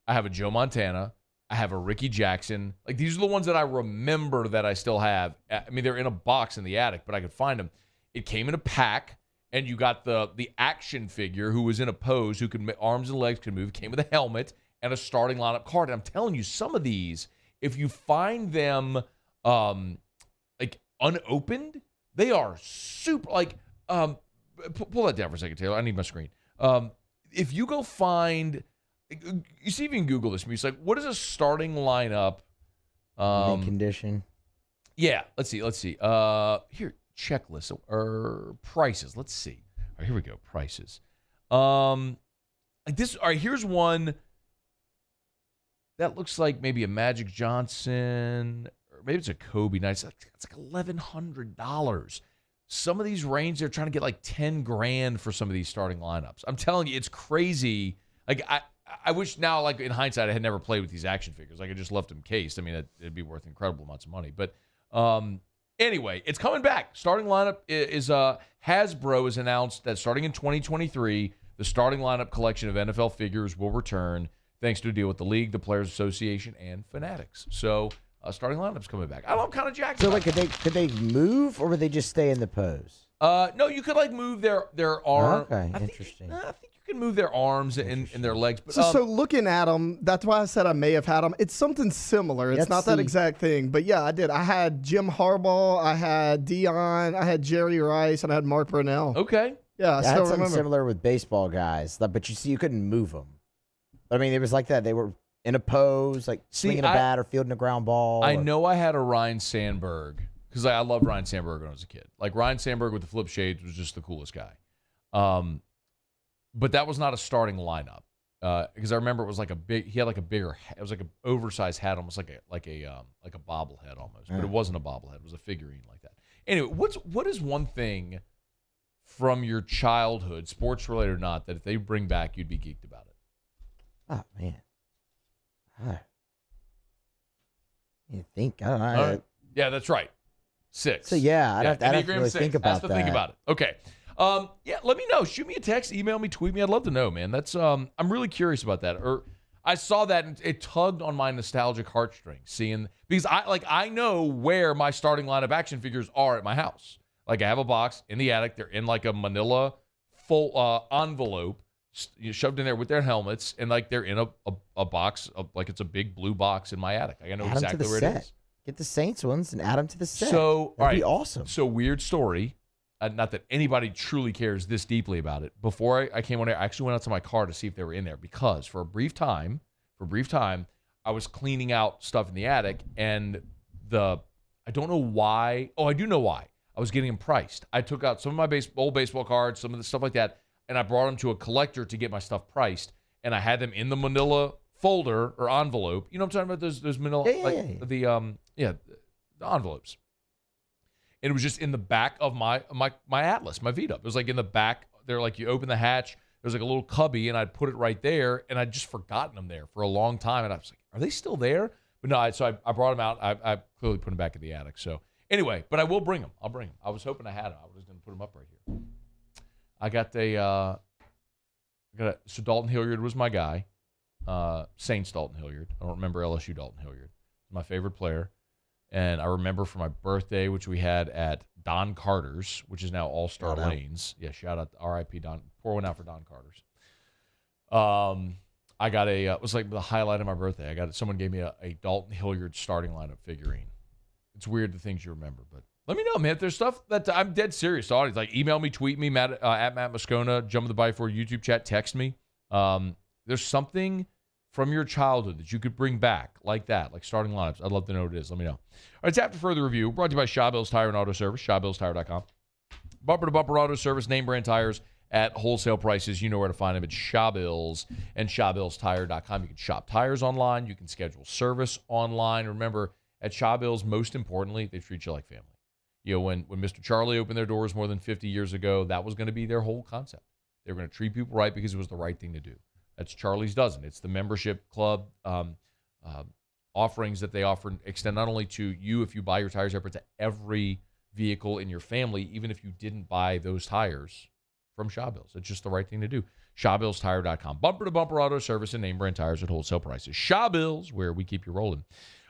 I have a Joe Montana. I have a Ricky Jackson. Like, these are the ones that I remember that I still have. I mean, they're in a box in the attic, but I could find them. It came in a pack, and you got the action figure who was in a pose, who could arms and legs could move. It came with a helmet and a starting lineup card. And I'm telling you, some of these, if you find them like unopened, they are super, like, pull that down for a second, Taylor. I need my screen. If you go find, you see if you can Google this, it's like, what is a starting lineup? Mint condition. Yeah, let's see. Here, checklist or prices. Let's see. All right, here we go. Prices. Like this. All right, here's one that looks like maybe a Magic Johnson, or maybe it's a Kobe Knight. It's like $1,100. Some of these range, they're trying to get like $10,000 for some of these starting lineups. I'm telling you, it's crazy. Like I wish now, like in hindsight, I had never played with these action figures. I could just left them cased. I mean, it'd be worth incredible amounts of money. But anyway, it's coming back. Starting lineup is Hasbro has announced that starting in 2023, the starting lineup collection of NFL figures will return, thanks to a deal with the league, the Players Association, and Fanatics. So starting lineup's coming back. I'm kind of jacked. So wait, could they move, or would they just stay in the pose? No, you could like move their arm. Okay, interesting. I think you can move their arms and their legs. But, So looking at them, that's why I said I may have had them. It's something similar. It's not that exact thing, but yeah, I did. I had Jim Harbaugh, I had Dion, I had Jerry Rice, and I had Mark Brunell. Okay. Yeah, I still had something remember. similar with baseball guys, but you couldn't move them. I mean, it was like that. They were in a pose, like swinging a bat or fielding a ground ball. I know I had a Ryan Sandberg because I loved Ryan Sandberg when I was a kid. Like Ryan Sandberg with the flip shades was just the coolest guy. But that was not a starting lineup because I remember it was like he had like a bigger, it was like an oversized hat, almost like a bobblehead almost, but it wasn't a bobblehead. It was a figurine like that. Anyway, what is one thing from your childhood, sports related or not, that if they bring back, you'd be geeked about it? Oh man. You think? I don't know. All right. Yeah, that's right. 6. So yeah, I'd have to really 6. think about Has to think about it. Okay. Yeah, let me know. Shoot me a text, email me, tweet me. I'd love to know, man. That's I'm really curious about that. Or I saw that and it tugged on my nostalgic heartstrings, because I know where my starting lineup action figures are at my house. Like I have a box in the attic. They're in like a manila full envelope shoved in there with their helmets, and like they're in a box, like it's a big blue box in my attic. I know exactly where it is. Get the Saints ones and add them to the set. So, that'd be awesome. So weird story. Not that anybody truly cares this deeply about it. Before I came on air, I actually went out to my car to see if they were in there because for a brief time, I was cleaning out stuff in the attic, and I don't know why. Oh, I do know why. I was getting them priced. I took out some of my old baseball cards, some of the stuff like that, and I brought them to a collector to get my stuff priced, and I had them in the manila folder or envelope. You know what I'm talking about? Those manila, the envelopes. And it was just in the back of my Atlas, my V-Dub. It was like in the back. They're like, you open the hatch, there's like a little cubby, and I'd put it right there, and I'd just forgotten them there for a long time, and I was like, are they still there? But no, I brought them out. I clearly put them back in the attic. So anyway, but I will bring them. I'll bring them. I was hoping I had them. I was going to put them up right here. I got so Dalton Hilliard was my guy. Saints Dalton Hilliard. I don't remember LSU Dalton Hilliard. My favorite player. And I remember for my birthday, which we had at Don Carter's, which is now All-Star Lanes. Yeah, shout out to R.I.P. Don. Pour one out for Don Carter's. I got it was like the highlight of my birthday. Someone gave me a Dalton Hilliard starting lineup figurine. It's weird the things you remember, but let me know, man. If there's stuff that I'm dead serious to audience, like email me, tweet me, Matt, at Matt Moscona, Jump of the Bayou YouTube chat, text me. There's something from your childhood that you could bring back like that, like starting lineups. I'd love to know what it is. Let me know. All right, it's After Further Review, brought to you by Shawbill's Tire and Auto Service, shawbillstire.com. Bumper-to-bumper auto service, name brand tires at wholesale prices. You know where to find them at Shawbill's and shawbillstire.com. You can shop tires online. You can schedule service online. Remember, at Shawbill's, most importantly, they treat you like family. You know, when Mr. Charlie opened their doors more than 50 years ago, that was going to be their whole concept. They were going to treat people right because it was the right thing to do. That's Charlie's doesn't. It's the membership club offerings that they offer extend not only to you if you buy your tires there, but to every vehicle in your family, even if you didn't buy those tires from Shawbill's. It's just the right thing to do. ShawbillsTire.com. Bumper-to-bumper auto service and name brand tires at wholesale prices. Shawbill's, where we keep you rolling.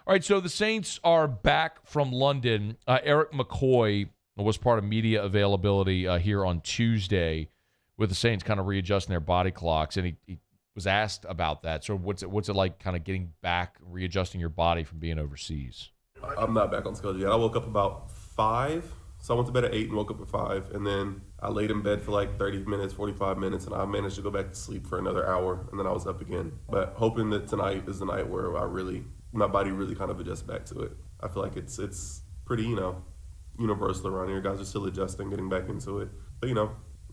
All right, so the Saints are back from London. Eric McCoy was part of media availability here on Tuesday with the Saints kind of readjusting their body clocks, and he was asked about that. So what's it like kind of getting back, readjusting your body from being overseas? I'm not back on schedule yet. I woke up about 5, so I went to bed at 8 and woke up at 5, and then I laid in bed for like 30 minutes, 45 minutes, and I managed to go back to sleep for another hour, and then I was up again. But hoping that tonight is the night where my body really kind of adjusts back to it. I feel like it's pretty, universal around here. Guys are still adjusting, getting back into it. But,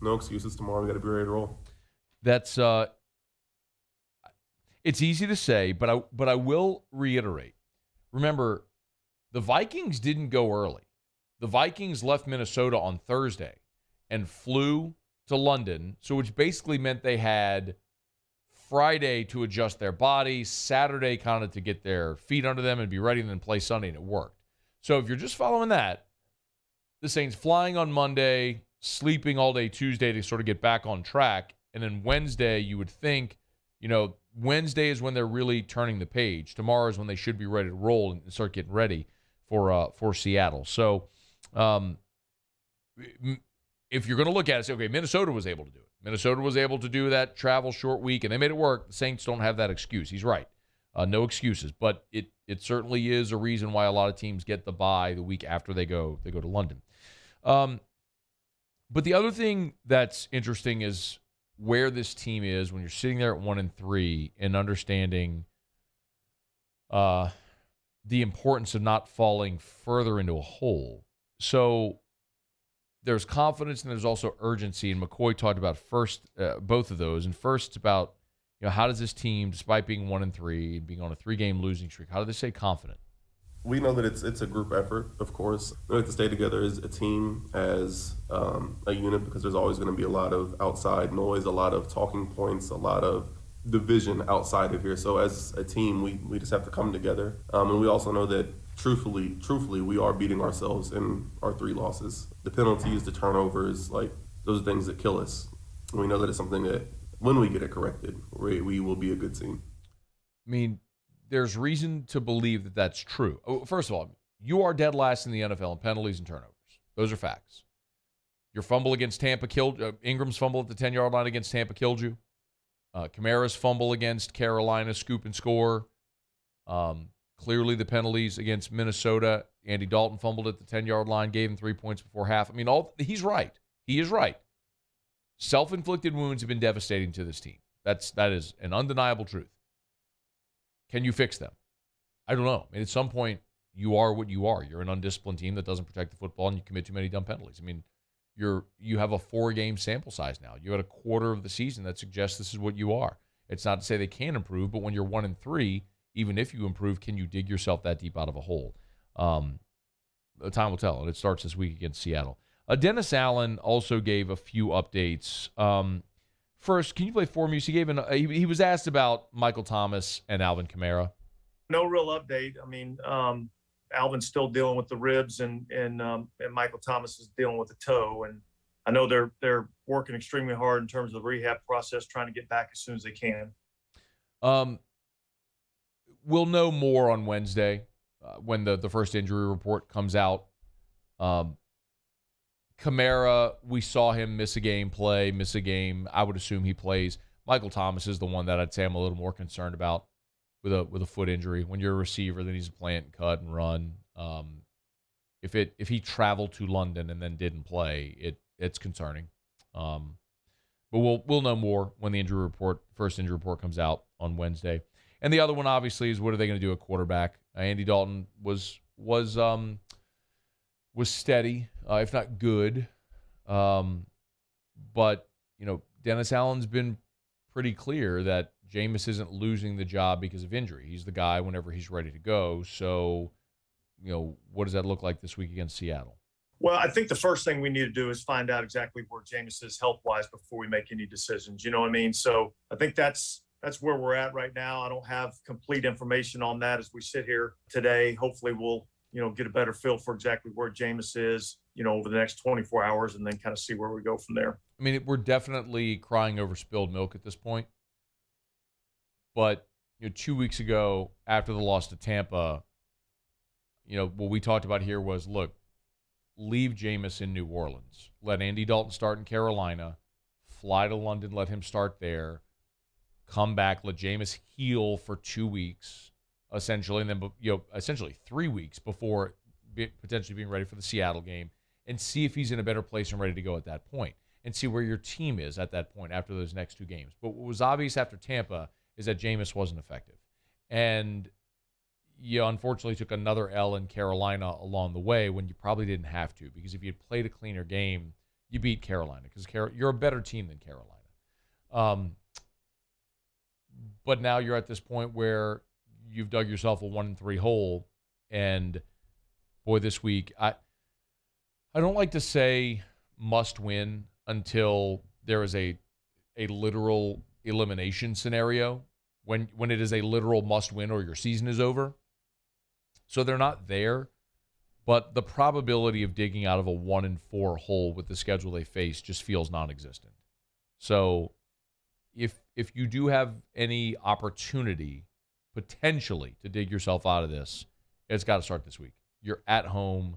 no excuses. Tomorrow we got to be ready to roll. That's it's easy to say, but I will reiterate. Remember, the Vikings didn't go early. The Vikings left Minnesota on Thursday and flew to London, so which basically meant they had Friday to adjust their body, Saturday kind of to get their feet under them and be ready and then play Sunday, and it worked. So if you're just following that, the Saints flying on Monday, sleeping all day Tuesday to sort of get back on track, and then Wednesday you would think, Wednesday is when they're really turning the page. Tomorrow is when they should be ready to roll and start getting ready for Seattle. So if you're going to look at it, say, okay, Minnesota was able to do it. Minnesota was able to do that travel short week, and they made it work. The Saints don't have that excuse. He's right. No excuses. But it certainly is a reason why a lot of teams get the bye the week after they go to London. But the other thing that's interesting is where this team is when you're sitting there at 1-3 and understanding the importance of not falling further into a hole. So there's confidence and there's also urgency, and McCoy talked about both of those. And first, it's about how does this team, despite being 1-3 and being on a 3-game losing streak, how do they stay confident? We know that it's a group effort, of course. We have to stay together as a team, as a unit, because there's always going to be a lot of outside noise, a lot of talking points, a lot of division outside of here. So as a team, we just have to come together. And we also know that truthfully, we are beating ourselves in our 3 losses. The penalties, the turnovers, those are things that kill us. And we know that it's something that when we get it corrected, we will be a good team. I mean, there's reason to believe that that's true. First of all, you are dead last in the NFL in penalties and turnovers. Those are facts. Your fumble against Tampa killed Ingram's fumble at the 10-yard line against Tampa killed you. Kamara's fumble against Carolina, scoop and score. Clearly the penalties against Minnesota. Andy Dalton fumbled at the 10-yard line, gave him 3 points before half. I mean, he's right. He is right. Self-inflicted wounds have been devastating to this team. That is an undeniable truth. Can you fix them? I don't know. I mean, at some point, you are what you are. You're an undisciplined team that doesn't protect the football, and you commit too many dumb penalties. I mean, you have a 4-game sample size now. You had a quarter of the season that suggests this is what you are. It's not to say they can improve, but when you're 1-3, even if you improve, can you dig yourself that deep out of a hole? Time will tell, and it starts this week against Seattle. Dennis Allen also gave a few updates. First, can you play for me? He was asked about Michael Thomas and Alvin Kamara. No real update. I mean, Alvin's still dealing with the ribs, and Michael Thomas is dealing with the toe. And I know they're working extremely hard in terms of the rehab process, trying to get back as soon as they can. We'll know more on Wednesday when the first injury report comes out. Kamara, we saw him miss a game. I would assume he plays. Michael Thomas is the one that I'd say I'm a little more concerned about with a foot injury. When you're a receiver that needs to plant and cut and run, if he traveled to London and then didn't play, it's concerning. But we'll know more when the first injury report comes out on Wednesday. And the other one obviously is what are they going to do at quarterback? Andy Dalton was steady, if not good. But, Dennis Allen's been pretty clear that Jameis isn't losing the job because of injury. He's the guy whenever he's ready to go. So, what does that look like this week against Seattle? Well, I think the first thing we need to do is find out exactly where Jameis is health-wise before we make any decisions. You know what I mean? So I think that's where we're at right now. I don't have complete information on that as we sit here today. Hopefully we'll get a better feel for exactly where Jameis is, over the next 24 hours and then kind of see where we go from there. I mean, we're definitely crying over spilled milk at this point. But, 2 weeks ago after the loss to Tampa, what we talked about here was, look, leave Jameis in New Orleans. Let Andy Dalton start in Carolina. Fly to London, let him start there. Come back, let Jameis heal for 2 weeks. Essentially, and then essentially 3 weeks before potentially being ready for the Seattle game, and see if he's in a better place and ready to go at that point, and see where your team is at that point after those next 2 games. But what was obvious after Tampa is that Jameis wasn't effective, and you unfortunately took another L in Carolina along the way when you probably didn't have to, because if you had played a cleaner game, you beat Carolina because you're a better team than Carolina. But now you're at this point where you've dug yourself a 1-3 hole, and boy, this week I don't like to say must win until there is a literal elimination scenario when it is a literal must-win or your season is over. So they're not there, but the probability of digging out of a 1-4 hole with the schedule they face just feels non-existent. So if you do have any opportunity potentially to dig yourself out of this, it's got to start this week. You're at home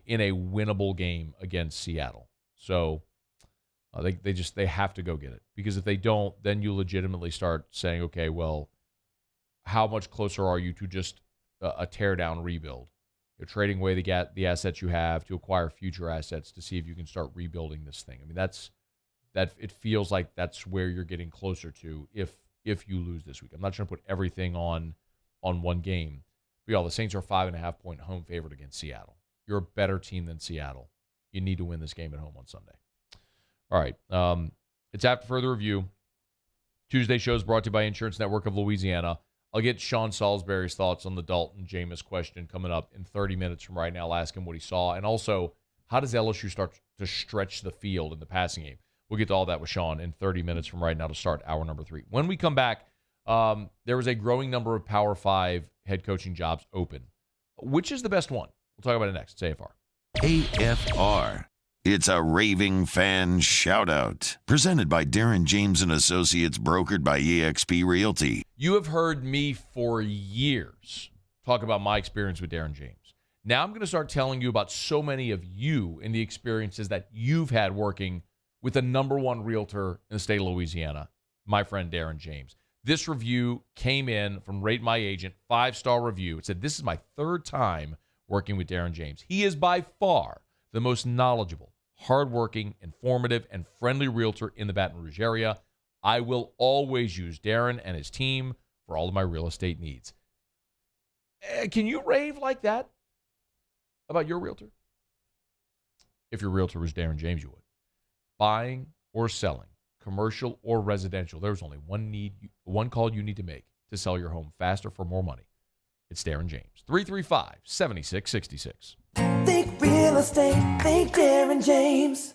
in a winnable game against Seattle. So they have to go get it, because if they don't, then you legitimately start saying, okay, well, how much closer are you to just a tear down rebuild? You're trading away the assets you have to acquire future assets to see if you can start rebuilding this thing. I mean, that it feels like that's where you're getting closer to if you lose this week. I'm not trying to put everything on one game. But y'all, the Saints are 5.5-point home favorite against Seattle. You're a better team than Seattle. You need to win this game at home on Sunday. All right. It's after further review. Tuesday show is brought to you by Insurance Network of Louisiana. I'll get Sean Salisbury's thoughts on the Dalton Jameis question coming up in 30 minutes from right now. I'll ask him what he saw. And also, how does LSU start to stretch the field in the passing game? We'll get to all that with Sean in 30 minutes from right now to start hour number 3. When we come back, there is a growing number of Power 5 head coaching jobs open. Which is the best one? We'll talk about it next. It's AFR. AFR. It's a raving fan shout-out. Presented by Darren James & Associates, brokered by eXp Realty. You have heard me for years talk about my experience with Darren James. Now I'm going to start telling you about so many of you and the experiences that you've had working with the number one realtor in the state of Louisiana, my friend Darren James. This review came in from Rate My Agent, 5-star review. It said, this is my 3rd time working with Darren James. He is by far the most knowledgeable, hardworking, informative, and friendly realtor in the Baton Rouge area. I will always use Darren and his team for all of my real estate needs. Can you rave like that about your realtor? If your realtor was Darren James, you would. Buying or selling, commercial or residential, there's only one call you need to make to sell your home faster for more money. It's Darren James. 335-7666. Think real estate, think Darren James.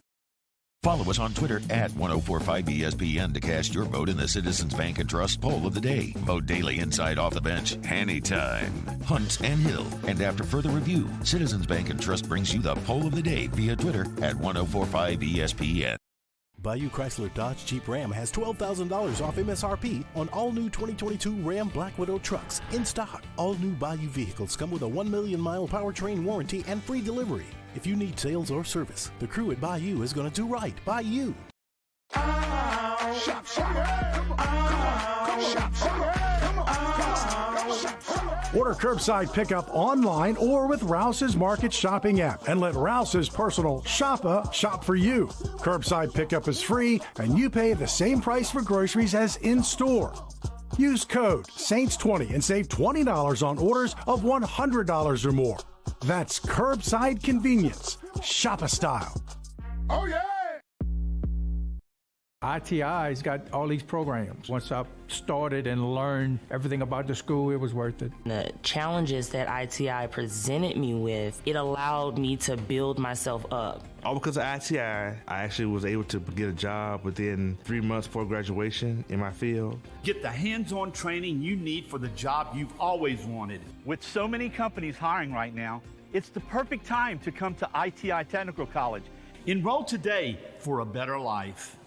Follow us on Twitter at 1045ESPN to cast your vote in the Citizens Bank and Trust poll of the day. Vote daily inside Off the Bench, anytime. Hunt and Hill. And after further review, Citizens Bank and Trust brings you the poll of the day via Twitter at 1045ESPN. Bayou Chrysler Dodge Jeep Ram has $12,000 off MSRP on all new 2022 Ram Black Widow trucks in stock. All new Bayou vehicles come with a 1 million mile powertrain warranty and free delivery. If you need sales or service, the crew at Bayou is going to do right by you. Order curbside pickup online or with Rouse's Market Shopping app and let Rouse's personal shopper shop for you. Curbside pickup is free and you pay the same price for groceries as in-store. Use code SAINTS20 and save $20 on orders of $100 or more. That's curbside convenience, shopper style. Oh, yeah! ITI's got all these programs. Once I started and learned everything about the school, it was worth it. The challenges that ITI presented me with, it allowed me to build myself up. All because of ITI, I actually was able to get a job within 3 months before graduation in my field. Get the hands-on training you need for the job you've always wanted. With so many companies hiring right now, it's the perfect time to come to ITI Technical College. Enroll today for a better life.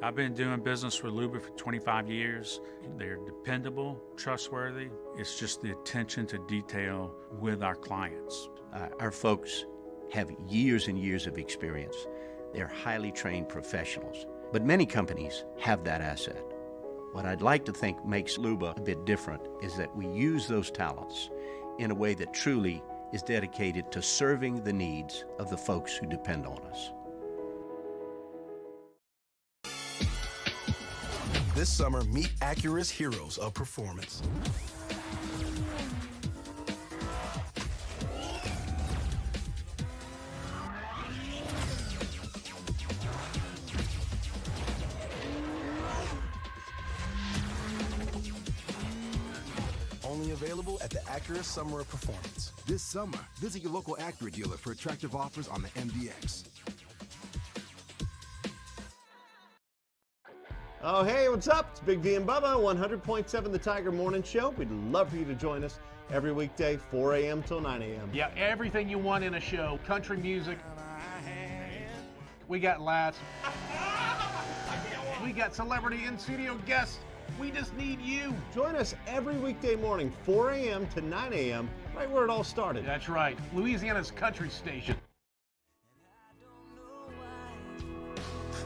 I've been doing business with Luba for 25 years. They're dependable, trustworthy. It's just the attention to detail with our clients. Our folks have years and years of experience. They're highly trained professionals, but many companies have that asset. What I'd like to think makes Luba a bit different is that we use those talents in a way that truly is dedicated to serving the needs of the folks who depend on us. This summer, meet Acura's heroes of performance. Only available at the Acura Summer of Performance. This summer, visit your local Acura dealer for attractive offers on the MDX. Oh, hey, what's up? It's Big V and Bubba, 100.7 The Tiger Morning Show. We'd love for you to join us every weekday, 4 a.m. till 9 a.m. Yeah, everything you want in a show. Country music. We got laughs. We got celebrity in-studio guests. We just need you. Join us every weekday morning, 4 a.m. to 9 a.m., right where it all started. That's right. Louisiana's country station.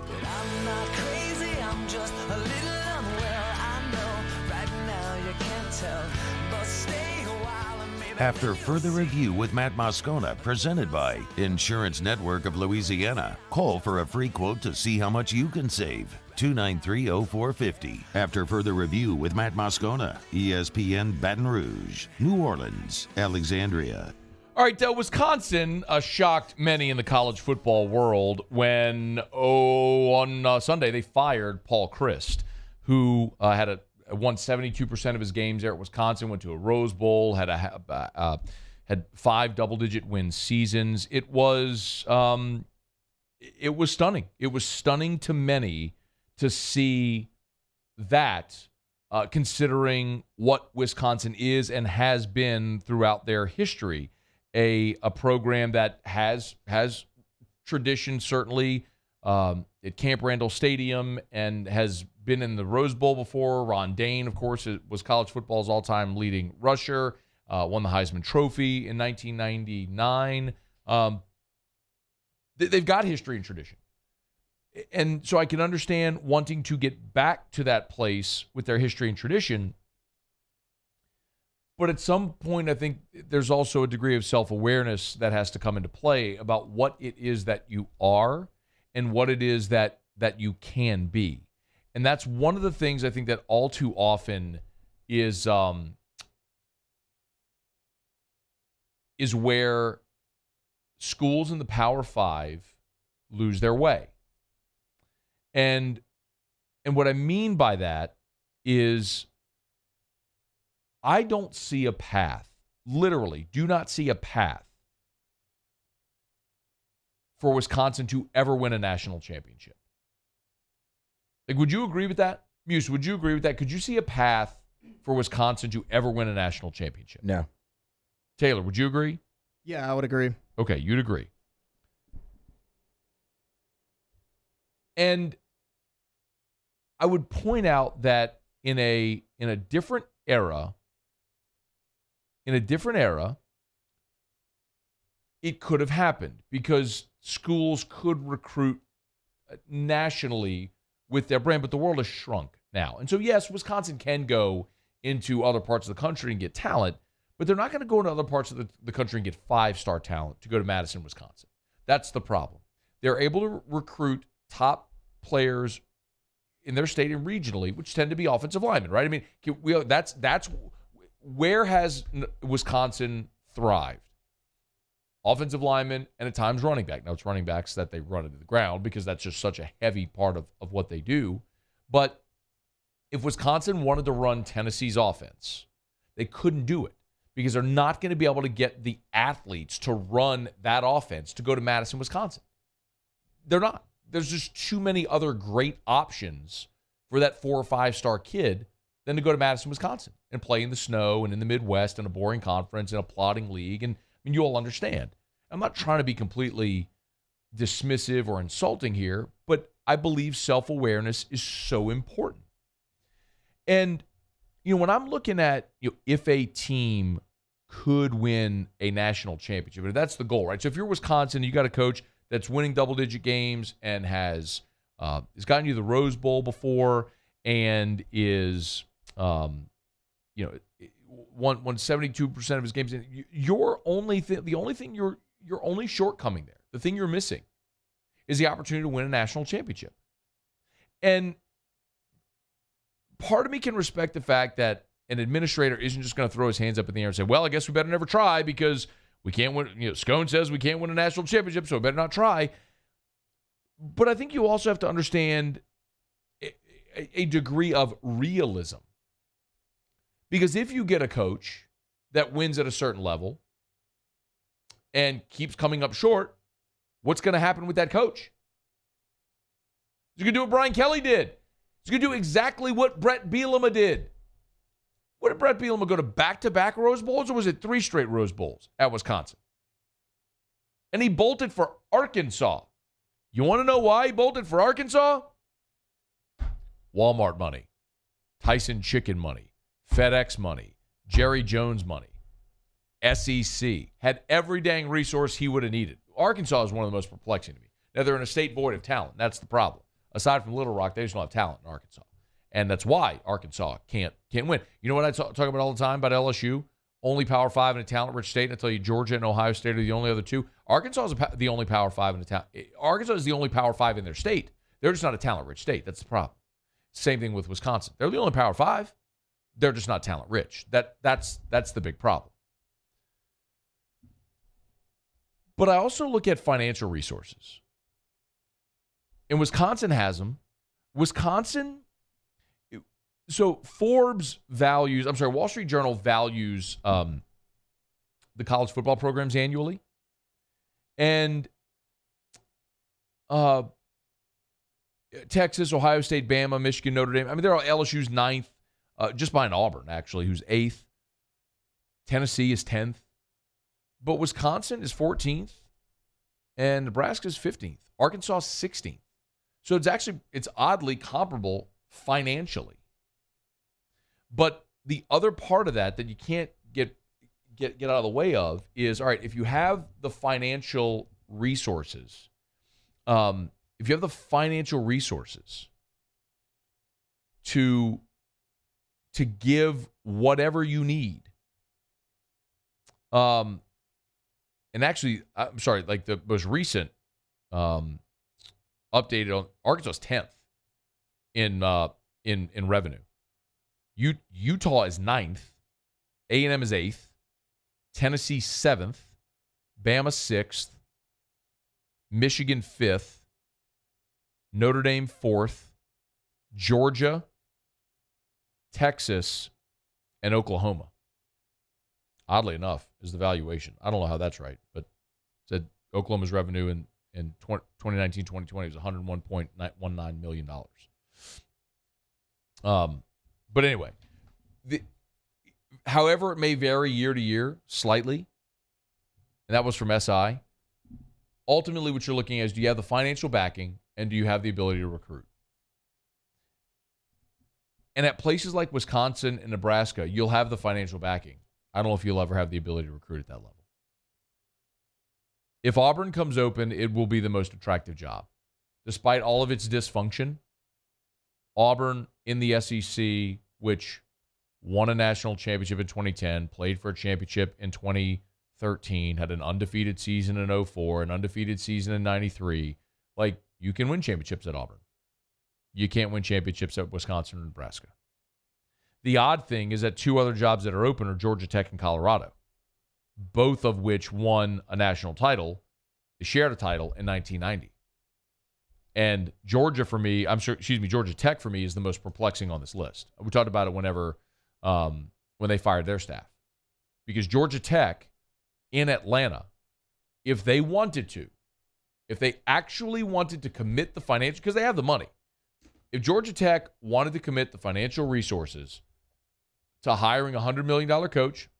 I'm not crazy, I'm just a little unwell. I know right now you can't tell, but stay a while and maybe. After further review with Matt Moscona, presented by Insurance Network of Louisiana. Call for a free quote to see how much you can save. 293-0450. After further review with Matt Moscona, ESPN Baton Rouge, New Orleans, Alexandria. All right, Wisconsin shocked many in the college football world when, on Sunday, they fired Paul Chryst, who had won 72% of his games there at Wisconsin, went to a Rose Bowl, had 5 double-digit win seasons. It was stunning. It was stunning to many to see that, considering what Wisconsin is and has been throughout their history. A program that has tradition, certainly, at Camp Randall Stadium, and has been in the Rose Bowl before. Ron Dayne, of course, was college football's all-time leading rusher, won the Heisman Trophy in 1999. They've got history and tradition. And so I can understand wanting to get back to that place with their history and tradition. But at some point, I think there's also a degree of self-awareness that has to come into play about what it is that you are and what it is that you can be. And that's one of the things I think that all too often is where schools in the Power Five lose their way. And what I mean by that is I don't see a path, literally do not see a path for Wisconsin to ever win a national championship. Like, would you agree with that? Muse, would you agree with that? Could you see a path for Wisconsin to ever win a national championship? No. Taylor, would you agree? Yeah, I would agree. Okay, you'd agree. And I would point out that in a different era, it could have happened because schools could recruit nationally with their brand, but the world has shrunk now. And so, yes, Wisconsin can go into other parts of the country and get talent, but they're not going to go into other parts of the country and get 5-star talent to go to Madison, Wisconsin. That's the problem. They're able to recruit top players in their state and regionally, which tend to be offensive linemen, right? I mean, that's where has Wisconsin thrived? Offensive linemen and at times running back. Now, it's running backs that they run into the ground because that's just such a heavy part of what they do. But if Wisconsin wanted to run Tennessee's offense, they couldn't do it because they're not going to be able to get the athletes to run that offense to go to Madison, Wisconsin. They're not. There's just too many other great options for that 4 or 5-star kid than to go to Madison, Wisconsin and play in the snow and in the Midwest in a boring conference in a plodding league. And I mean, you all understand. I'm not trying to be completely dismissive or insulting here, but I believe self-awareness is so important. And, when I'm looking at if a team could win a national championship, and that's the goal, right? So if you're Wisconsin, you got a coach that's winning double-digit games and has gotten you the Rose Bowl before and is, won 72% of his games. Your only shortcoming there, the thing you're missing, is the opportunity to win a national championship. And part of me can respect the fact that an administrator isn't just going to throw his hands up in the air and say, well, I guess we better never try because we can't win. Scone says we can't win a national championship, so we better not try. But I think you also have to understand a degree of realism. Because if you get a coach that wins at a certain level and keeps coming up short, what's going to happen with that coach? You're going to do what Brian Kelly did. He's going to do exactly what Brett Bielema did. What did Brett Bielema go to back-to-back Rose Bowls, or was it 3 straight Rose Bowls at Wisconsin? And he bolted for Arkansas. You want to know why he bolted for Arkansas? Walmart money, Tyson Chicken money, FedEx money, Jerry Jones money, SEC. Had every dang resource he would have needed. Arkansas is one of the most perplexing to me. Now, they're in a state void of talent. That's the problem. Aside from Little Rock, they just don't have talent in Arkansas. And that's why Arkansas can't win. You know what I talk about all the time about LSU? Only Power 5 in a talent-rich state. And I tell you, Georgia and Ohio State are the only other two. Arkansas is the only Power 5 in the town. Arkansas is the only Power 5 in their state. They're just not a talent-rich state. That's the problem. Same thing with Wisconsin. They're the only Power 5. They're just not talent-rich. That's the big problem. But I also look at financial resources. And Wisconsin has them. So Forbes values, Wall Street Journal values the college football programs annually. And Texas, Ohio State, Bama, Michigan, Notre Dame. I mean, they're all LSU's 9th, just behind Auburn, actually, who's 8th. Tennessee is 10th. But Wisconsin is 14th, and Nebraska is 15th. Arkansas is 16th. So it's oddly comparable financially. But the other part of that you can't get out of the way of is, all right, if you have the financial resources, to give whatever you need, and actually, I'm sorry, like the most recent updated on Arkansas's 10th in revenue. Utah is 9th, A&M is 8th, Tennessee 7th, Bama 6th, Michigan 5th, Notre Dame 4th, Georgia, Texas, and Oklahoma. Oddly enough, is the valuation. I don't know how that's right, but said Oklahoma's revenue in 2019-2020 was $101.19 million. But anyway, however it may vary year to year slightly, and that was from SI, ultimately what you're looking at is, do you have the financial backing and do you have the ability to recruit? And at places like Wisconsin and Nebraska, you'll have the financial backing. I don't know if you'll ever have the ability to recruit at that level. If Auburn comes open, it will be the most attractive job. Despite all of its dysfunction, Auburn in the SEC, which won a national championship in 2010, played for a championship in 2013, had an undefeated season in 2004, an undefeated season in 93. Like, you can win championships at Auburn. You can't win championships at Wisconsin or Nebraska. The odd thing is that 2 other jobs that are open are Georgia Tech and Colorado, both of which won a national title, shared a title in 1990. And Georgia Tech for me is the most perplexing on this list. We talked about it when they fired their staff. Because Georgia Tech in Atlanta, if they actually wanted to commit the financial, because they have the money. If Georgia Tech wanted to commit the financial resources to hiring a $100 million coach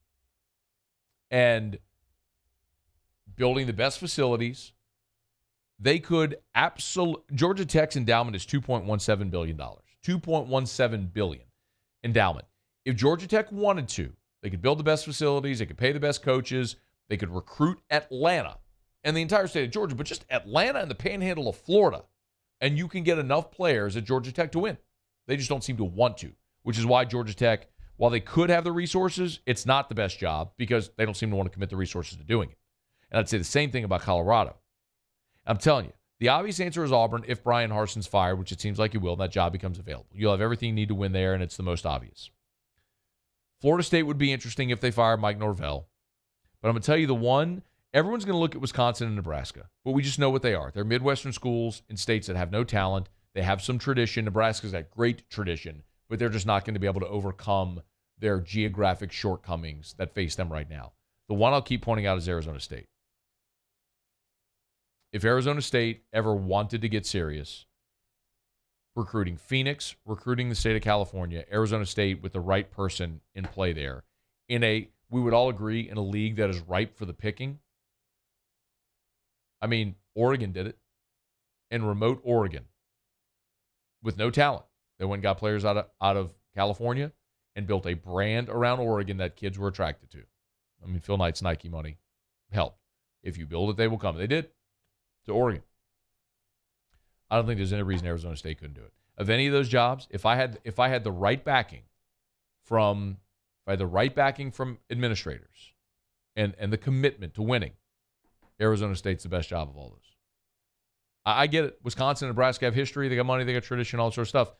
and building the best facilities, they could Georgia Tech's endowment is $2.17 billion. $2.17 billion endowment. If Georgia Tech wanted to, they could build the best facilities, they could pay the best coaches, they could recruit Atlanta and the entire state of Georgia, but just Atlanta and the panhandle of Florida, and you can get enough players at Georgia Tech to win. They just don't seem to want to, which is why Georgia Tech, while they could have the resources, it's not the best job because they don't seem to want to commit the resources to doing it. And I'd say the same thing about Colorado. I'm telling you, the obvious answer is Auburn if Brian Harson's fired, which it seems like he will, and that job becomes available. You'll have everything you need to win there, and it's the most obvious. Florida State would be interesting if they fire Mike Norvell. But I'm going to tell you the one, everyone's going to look at Wisconsin and Nebraska, but we just know what they are. They're Midwestern schools in states that have no talent. They have some tradition. Nebraska's got great tradition, but they're just not going to be able to overcome their geographic shortcomings that face them right now. The one I'll keep pointing out is Arizona State. If Arizona State ever wanted to get serious, recruiting Phoenix, recruiting the state of California, Arizona State with the right person in play there. We would all agree, in a league that is ripe for the picking. I mean, Oregon did it. In remote Oregon, with no talent. They went and got players out of California and built a brand around Oregon that kids were attracted to. I mean, Phil Knight's Nike money helped. If you build it, they will come. They did to Oregon. I don't think there's any reason Arizona State couldn't do it. Of any of those jobs, if I had the right backing from administrators and the commitment to winning, Arizona State's the best job of all those. I get it. Wisconsin and Nebraska have history. They got money. They got tradition, all that sort of stuff.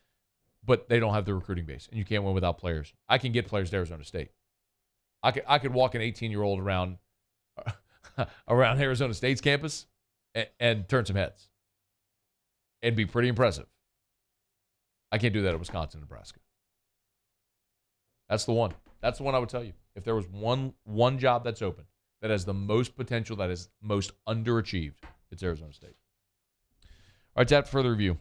But they don't have the recruiting base, and you can't win without players. I can get players to Arizona State. I could walk an 18-year-old around Arizona State's campus and turn some heads and be pretty impressive. I can't do that at Wisconsin and Nebraska. That's the one. That's the one I would tell you. If there was one job that's open that has the most potential, that is most underachieved, it's Arizona State. All right, after further review.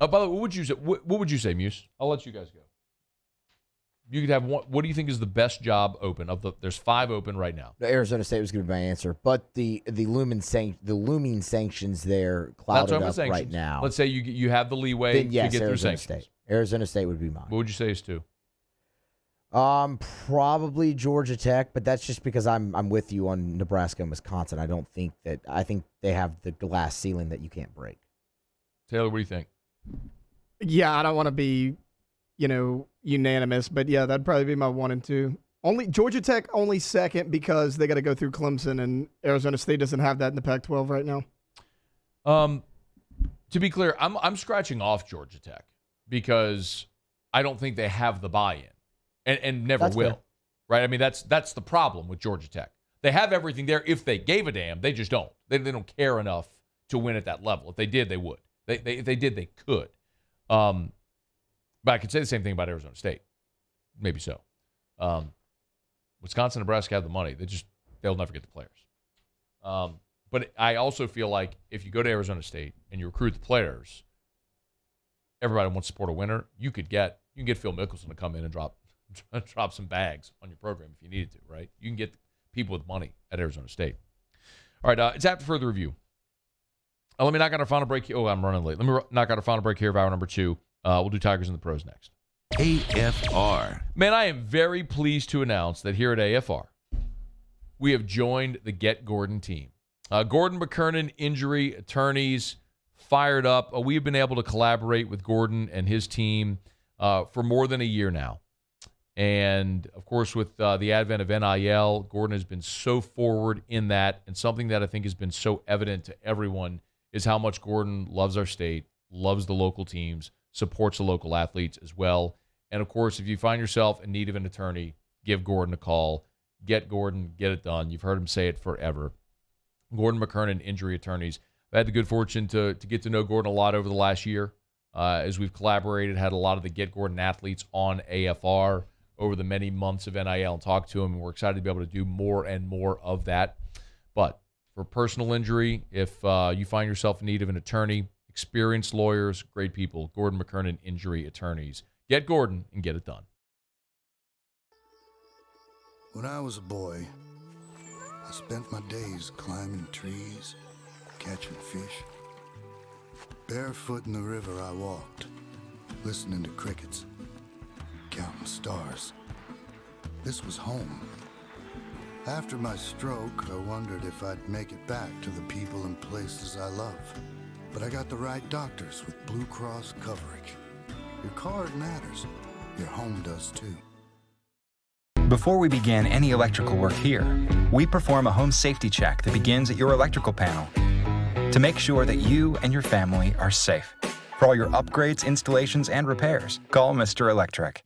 Oh, by the way, what would you say, Muse? I'll let you guys go. You could have one. What do you think is the best job open? There's 5 open right now. Arizona State was going to be my answer, but the looming sanctions there clouded up right now. Let's say you have the leeway then, yes, to get Arizona through sanctions. State. Arizona State would be mine. What would you say is 2? Probably Georgia Tech, but that's just because I'm with you on Nebraska and Wisconsin. I think they have the glass ceiling that you can't break. Taylor, what do you think? Yeah, I don't want to be, unanimous, but yeah, that'd probably be my 1 and 2. Only Georgia Tech only second because they got to go through Clemson, and Arizona State doesn't have that in the Pac-12 right now. To be clear, I'm scratching off Georgia Tech because I don't think they have the buy-in. And never will, fair. Right? I mean, that's the problem with Georgia Tech. They have everything there if they gave a damn. They just don't. They don't care enough to win at that level. If they did, they would. If they did, they could. But I could say the same thing about Arizona State. Maybe so. Wisconsin and Nebraska have the money. They'll never get the players. But I also feel like if you go to Arizona State and you recruit the players, everybody wants to support a winner. You can get Phil Mickelson to come in and drop some bags on your program if you needed to, right? You can get people with money at Arizona State. All right, it's after further review. Let me knock out our final break here. Oh, I'm running late. Let me knock out our final break here of hour number 2. We'll do Tigers and the Pros next. AFR. Man, I am very pleased to announce that here at AFR, we have joined the Get Gordon team. Gordon McKernan Injury Attorneys, fired up. We have been able to collaborate with Gordon and his team for more than a year now. And, of course, with the advent of NIL, Gordon has been so forward in that. And something that I think has been so evident to everyone is how much Gordon loves our state, loves the local teams, supports the local athletes as well. And, of course, if you find yourself in need of an attorney, give Gordon a call. Get Gordon, get it done. You've heard him say it forever. Gordon McKernan Injury Attorneys. I've had the good fortune to get to know Gordon a lot over the last year as we've collaborated, had a lot of the Get Gordon athletes on AFR over the many months of NIL and talked to him, and we're excited to be able to do more and more of that. But for personal injury, if you find yourself in need of an attorney, experienced lawyers, great people, Gordon McKernan Injury Attorneys. Get Gordon and get it done. When I was a boy, I spent my days climbing trees, catching fish. Barefoot in the river I walked, listening to crickets, counting stars. This was home. After my stroke, I wondered if I'd make it back to the people and places I love. But I got the right doctors with Blue Cross coverage. Your card matters. Your home does too. Before we begin any electrical work here, we perform a home safety check that begins at your electrical panel to make sure that you and your family are safe. For all your upgrades, installations, and repairs, call Mr. Electric.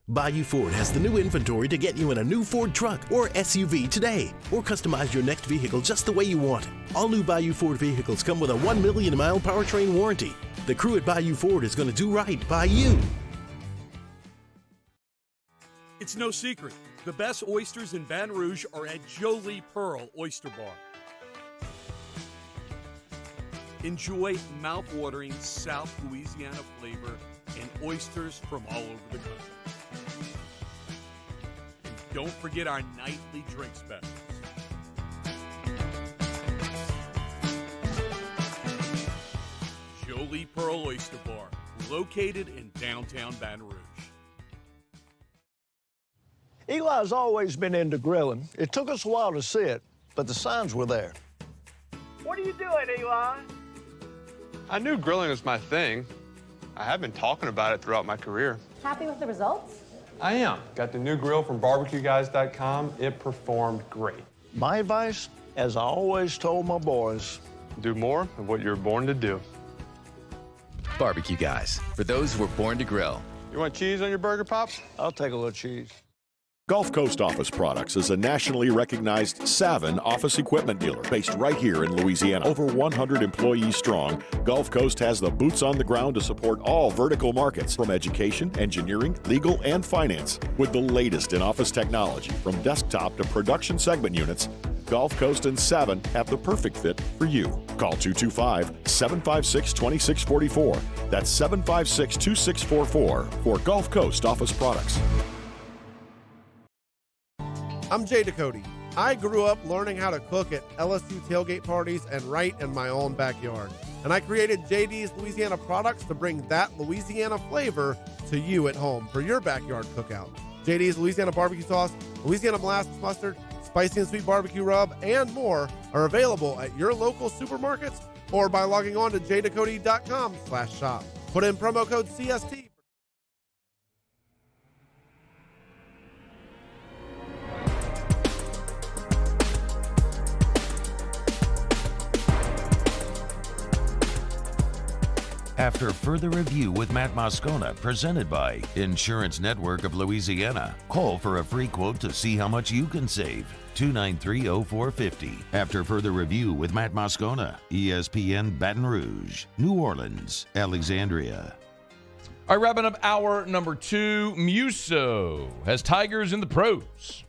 Bayou Ford has the new inventory to get you in a new Ford truck or SUV today, or customize your next vehicle just the way you want it. All new Bayou Ford vehicles come with a 1 million mile powertrain warranty. The crew at Bayou Ford is going to do right by you. It's no secret. The best oysters in Baton Rouge are at Jolie Pearl Oyster Bar. Enjoy mouth-watering South Louisiana flavor and oysters from all over the country. And don't forget our nightly drink specials. Jolie Pearl Oyster Bar, located in downtown Baton Rouge. Eli's always been into grilling. It took us a while to see it, but the signs were there. What are you doing, Eli? I knew grilling was my thing. I have been talking about it throughout my career. Happy with the results? I am. Got the new grill from barbecueguys.com. It performed great. My advice, as I always told my boys, do more of what you're born to do. Barbecue Guys, for those who were born to grill. You want cheese on your burger, Pops? I'll take a little cheese. Gulf Coast Office Products is a nationally recognized Savin office equipment dealer based right here in Louisiana. Over 100 employees strong, Gulf Coast has the boots on the ground to support all vertical markets from education, engineering, legal, and finance. With the latest in office technology from desktop to production segment units, Gulf Coast and Savin have the perfect fit for you. Call 225-756-2644. That's 756-2644 for Gulf Coast Office Products. I'm Jay Ducote. I grew up learning how to cook at LSU tailgate parties and right in my own backyard. And I created JD's Louisiana Products to bring that Louisiana flavor to you at home for your backyard cookout. JD's Louisiana Barbecue Sauce, Louisiana Molasses Mustard, Spicy and Sweet Barbecue Rub, and more are available at your local supermarkets or by logging on to jducote.com/shop. Put in promo code CST. After further review with Matt Moscona, presented by Insurance Network of Louisiana. Call for a free quote to see how much you can save. 293-0450. After further review with Matt Moscona, ESPN Baton Rouge, New Orleans, Alexandria. All right, wrapping up hour number 2. Muso has Tigers in the pros.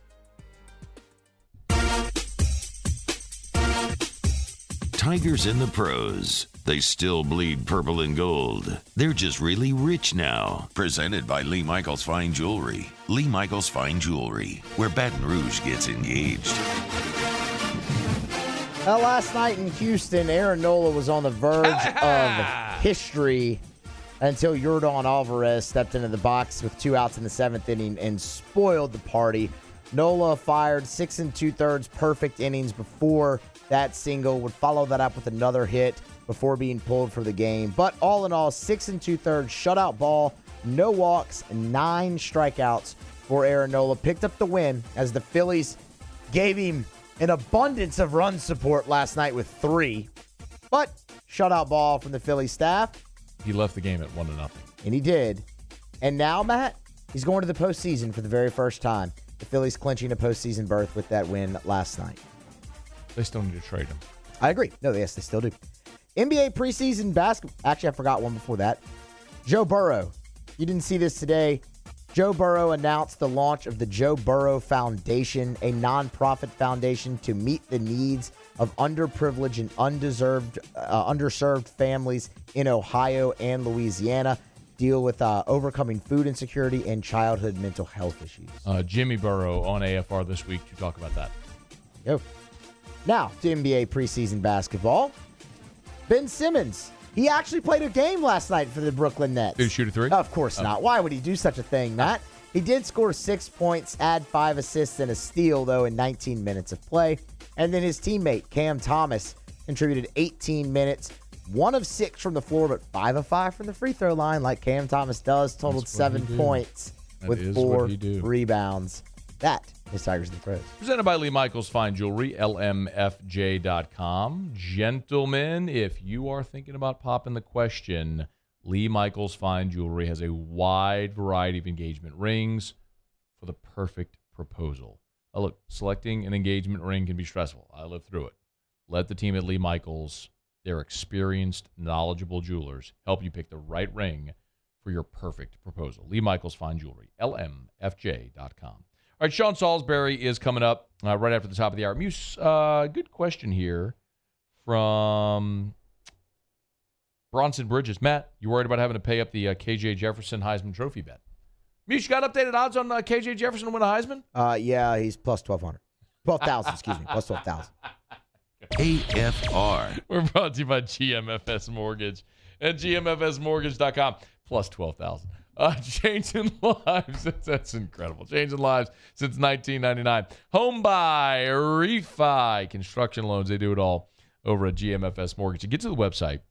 Tigers in the pros. They still bleed purple and gold. They're just really rich now. Presented by Lee Michaels Fine Jewelry. Lee Michaels Fine Jewelry, where Baton Rouge gets engaged. Last night in Houston, Aaron Nola was on the verge of history until Yordan Alvarez stepped into the box with 2 outs in the 7th inning and spoiled the party. Nola fired 6 2/3 perfect innings before that single, would follow that up with another hit before being pulled for the game. But all in all, 6 2/3 shutout ball, no walks, 9 strikeouts for Aaron Nola. Picked up the win as the Phillies gave him an abundance of run support last night with 3. But shutout ball from the Phillies staff. He left the game at 1-0. And he did. And now, Matt, he's going to the postseason for the very first time. The Phillies clinching a postseason berth with that win last night. They still need to trade him. I agree. No, yes, they still do. NBA preseason basketball. Actually, I forgot one before that. Joe Burrow. You didn't see this today. Joe Burrow announced the launch of the Joe Burrow Foundation, a nonprofit foundation to meet the needs of underprivileged and underserved families in Ohio and Louisiana. Deal with overcoming food insecurity and childhood mental health issues. Jimmy Burrow on AFR this week to talk about that. Yo. Now, to NBA preseason basketball. Ben Simmons. He actually played a game last night for the Brooklyn Nets. Did he shoot a 3? Of course not. Why would he do such a thing, Matt? He did score 6 points, add 5 assists, and a steal, though, in 19 minutes of play. And then his teammate, Cam Thomas, contributed 18 minutes, 1 of 6 from the floor, but 5 of 5 from the free throw line, like Cam Thomas does, totaled 7 points with 4 rebounds. That is Tigers in the Pros. Presented by Lee Michaels Fine Jewelry, LMFJ.com. Gentlemen, if you are thinking about popping the question, Lee Michaels Fine Jewelry has a wide variety of engagement rings for the perfect proposal. Look, selecting an engagement ring can be stressful. I lived through it. Let the team at Lee Michaels, their experienced, knowledgeable jewelers, help you pick the right ring for your perfect proposal. Lee Michaels Fine Jewelry, LMFJ.com. All right, Sean Salisbury is coming up right after the top of the hour. Muse, good question here from Bronson Bridges. Matt, you worried about having to pay up the KJ Jefferson Heisman Trophy bet? Muse, you got updated odds on KJ Jefferson to win a Heisman? Yeah, he's plus 1,200. 12,000, excuse me, plus 12,000. AFR. We're brought to you by GMFS Mortgage and GMFSmortgage.com. Plus 12,000. Changing lives. That's incredible. Changing lives since 1999. Home buy, refi, construction loans. They do it all over at GMFS Mortgage. You get to the website.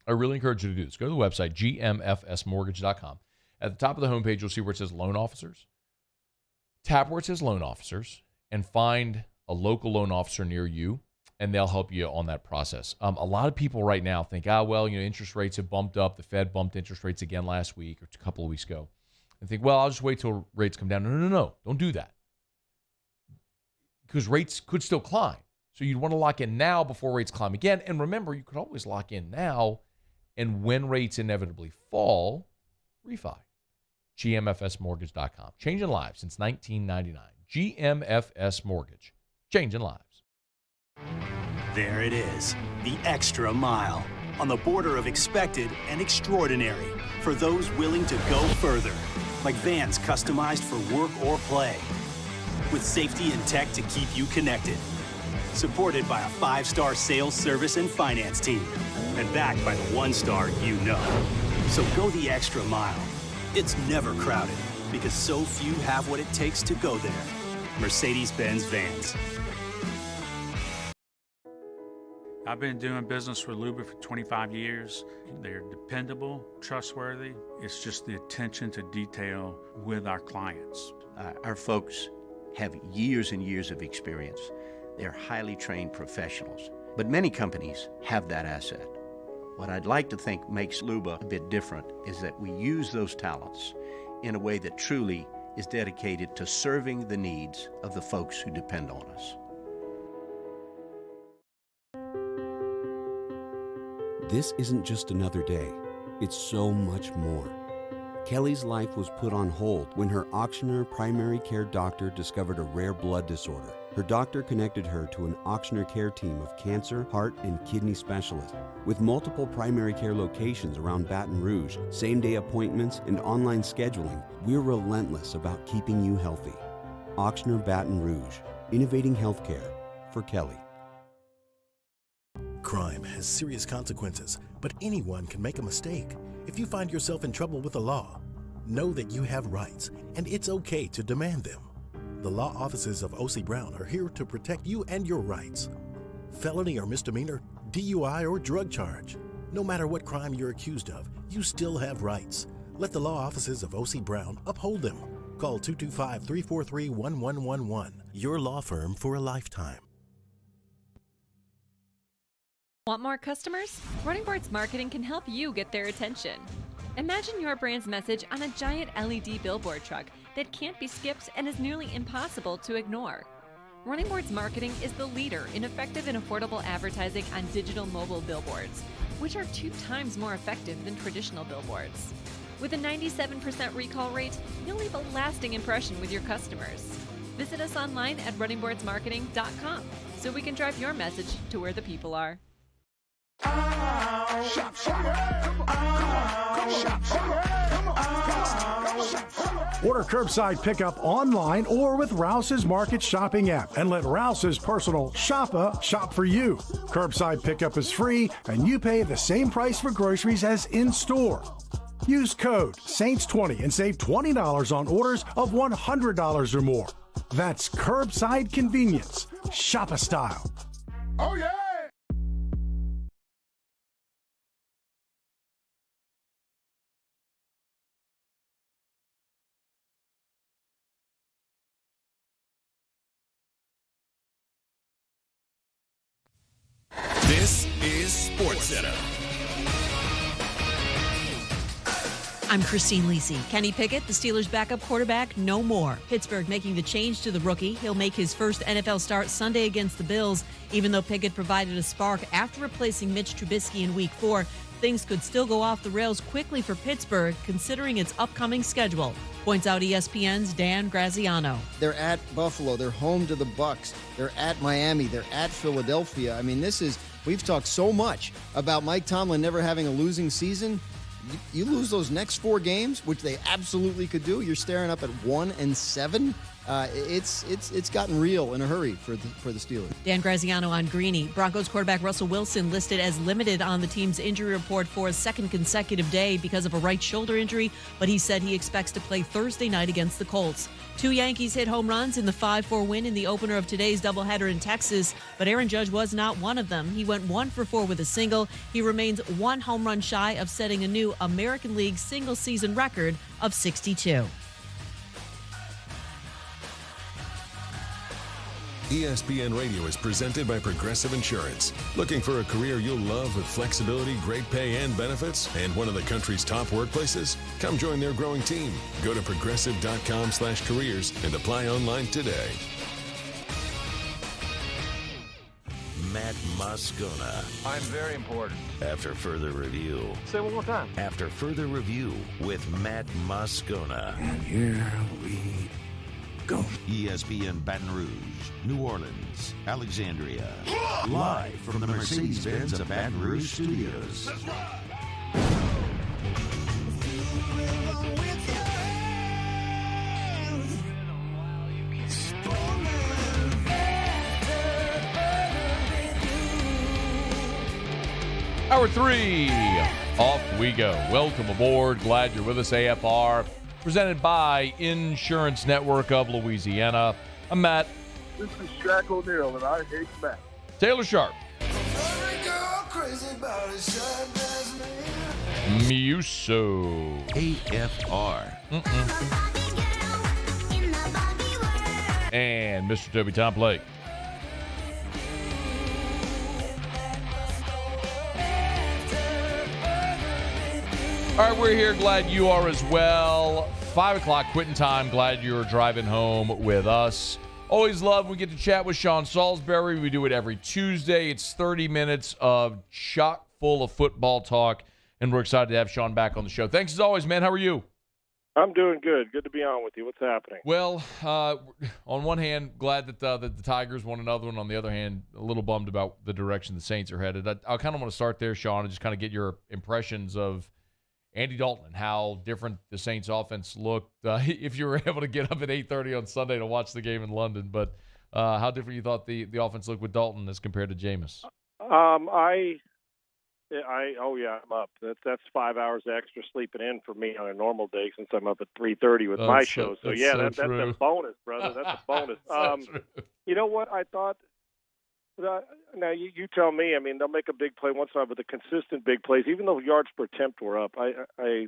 I really encourage you to do this. Go to the website, GMFSmortgage.com. At the top of the homepage, you'll see where it says loan officers. Tap where it says loan officers and find a local loan officer near you, and they'll help you on that process. A lot of people right now think, interest rates have bumped up. The Fed bumped interest rates again last week or a couple of weeks ago. And think, well, I'll just wait till rates come down. No. Don't do that. Because rates could still climb. So you'd want to lock in now before rates climb again. And remember, you could always lock in now, and when rates inevitably fall, refi. GMFSmortgage.com. Changing lives since 1999. GMFS Mortgage. Changing lives. There it is, the extra mile, on the border of expected and extraordinary, for those willing to go further, like vans customized for work or play, with safety and tech to keep you connected, supported by a 5-star sales, service, and finance team, and backed by the 1-star you know. So go the extra mile. It's never crowded, because so few have what it takes to go there. Mercedes-Benz Vans. I've been doing business with Luba for 25 years. They're dependable, trustworthy. It's just the attention to detail with our clients. Our folks have years and years of experience. They're highly trained professionals. But many companies have that asset. What I'd like to think makes Luba a bit different is that we use those talents in a way that truly is dedicated to serving the needs of the folks who depend on us. This isn't just another day. It's so much more. Kelly's life was put on hold when her Auctioner primary care doctor discovered a rare blood disorder. Her doctor connected her to an Auctioner care team of cancer, heart, and kidney specialists. With multiple primary care locations around Baton Rouge, same-day appointments, and online scheduling, we're relentless about keeping you healthy. Auctioner Baton Rouge, innovating healthcare for Kelly. Crime has serious consequences, but anyone can make a mistake. If you find yourself in trouble with the law, know that you have rights, and it's okay to demand them. The law offices of O.C. Brown are here to protect you and your rights. Felony or misdemeanor, DUI or drug charge. No matter what crime you're accused of, you still have rights. Let the law offices of O.C. Brown uphold them. Call 225-343-1111. Your law firm for a lifetime. Want more customers? Running Boards Marketing can help you get their attention. Imagine your brand's message on a giant LED billboard truck that can't be skipped and is nearly impossible to ignore. Running Boards Marketing is the leader in effective and affordable advertising on digital mobile billboards, which are 2 times more effective than traditional billboards. With a 97% recall rate, you'll leave a lasting impression with your customers. Visit us online at runningboardsmarketing.com so we can drive your message to where the people are. Shop, shop. Order curbside pickup online or with Rouse's Market Shopping app and let Rouse's personal shopper shop for you. Curbside pickup is free and you pay the same price for groceries as in-store. Use code SAINTS20 and save $20 on orders of $100 or more. That's curbside convenience. Shopper style. Oh, yeah! This is SportsCenter. I'm Christine Lisi. Kenny Pickett, the Steelers' backup quarterback, no more. Pittsburgh making the change to the rookie. He'll make his first NFL start Sunday against the Bills. Even though Pickett provided a spark after replacing Mitch Trubisky in Week 4, things could still go off the rails quickly for Pittsburgh, considering its upcoming schedule, points out ESPN's Dan Graziano. They're at Buffalo. They're home to the Bucs. They're at Miami. They're at Philadelphia. I mean, we've talked so much about Mike Tomlin never having a losing season. You lose those next 4 games, which they absolutely could do. You're staring up at 1-7. It's gotten real in a hurry for the Steelers. Dan Graziano on Greeny. Broncos quarterback Russell Wilson listed as limited on the team's injury report for a second consecutive day because of a right shoulder injury, but he said he expects to play Thursday night against the Colts. 2 Yankees hit home runs in the 5-4 win in the opener of today's doubleheader in Texas, but Aaron Judge was not one of them. He went 1 for 4 with a single. He remains 1 home run shy of setting a new American League single-season record of 62. ESPN Radio is presented by Progressive Insurance. Looking for a career you'll love with flexibility, great pay, and benefits, and one of the country's top workplaces? Come join their growing team. Go to progressive.com/careers and apply online today. Matt Moscona. I'm very important. After further review. Say it one more time. After further review with Matt Moscona. And here we go. ESPN Baton Rouge, New Orleans, Alexandria. Live from the Mercedes-Benz of Baton Rouge studios. Hour 3, off we go. Welcome aboard. Glad you're with us, AFR. Presented by Insurance Network of Louisiana. I'm Matt. This is Shaq O'Neal, and I hate Matt. Taylor Sharp. Muso. AFR. And Mr. Toby Tom Blake. All right, we're here. Glad you are as well. 5 o'clock quitting time. Glad you're driving home with us. Always love when we get to chat with Sean Salisbury. We do it every Tuesday. It's 30 minutes of chock full of football talk, and we're excited to have Sean back on the show. Thanks as always, man. How are you? I'm doing good. Good to be on with you. What's happening? Well, on one hand, glad that the Tigers won another one. On the other hand, a little bummed about the direction the Saints are headed. I kind of want to start there, Sean, and just kind of get your impressions of Andy Dalton and how different the Saints offense looked. If you were able to get up at 8:30 on Sunday to watch the game in London, but how different you thought the offense looked with Dalton as compared to Jameis? I'm up. That's 5 hours extra sleeping in for me on a normal day since I'm up at 3:30 with my show. So yeah, that's a bonus, brother. That's a bonus. You know what I thought? Now you tell me. I mean, they'll make a big play once in a while, but the consistent big plays, even though yards per attempt were up, they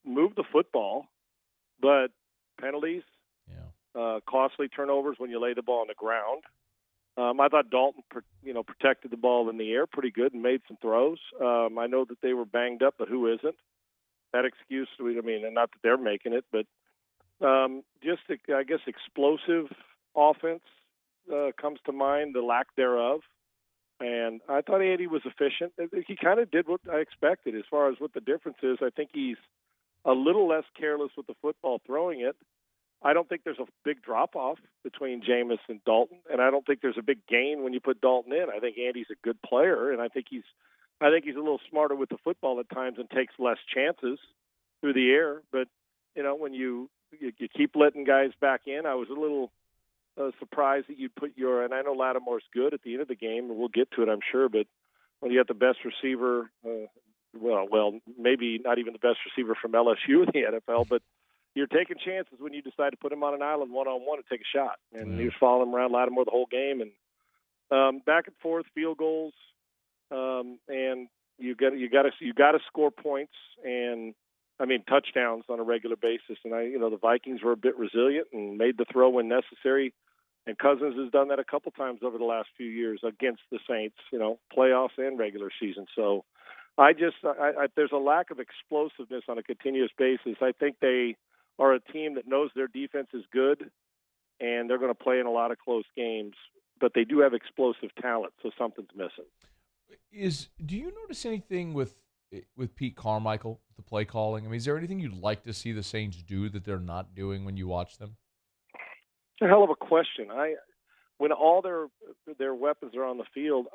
moved the football, but penalties, costly turnovers when you lay the ball on the ground. I thought Dalton, protected the ball in the air pretty good and made some throws. I know that they were banged up, but who isn't? That excuse, and not that they're making it, but I guess explosive offense comes to mind, the lack thereof. And I thought Andy was efficient. He kind of did what I expected as far as what the difference is. I think he's a little less careless with the football throwing it. I don't think there's a big drop-off between Jameis and Dalton, and I don't think there's a big gain when you put Dalton in. I think Andy's a good player, and I think he's a little smarter with the football at times and takes less chances through the air. But, when you keep letting guys back in, I was a little surprised that you'd put and I know Lattimore's good at the end of the game, and we'll get to it, I'm sure, but when you got the best receiver, maybe not even the best receiver from LSU in the NFL, but you're taking chances when you decide to put him on an island one-on-one and take a shot. And he was following him around Lattimore the whole game, and back and forth field goals, and you got to score points and touchdowns on a regular basis. And the Vikings were a bit resilient and made the throw when necessary. And Cousins has done that a couple times over the last few years against the Saints, playoffs and regular season. So there's a lack of explosiveness on a continuous basis. I think they are a team that knows their defense is good, and they're going to play in a lot of close games, but they do have explosive talent, so something's missing. Do you notice anything with Pete Carmichael, the play calling? I mean, is there anything you'd like to see the Saints do that they're not doing when you watch them? It's a hell of a question. When all their weapons are on the field,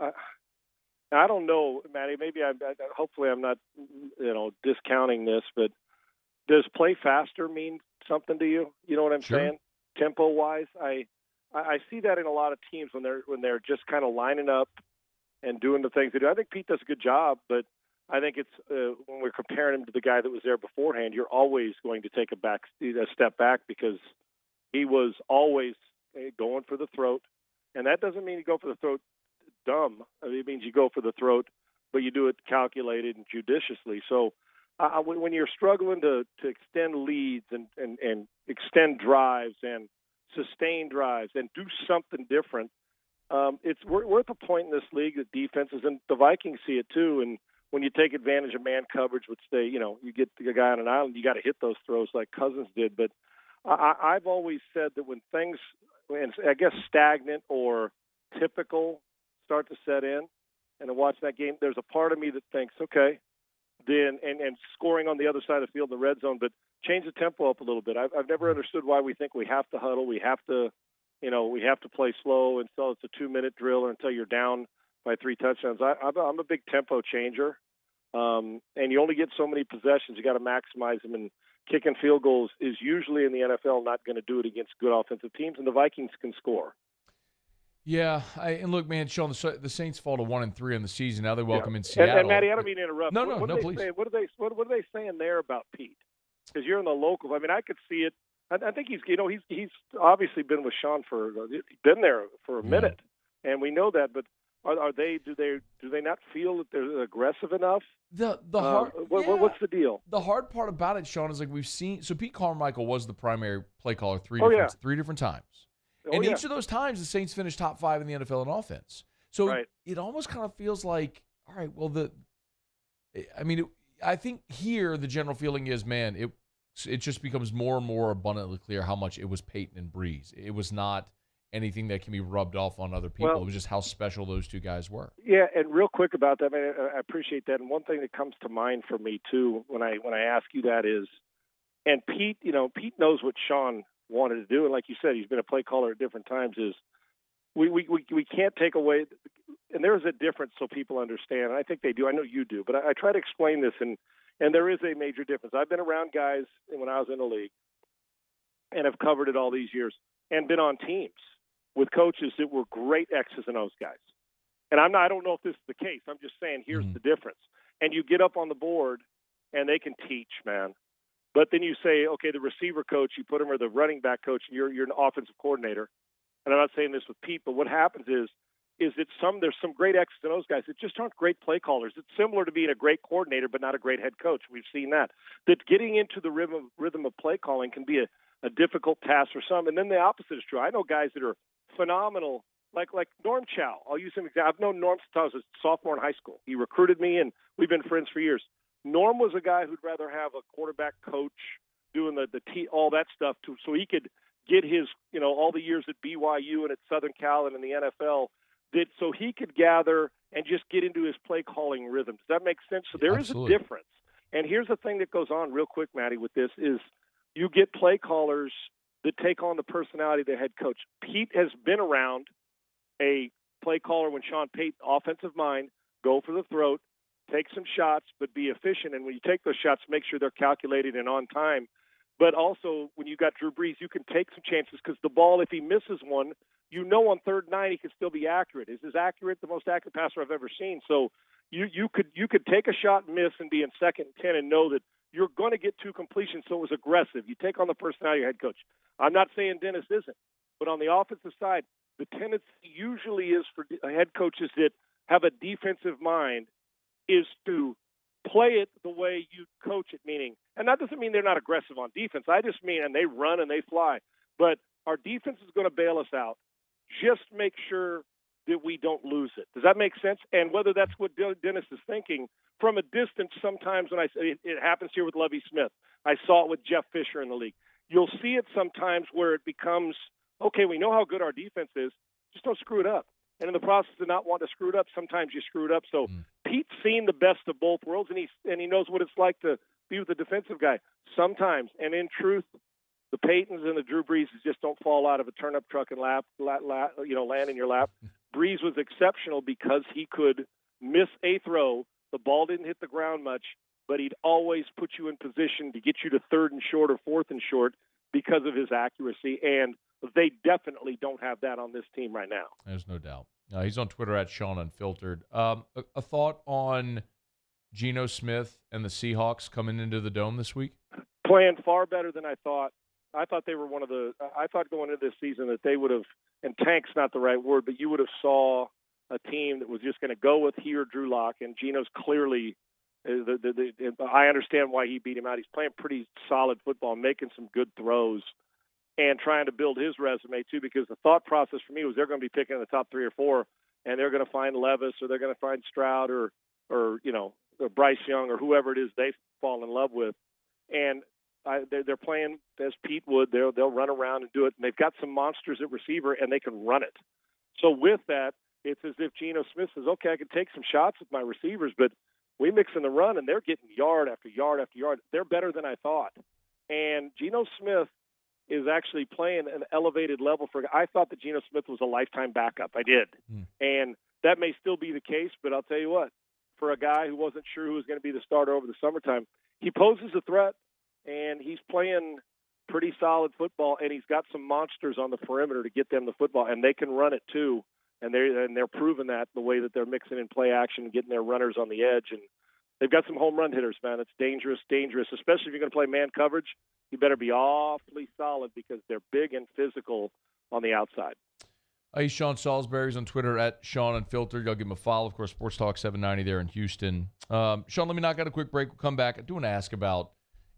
I don't know, Matty. Maybe hopefully I'm not, discounting this, but does play faster mean something to you? You know what I'm saying? Tempo wise, I see that in a lot of teams when they're just kind of lining up and doing the things they do. I think Pete does a good job, but I think it's when we're comparing him to the guy that was there beforehand, you're always going to take a step back because he was always going for the throat, and that doesn't mean you go for the throat dumb. I mean, it means you go for the throat, but you do it calculated and judiciously. So when you're struggling to extend leads and extend drives and sustain drives and do something different, we're at the point in this league that defenses, and the Vikings see it too, and when you take advantage of man coverage, which you get the guy on an island, you got to hit those throws like Cousins did. But I've always said that when things, I guess, stagnant or typical start to set in, and to watch that game, there's a part of me that thinks, okay, then and scoring on the other side of the field in the red zone, but change the tempo up a little bit. I've never understood why we think we have to huddle, we have to play slow until it's a 2-minute drill or until you're down by 3 touchdowns. I'm a big tempo changer, and you only get so many possessions. You got to maximize them, and kicking field goals is usually in the NFL not going to do it against good offensive teams, and the Vikings can score. Yeah, and look, man, Sean, the Saints fall to 1-3 in the season. Now they welcome in Seattle. And Matty, I don't mean to interrupt. No, please. What are they saying there about Pete? Because you're in the local. I mean, I could see it. I think he's obviously been with Sean been there for a minute, and we know that. But do they not feel that they're aggressive enough? What's the deal? The hard part about it, Sean, is like we've seen. So Pete Carmichael was the primary play caller three different times. And each of those times, the Saints finished top 5 in the NFL in offense. So it almost kind of feels like, all right, well, I think here the general feeling is, man, it just becomes more and more abundantly clear how much it was Peyton and Breeze. It was not anything that can be rubbed off on other people. It was just how special those two guys were. Yeah, and real quick about that, I appreciate that. And one thing that comes to mind for me too when I ask you that is, and Pete knows what Sean wanted to do, and like you said, he's been a play caller at different times. Is we can't take away, and there's a difference so people understand. And I think they do. I know you do, but I try to explain this, and there is a major difference. I've been around guys when I was in the league, and have covered it all these years, and been on teams with coaches that were great X's and O's guys. And I don't know if this is the case. I'm just saying here's the difference. And you get up on the board, and they can teach, man. But then you say, okay, the receiver coach, you put him, or the running back coach, and you're an offensive coordinator. And I'm not saying this with Pete, but what happens is that there's some great X's and O's guys that just aren't great play callers. It's similar to being a great coordinator but not a great head coach. We've seen that getting into the rhythm of play calling can be a difficult task for some. And then the opposite is true. I know guys that are phenomenal, like Norm Chow. I'll use him. I've known Norm since I was a sophomore in high school. He recruited me, and we've been friends for years. Norm was a guy who'd rather have a quarterback coach doing all that stuff so he could get his, all the years at BYU and at Southern Cal and in the NFL, so he could gather and just get into his play calling rhythm. Does that make sense? So there Absolutely. is a difference. And here's the thing that goes on real quick, Matty, with this is you get play callers that take on the personality of the head coach. Pete has been around a play caller when Sean Payton, offensive mind, go for the throat, take some shots, but be efficient. And when you take those shots, make sure they're calculated and on time. But also, when you got Drew Brees, you can take some chances because the ball, if he misses one, on 3rd and 9 he can still be accurate. Is as accurate, the most accurate passer I've ever seen. So you could take a shot and miss and be in 2nd and 10 and know that you're going to get 2 completions. So it was aggressive. You take on the personality of your head coach. I'm not saying Dennis isn't, but on the offensive side, the tendency usually is for head coaches that have a defensive mind is to play it the way you coach it, meaning, and that doesn't mean they're not aggressive on defense. I just mean, and they run and they fly, but our defense is going to bail us out. Just make sure that we don't lose it. Does that make sense? And whether that's what Dennis is thinking, from a distance sometimes when it happens here with Lovie Smith. I saw it with Jeff Fisher in the league. You'll see it sometimes where it becomes, okay, we know how good our defense is, just don't screw it up. And in the process of not wanting to screw it up, sometimes you screw it up. So Pete's seen the best of both worlds, and he knows what it's like to be with a defensive guy sometimes. And in truth, the Peytons and the Drew Brees just don't fall out of a turnip truck and land in your lap. Brees was exceptional because he could miss a throw. The ball didn't hit the ground much, but he'd always put you in position to get you to 3rd and short or 4th and short because of his accuracy. And they definitely don't have that on this team right now. There's no doubt. He's on Twitter at Sean Unfiltered. A thought on Geno Smith and the Seahawks coming into the Dome this week? Playing far better than I thought. I thought they were I thought going into this season that they would have, and tank's not the right word, but you would have saw a team that was just going to go with he or Drew Lock, and Geno's clearly, I understand why he beat him out. He's playing pretty solid football, making some good throws, and trying to build his resume too, because the thought process for me was they're going to be picking in the top 3 or 4, and they're going to find Levis or they're going to find Stroud or Bryce Young or whoever it is they fall in love with. And they're playing as Pete would. They'll run around and do it, and they've got some monsters at receiver, and they can run it. So with that, it's as if Geno Smith says, okay, I can take some shots with my receivers, but we mix in the run, and they're getting yard after yard after yard. They're better than I thought. And Geno Smith is actually playing an elevated level for – I thought that Geno Smith was a lifetime backup. I did. And that may still be the case, but I'll tell you what, for a guy who wasn't sure who was going to be the starter over the summertime, he poses a threat, and he's playing pretty solid football, and he's got some monsters on the perimeter to get them the football, and they can run it too. And they're proving that the way that they're mixing in play action and getting their runners on the edge. And they've got some home run hitters, man. It's dangerous, especially if you're going to play man coverage. You better be awfully solid because they're big and physical on the outside. He's Sean Salisbury's on Twitter at Sean Unfiltered. I'll give him a follow. Of course, Sports Talk 790 there in Houston. Sean, let me knock out a quick break. We'll come back. I do want to ask about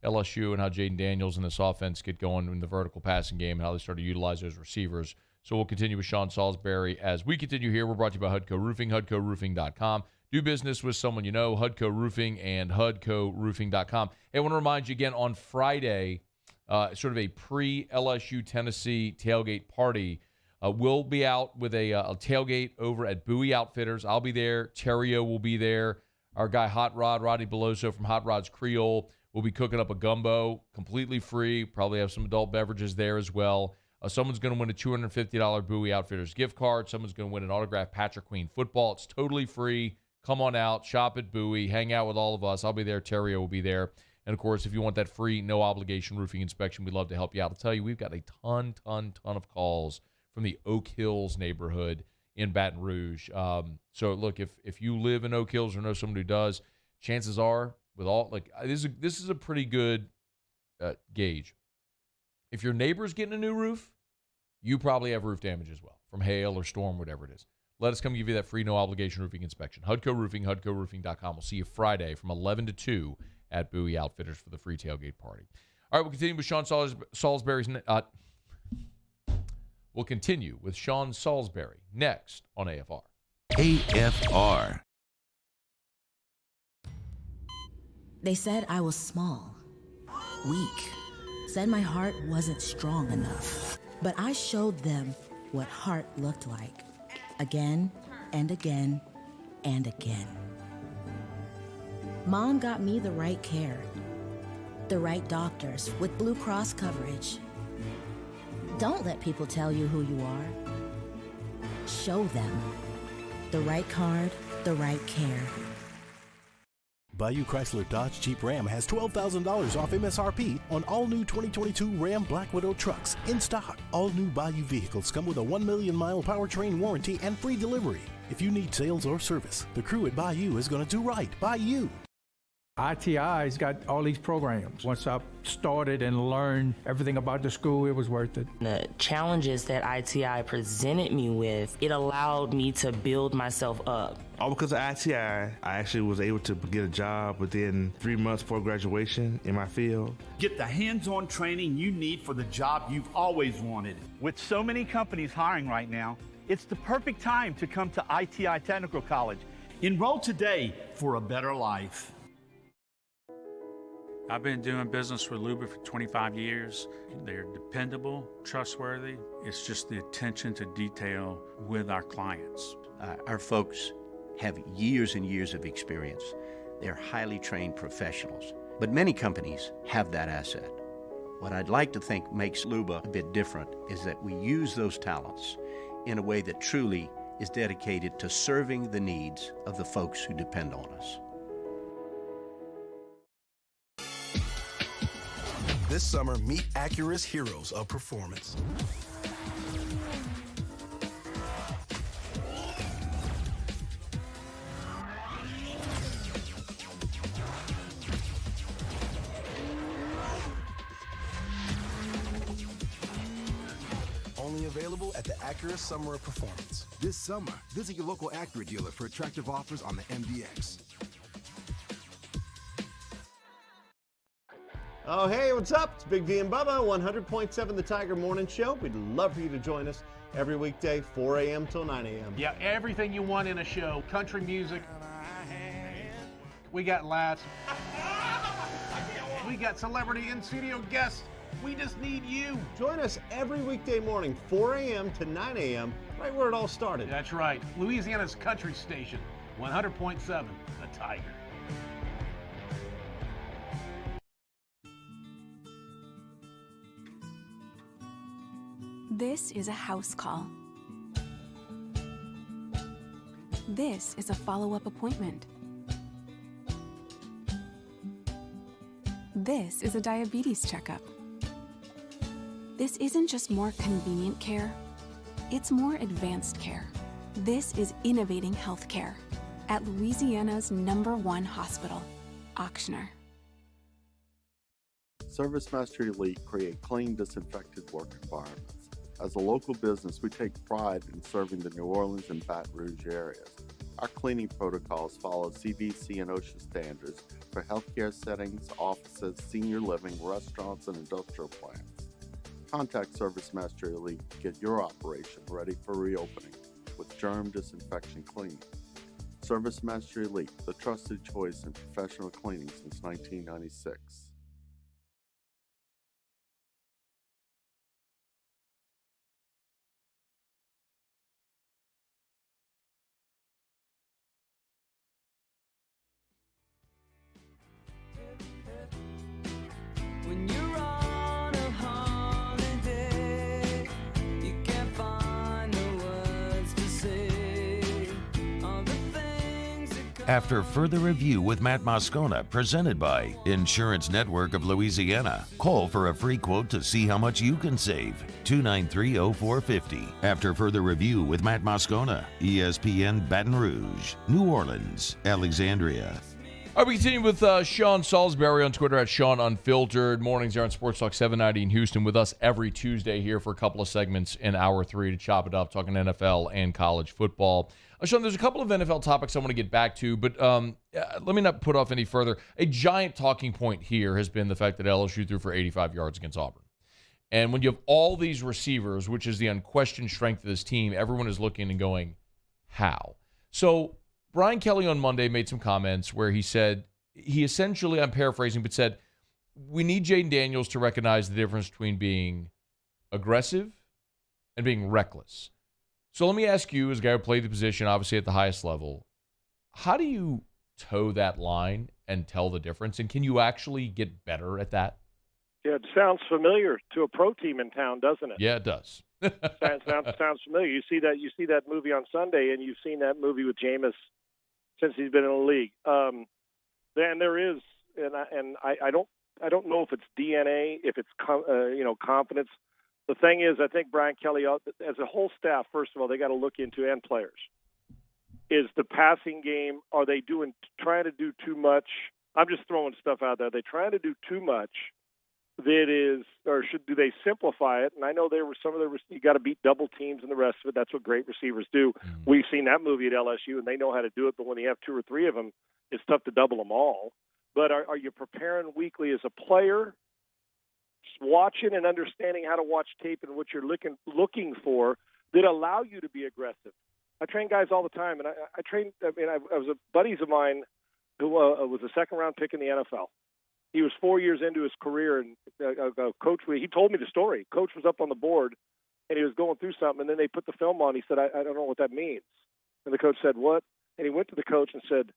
LSU and how Jaden Daniels and this offense get going in the vertical passing game and how they start to utilize those receivers. So we'll continue with Sean Salisbury as we continue here. We're brought to you by HUDCO Roofing, HUDCOroofing.com. Do business with someone you know, HUDCO Roofing and HUDCOroofing.com. Hey, I want to remind you again, on Friday, sort of a pre-LSU-Tennesse tailgate party. We'll be out with a tailgate over at Bowie Outfitters. I'll be there. Terrio will be there. Our guy Hot Rod, Rodney Beloso from Hot Rod's Creole, will be cooking up a gumbo, completely free. Probably have some adult beverages there as well. Someone's going to win a $250 Bowie Outfitters gift card. Someone's going to win an autographed Patrick Queen football. It's totally free. Come on out, shop at Bowie, hang out with all of us. I'll be there. Terrio will be there. And, of course, if you want that free, no-obligation roofing inspection, we'd love to help you out. I'll tell you, we've got a ton of calls from the Oak Hills neighborhood in Baton Rouge. So, look, if you live in Oak Hills or know someone who does, chances are, with all this is a pretty good gauge. If your neighbor's getting a new roof, you probably have roof damage as well from hail or storm, whatever it is. Let us come give you that free no-obligation roofing inspection. HUDCO Roofing, HUDCOroofing.com. We'll see you Friday from 11 to 2 at Bowie Outfitters for the free tailgate party. All right, we'll continue with Sean Salisbury's. We'll continue with Sean Salisbury next on AFR. AFR. They said I was small, weak, said my heart wasn't strong enough. But I showed them what heart looked like, again and again and again. Mom got me the right care, the right doctors with Blue Cross coverage. Don't let people tell you who you are. Show them the right card, the right care. Bayou Chrysler Dodge Jeep Ram has $12,000 off MSRP on all new 2022 Ram Black Widow trucks in stock. All new Bayou vehicles come with a 1 million mile powertrain warranty and free delivery. If you need sales or service, the crew at Bayou is going to do right by you. ITI's got all these programs. Once I started and learned everything about the school, it was worth it. The challenges that ITI presented me with, it allowed me to build myself up. All because of ITI, I actually was able to get a job within 3 months before graduation in my field. Get the hands-on training you need for the job you've always wanted. With so many companies hiring right now, it's the perfect time to come to ITI Technical College. Enroll today for a better life. I've been doing business with Luba for 25 years. They're dependable, trustworthy. It's just the attention to detail with our clients. Our folks have years and years of experience. They're highly trained professionals. But many companies have that asset. What I'd like to think makes Luba a bit different is that we use those talents in a way that truly is dedicated to serving the needs of the folks who depend on us. This summer, meet Acura's heroes of performance. Only available at the Acura Summer of Performance. This summer, visit your local Acura dealer for attractive offers on the MDX. Oh, hey, what's up? It's Big D and Bubba, 100.7 The Tiger Morning Show. We'd love for you to join us every weekday, 4 a.m. till 9 a.m. Yeah, everything you want in a show. Country music. We got laughs. We got celebrity in-studio guests. We just need you. Join us every weekday morning, 4 a.m. to 9 a.m., right where it all started. That's right. Louisiana's country station, 100.7 The Tiger. This is a house call. This is a follow-up appointment. This is a diabetes checkup. This isn't just more convenient care, it's more advanced care. This is innovating healthcare at Louisiana's #1 hospital, Ochsner. ServiceMaster Elite create clean, disinfected work environments. As a local business, we take pride in serving the New Orleans and Baton Rouge areas. Our cleaning protocols follow CDC and OSHA standards for healthcare settings, offices, senior living, restaurants, and industrial plants. Contact ServiceMaster Elite to get your operation ready for reopening with germ disinfection cleaning. ServiceMaster Elite, the trusted choice in professional cleaning since 1996. When you're on a holiday, you can't find the words to say all the things that After further review with Matt Moscona, presented by Insurance Network of Louisiana. Call for a free quote to see how much you can save. 293-0450. After further review with Matt Moscona, ESPN Baton Rouge, New Orleans, Alexandria. All right, we continue with Sean Salisbury on Twitter at Sean Unfiltered. Mornings here on Sports Talk 790 in Houston with us every Tuesday here for a couple of segments in hour 3 to chop it up, talking NFL and college football. Sean, there's a couple of NFL topics I want to get back to, but let me not put off any further. A giant talking point here has been the fact that LSU threw for 85 yards against Auburn. And when you have all these receivers, which is the unquestioned strength of this team, everyone is looking and going, how? So Brian Kelly on Monday made some comments where he said, he essentially, I'm paraphrasing, but said, we need Jaden Daniels to recognize the difference between being aggressive and being reckless. So let me ask you, as a guy who played the position, obviously at the highest level, how do you toe that line and tell the difference? And can you actually get better at that? Yeah, it sounds familiar to a pro team in town, doesn't it? Yeah, it does. sounds familiar. You see that movie on Sunday, and you've seen that movie with Jameis since he's been in the league. Then there is, and I don't know if it's DNA, if it's confidence. The thing is, I think Brian Kelly, as a whole staff, first of all, they got to look into, and players, is the passing game. Are they trying to do too much? I'm just throwing stuff out there. Are they trying to do too much? Do they simplify it? And I know there were some of you got to beat double teams and the rest of it. That's what great receivers do. We've seen that movie at LSU, and they know how to do it. But when you have 2 or 3 of them, it's tough to double them all. But are you preparing weekly as a player, watching and understanding how to watch tape and what you're looking for that allow you to be aggressive? I train guys all the time, and I train. I was a buddies of mine who was a second-round pick in the NFL. He was 4 years into his career, and coach, he told me the story. Coach was up on the board, and he was going through something, and then they put the film on. He said, I don't know what that means. And the coach said, what? And he went to the coach and said,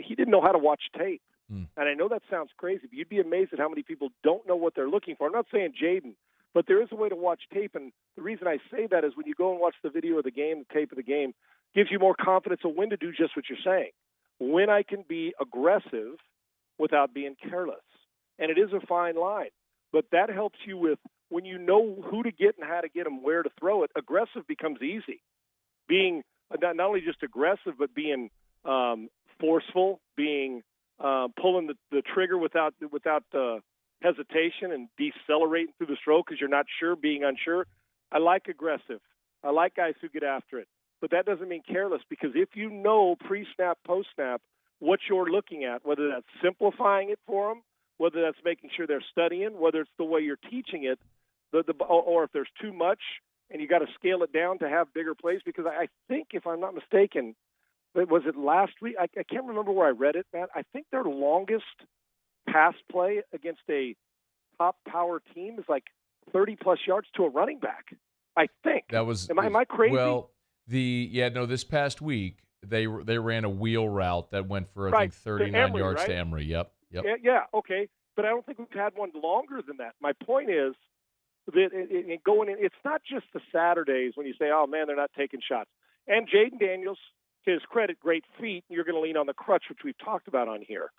he didn't know how to watch tape. And I know that sounds crazy, but you'd be amazed at how many people don't know what they're looking for. I'm not saying Jaden, but there is a way to watch tape, and the reason I say that is when you go and watch the video of the game, the tape of the game, gives you more confidence of when to do just what you're saying. When I can be aggressive without being careless. And it is a fine line. But that helps you with when you know who to get and how to get them, where to throw it, aggressive becomes easy. Being not only just aggressive, but being forceful, being pulling the trigger without hesitation and decelerating through the stroke because you're not sure, being unsure. I like aggressive. I like guys who get after it. But that doesn't mean careless, because if you know pre-snap, post-snap, what you're looking at, whether that's simplifying it for them, whether that's making sure they're studying, whether it's the way you're teaching it, or if there's too much and you got to scale it down to have bigger plays. Because I think, if I'm not mistaken, was it last week? I can't remember where I read it, Matt. I think their longest pass play against a top power team is like 30-plus yards to a running back, I think. That was. Am I crazy? Well, this past week they ran a wheel route that went for I think 39 yards to Emory. Yep. Yeah, okay. But I don't think we've had one longer than that. My point is that it's not just the Saturdays when you say, oh, man, they're not taking shots. And Jaden Daniels, to his credit, great feet. You're going to lean on the crutch, which we've talked about on here.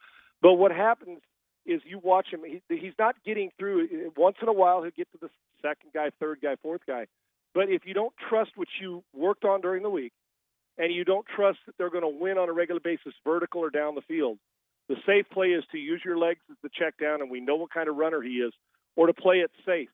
But what happens is you watch him. He's not getting through. Once in a while, he'll get to the second guy, third guy, fourth guy. But if you don't trust what you worked on during the week, and you don't trust that they're going to win on a regular basis, vertical or down the field, the safe play is to use your legs as the check down, and we know what kind of runner he is, or to play it safe.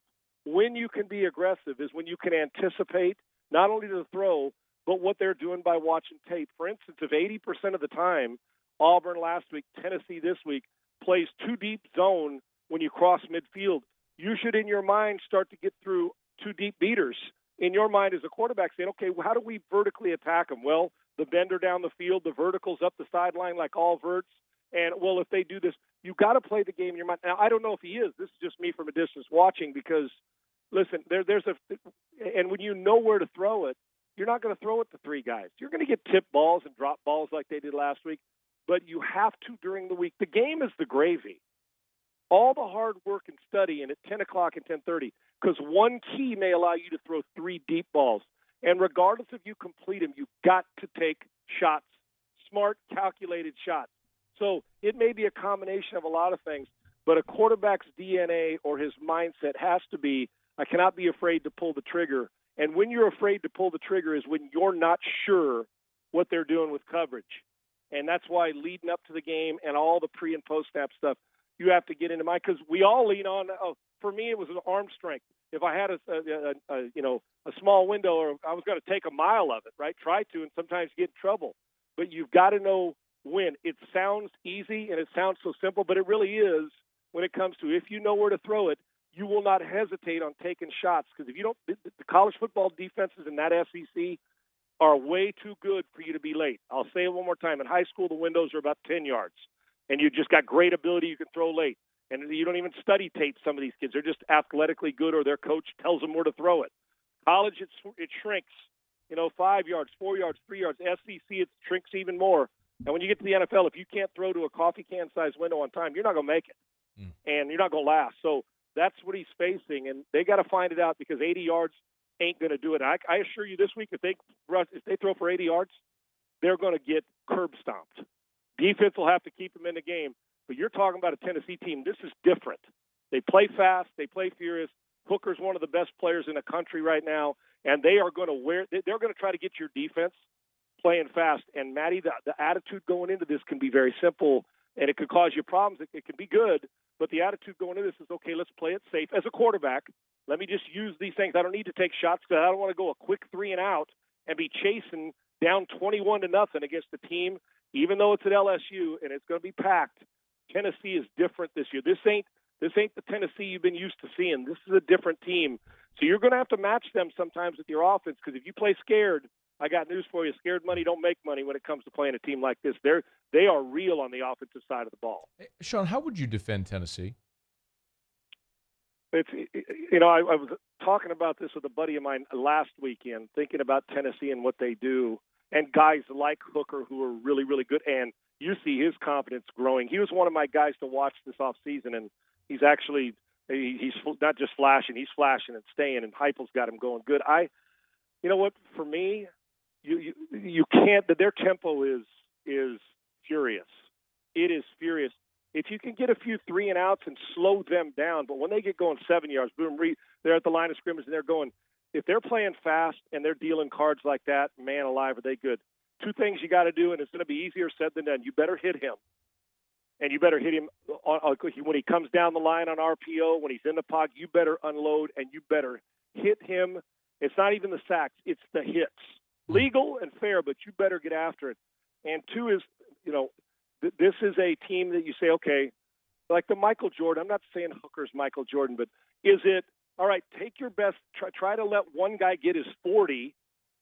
When you can be aggressive is when you can anticipate not only the throw, but what they're doing by watching tape. For instance, if 80% of the time, Auburn last week, Tennessee this week, plays too deep zone when you cross midfield, you should in your mind start to get through two deep beaters. In your mind as a quarterback saying, okay, well, how do we vertically attack them? Well, the bender down the field, the verticals up the sideline like all verts. And, well, if they do this, you got to play the game in your mind. Now, I don't know if he is. This is just me from a distance watching because, listen, and when you know where to throw it, you're not going to throw it to three guys. You're going to get tip balls and drop balls like they did last week, but you have to during the week. The game is the gravy. All the hard work and studying at 10 o'clock and 10:30, because one key may allow you to throw three deep balls. And regardless if you complete them, you've got to take shots, smart, calculated shots. So it may be a combination of a lot of things, but a quarterback's DNA or his mindset has to be, I cannot be afraid to pull the trigger. And when you're afraid to pull the trigger is when you're not sure what they're doing with coverage. And that's why leading up to the game and all the pre- and post-snap stuff, you have to get into mind, because we all lean on, for me, it was an arm strength. If I had a small window, or I was going to take a mile of it, right, try to, and sometimes get in trouble. But you've got to know when. It sounds easy and it sounds so simple, but it really is when it comes to, if you know where to throw it, you will not hesitate on taking shots, because if you don't, the college football defenses in that SEC are way too good for you to be late. I'll say it one more time. In high school, the windows are about 10 yards, and you just got great ability. You can throw late, and you don't even study tape. Some of these kids, they're just athletically good, or their coach tells them where to throw it. College, it shrinks, 5 yards, 4 yards, 3 yards. SEC, it shrinks even more. And when you get to the NFL, if you can't throw to a coffee can-sized window on time, you're not going to make it, and you're not going to last. So that's what he's facing, and they got to find it out, because 80 yards ain't going to do it. I assure you, this week, if they throw for 80 yards, they're going to get curb stomped. Defense will have to keep them in the game, but you're talking about a Tennessee team. This is different. They play fast. They play furious. Hooker's one of the best players in the country right now, and they are going to they're going to try to get your defense playing fast. And, Matty, the attitude going into this can be very simple, and it could cause you problems. It can be good, but the attitude going into this is, okay, let's play it safe. As a quarterback, let me just use these things. I don't need to take shots, because I don't want to go a quick 3 and out and be chasing down 21-0 against the team, even though it's at LSU and it's going to be packed. Tennessee is different this year. This ain't the Tennessee you've been used to seeing. This is a different team. So you're going to have to match them sometimes with your offense, because if you play scared, I got news for you. Scared money don't make money when it comes to playing a team like this. They are real on the offensive side of the ball. Hey, Sean, how would you defend Tennessee? It's, I was talking about this with a buddy of mine last weekend, thinking about Tennessee and what they do, and guys like Hooker who are really, really good. And you see his confidence growing. He was one of my guys to watch this offseason, and he's not just flashing, he's flashing and staying, and Heupel's got him going good. You know what, for me, you can't, their tempo is furious. It is furious. If you can get a few 3-and-outs and slow them down, but when they get going 7 yards, boom, they're at the line of scrimmage and they're going, if they're playing fast and they're dealing cards like that, man alive, are they good. Two things you got to do, and it's going to be easier said than done. You better hit him. And you better hit him when he comes down the line on RPO, when he's in the pocket, you better unload and you better hit him. It's not even the sacks, it's the hits. Legal and fair, but you better get after it. And two is, this is a team that you say, okay, like the Michael Jordan. I'm not saying Hooker's Michael Jordan, but is it, all right, take your best, try to let one guy get his 40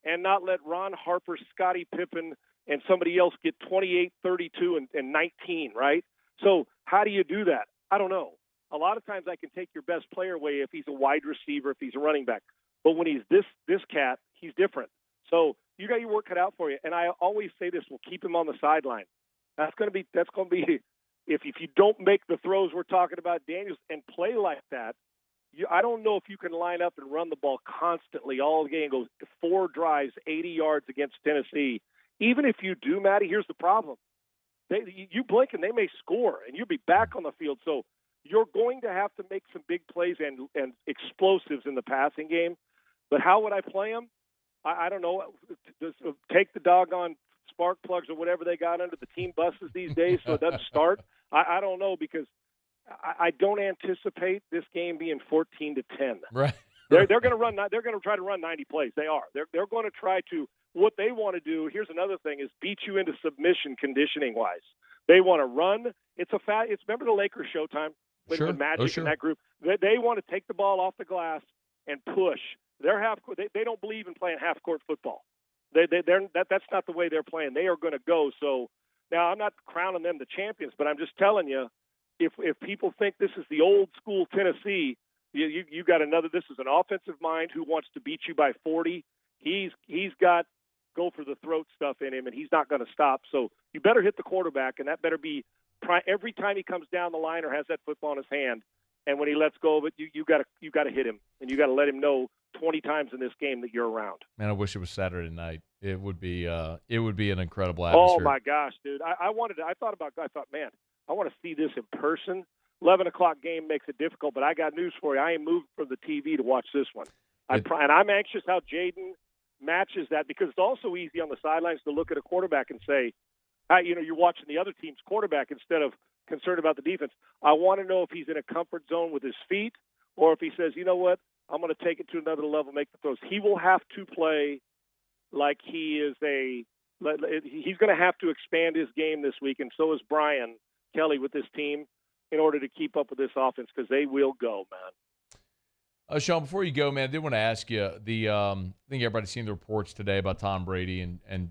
and not let Ron Harper, Scottie Pippen, and somebody else get 28, 32, and 19, right? So how do you do that? I don't know. A lot of times I can take your best player away if he's a wide receiver, if he's a running back. But when he's this cat, he's different. So you got your work cut out for you. And I always say this, we'll keep him on the sideline. That's going to be if you don't make the throws we're talking about, Daniels, and play like that, I don't know if you can line up and run the ball constantly all game, go 4 drives, 80 yards against Tennessee. Even if you do, Matty, here's the problem. You blink and they may score, and you'll be back on the field. So you're going to have to make some big plays and explosives in the passing game. But how would I play them? I don't know. Take the doggone spark plugs or whatever they got under the team buses these days so it doesn't start. I don't know, because I don't anticipate this game being 14-10. Right. They're going to run. They're going to try to run 90 plays. They are. They're going to try to. What they want to do. Here's another thing: is beat you into submission conditioning wise. They want to run. It's remember the Lakers Showtime with Magic and that group. They want to take the ball off the glass and push. They don't believe in playing half court football. That's not the way they're playing. They are going to go. So now I'm not crowning them the champions, but I'm just telling you, if people think this is the old school Tennessee, you got another. This is an offensive mind who wants to beat you by 40. He's got go for the throat stuff in him, and he's not going to stop. So you better hit the quarterback, and that better be every time he comes down the line or has that football in his hand. And when he lets go of it, you got to hit him, and you got to let him know 20 times in this game that you're around. Man, I wish it was Saturday night. It would be an incredible atmosphere. Oh my gosh, dude! I thought, man, I want to see this in person. 11 o'clock game makes it difficult, but I got news for you. I ain't moved from the TV to watch this one. And I'm anxious how Jaden matches that, because it's also easy on the sidelines to look at a quarterback and say, you're watching the other team's quarterback instead of concerned about the defense. I want to know if he's in a comfort zone with his feet, or if he says, you know what, I'm going to take it to another level, make the throws. He will have to play like he's going to have to expand his game this week, and so is Brian Kelly with this team, in order to keep up with this offense, because they will go, man. Sean, before you go, man, I did want to ask you, I think everybody's seen the reports today about Tom Brady and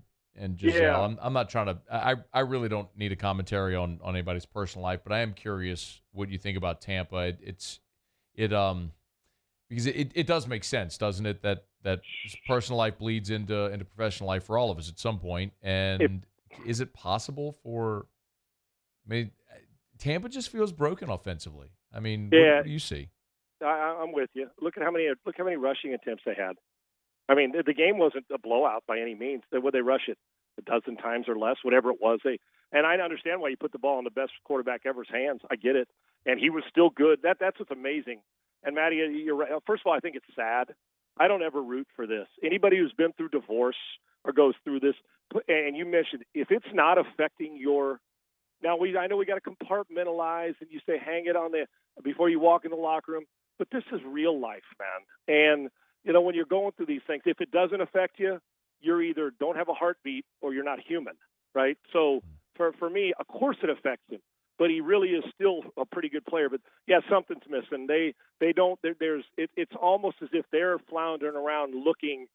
Giselle. Yeah. I'm not trying to I really don't need a commentary on anybody's personal life, but I am curious what you think about Tampa. Because it does make sense, doesn't it, that personal life bleeds into professional life for all of us at some point. And is it possible for Tampa just feels broken offensively? I mean, what do you see? I'm with you. Look how many rushing attempts they had. I mean, the game wasn't a blowout by any means. Would they rush it a dozen times or less, whatever it was? And I understand why you put the ball in the best quarterback ever's hands. I get it. And he was still good. That's what's amazing. And Matty, you're right. First of all, I think it's sad. I don't ever root for this. Anybody who's been through divorce or goes through this, and you mentioned, if it's not affecting your – now, I know we got to compartmentalize, and you say hang it on before you walk in the locker room, but this is real life, man. And, when you're going through these things, if it doesn't affect you, you're either don't have a heartbeat or you're not human, right? So for me, of course it affects him, but he really is still a pretty good player. But yeah, something's missing. It's almost as if they're floundering around looking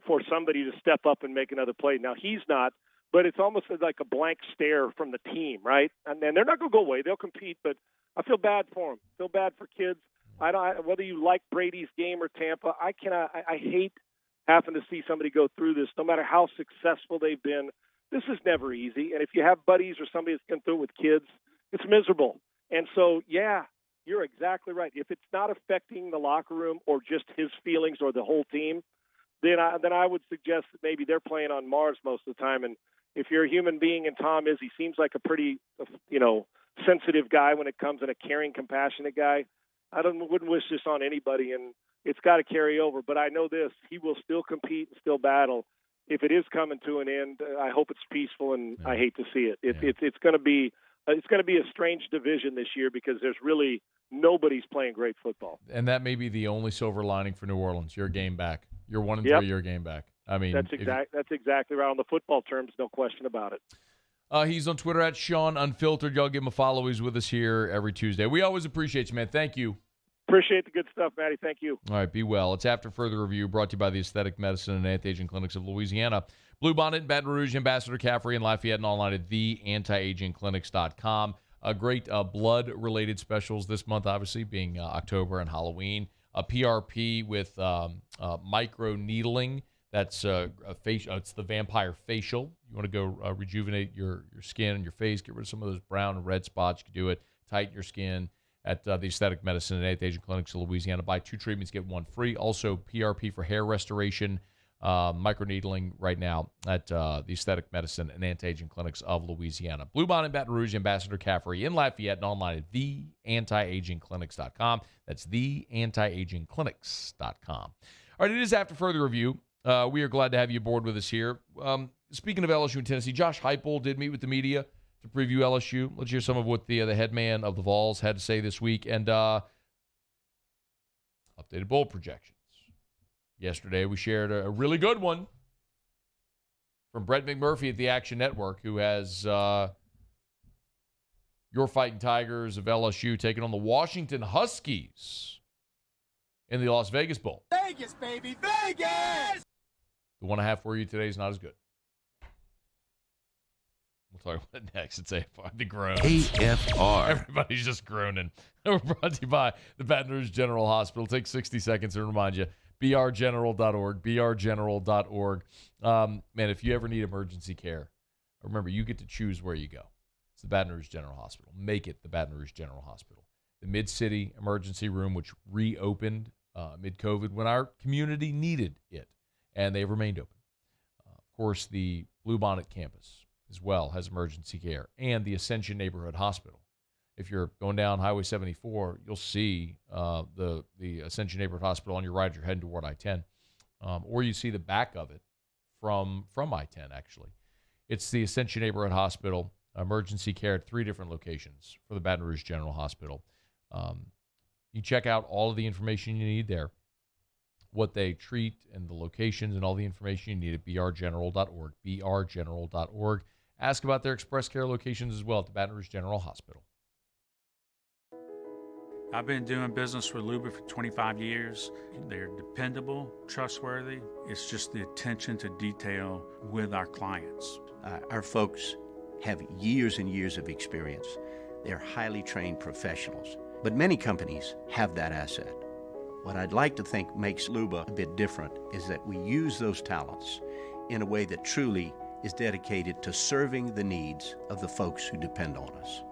for somebody to step up and make another play. Now, he's not, but it's almost like a blank stare from the team, right? And then they're not going to go away. They'll compete, but I feel bad for them. I feel bad for kids. Whether you like Brady's game or Tampa, I hate having to see somebody go through this, no matter how successful they've been. This is never easy. And if you have buddies or somebody that's going through it with kids, it's miserable. And so, yeah, you're exactly right. If it's not affecting the locker room or just his feelings or the whole team, then I would suggest that maybe they're playing on Mars most of the time. And if you're a human being, and Tom is, he seems like a pretty, sensitive guy when it comes, and a caring, compassionate guy. I wouldn't wish this on anybody, and it's got to carry over. But I know this: he will still compete and still battle. If it is coming to an end, I hope it's peaceful, and I hate to see it. It's going to be a strange division this year because there's really nobody's playing great football. And that may be the only silver lining for New Orleans. You're a game back. You're 1-3. You're a game back. I mean, that's exactly right on the football terms. No question about it. He's on Twitter at Sean Unfiltered. Y'all give him a follow. He's with us here every Tuesday. We always appreciate you, man. Thank you. Appreciate the good stuff, Matty. Thank you. All right, be well. It's After Further Review, brought to you by the Aesthetic Medicine and Anti-Aging Clinics of Louisiana. Bluebonnet in Baton Rouge, Ambassador Caffrey in Lafayette, and online at theantiagingclinics.com. Great blood-related specials this month, obviously, being October and Halloween. PRP with micro-needling. That's it's the vampire facial. You want to go rejuvenate your skin and your face, get rid of some of those brown and red spots. You can do it, tighten your skin at the Aesthetic Medicine and Anti-Aging Clinics of Louisiana. Buy 2 treatments, get 1 free. Also, PRP for hair restoration, microneedling right now at the Aesthetic Medicine and Anti-Aging Clinics of Louisiana. Bluebonnet in Baton Rouge, Ambassador Caffrey in Lafayette, and online at theantiagingclinics.com. That's theantiagingclinics.com. All right, it is After Further Review. We are glad to have you aboard with us here. Speaking of LSU and Tennessee, Josh Heupel did meet with the media to preview LSU. Let's hear some of what the head man of the Vols had to say this week, and updated bowl projections. Yesterday, we shared a really good one from Brett McMurphy at the Action Network, who has your Fighting Tigers of LSU taking on the Washington Huskies in the Las Vegas Bowl. Vegas, baby, Vegas! The one I have for you today is not as good. We'll talk about it next. It's AFR, the groan. AFR. Everybody's just groaning. We're brought to you by the Baton Rouge General Hospital. Take 60 seconds to remind you, brgeneral.org, brgeneral.org. Man, if you ever need emergency care, remember, you get to choose where you go. It's the Baton Rouge General Hospital. Make it the Baton Rouge General Hospital. The Mid-City Emergency Room, which reopened mid-COVID when our community needed it, and they have remained open. Of course, the Bluebonnet campus as well has emergency care, and the Ascension Neighborhood Hospital. If you're going down Highway 74, you'll see the Ascension Neighborhood Hospital on your right as you're heading toward I-10, or you see the back of it from I-10, actually. It's the Ascension Neighborhood Hospital, emergency care at 3 different locations for the Baton Rouge General Hospital. You check out all of the information you need there, what they treat and the locations and all the information you need at brgeneral.org, brgeneral.org. Ask about their express care locations as well at the Baton Rouge General Hospital. I've been doing business with Luba for 25 years. They're dependable, trustworthy. It's just the attention to detail with our clients. Our folks have years and years of experience. They're highly trained professionals. But many companies have that asset. What I'd like to think makes Luba a bit different is that we use those talents in a way that truly is dedicated to serving the needs of the folks who depend on us.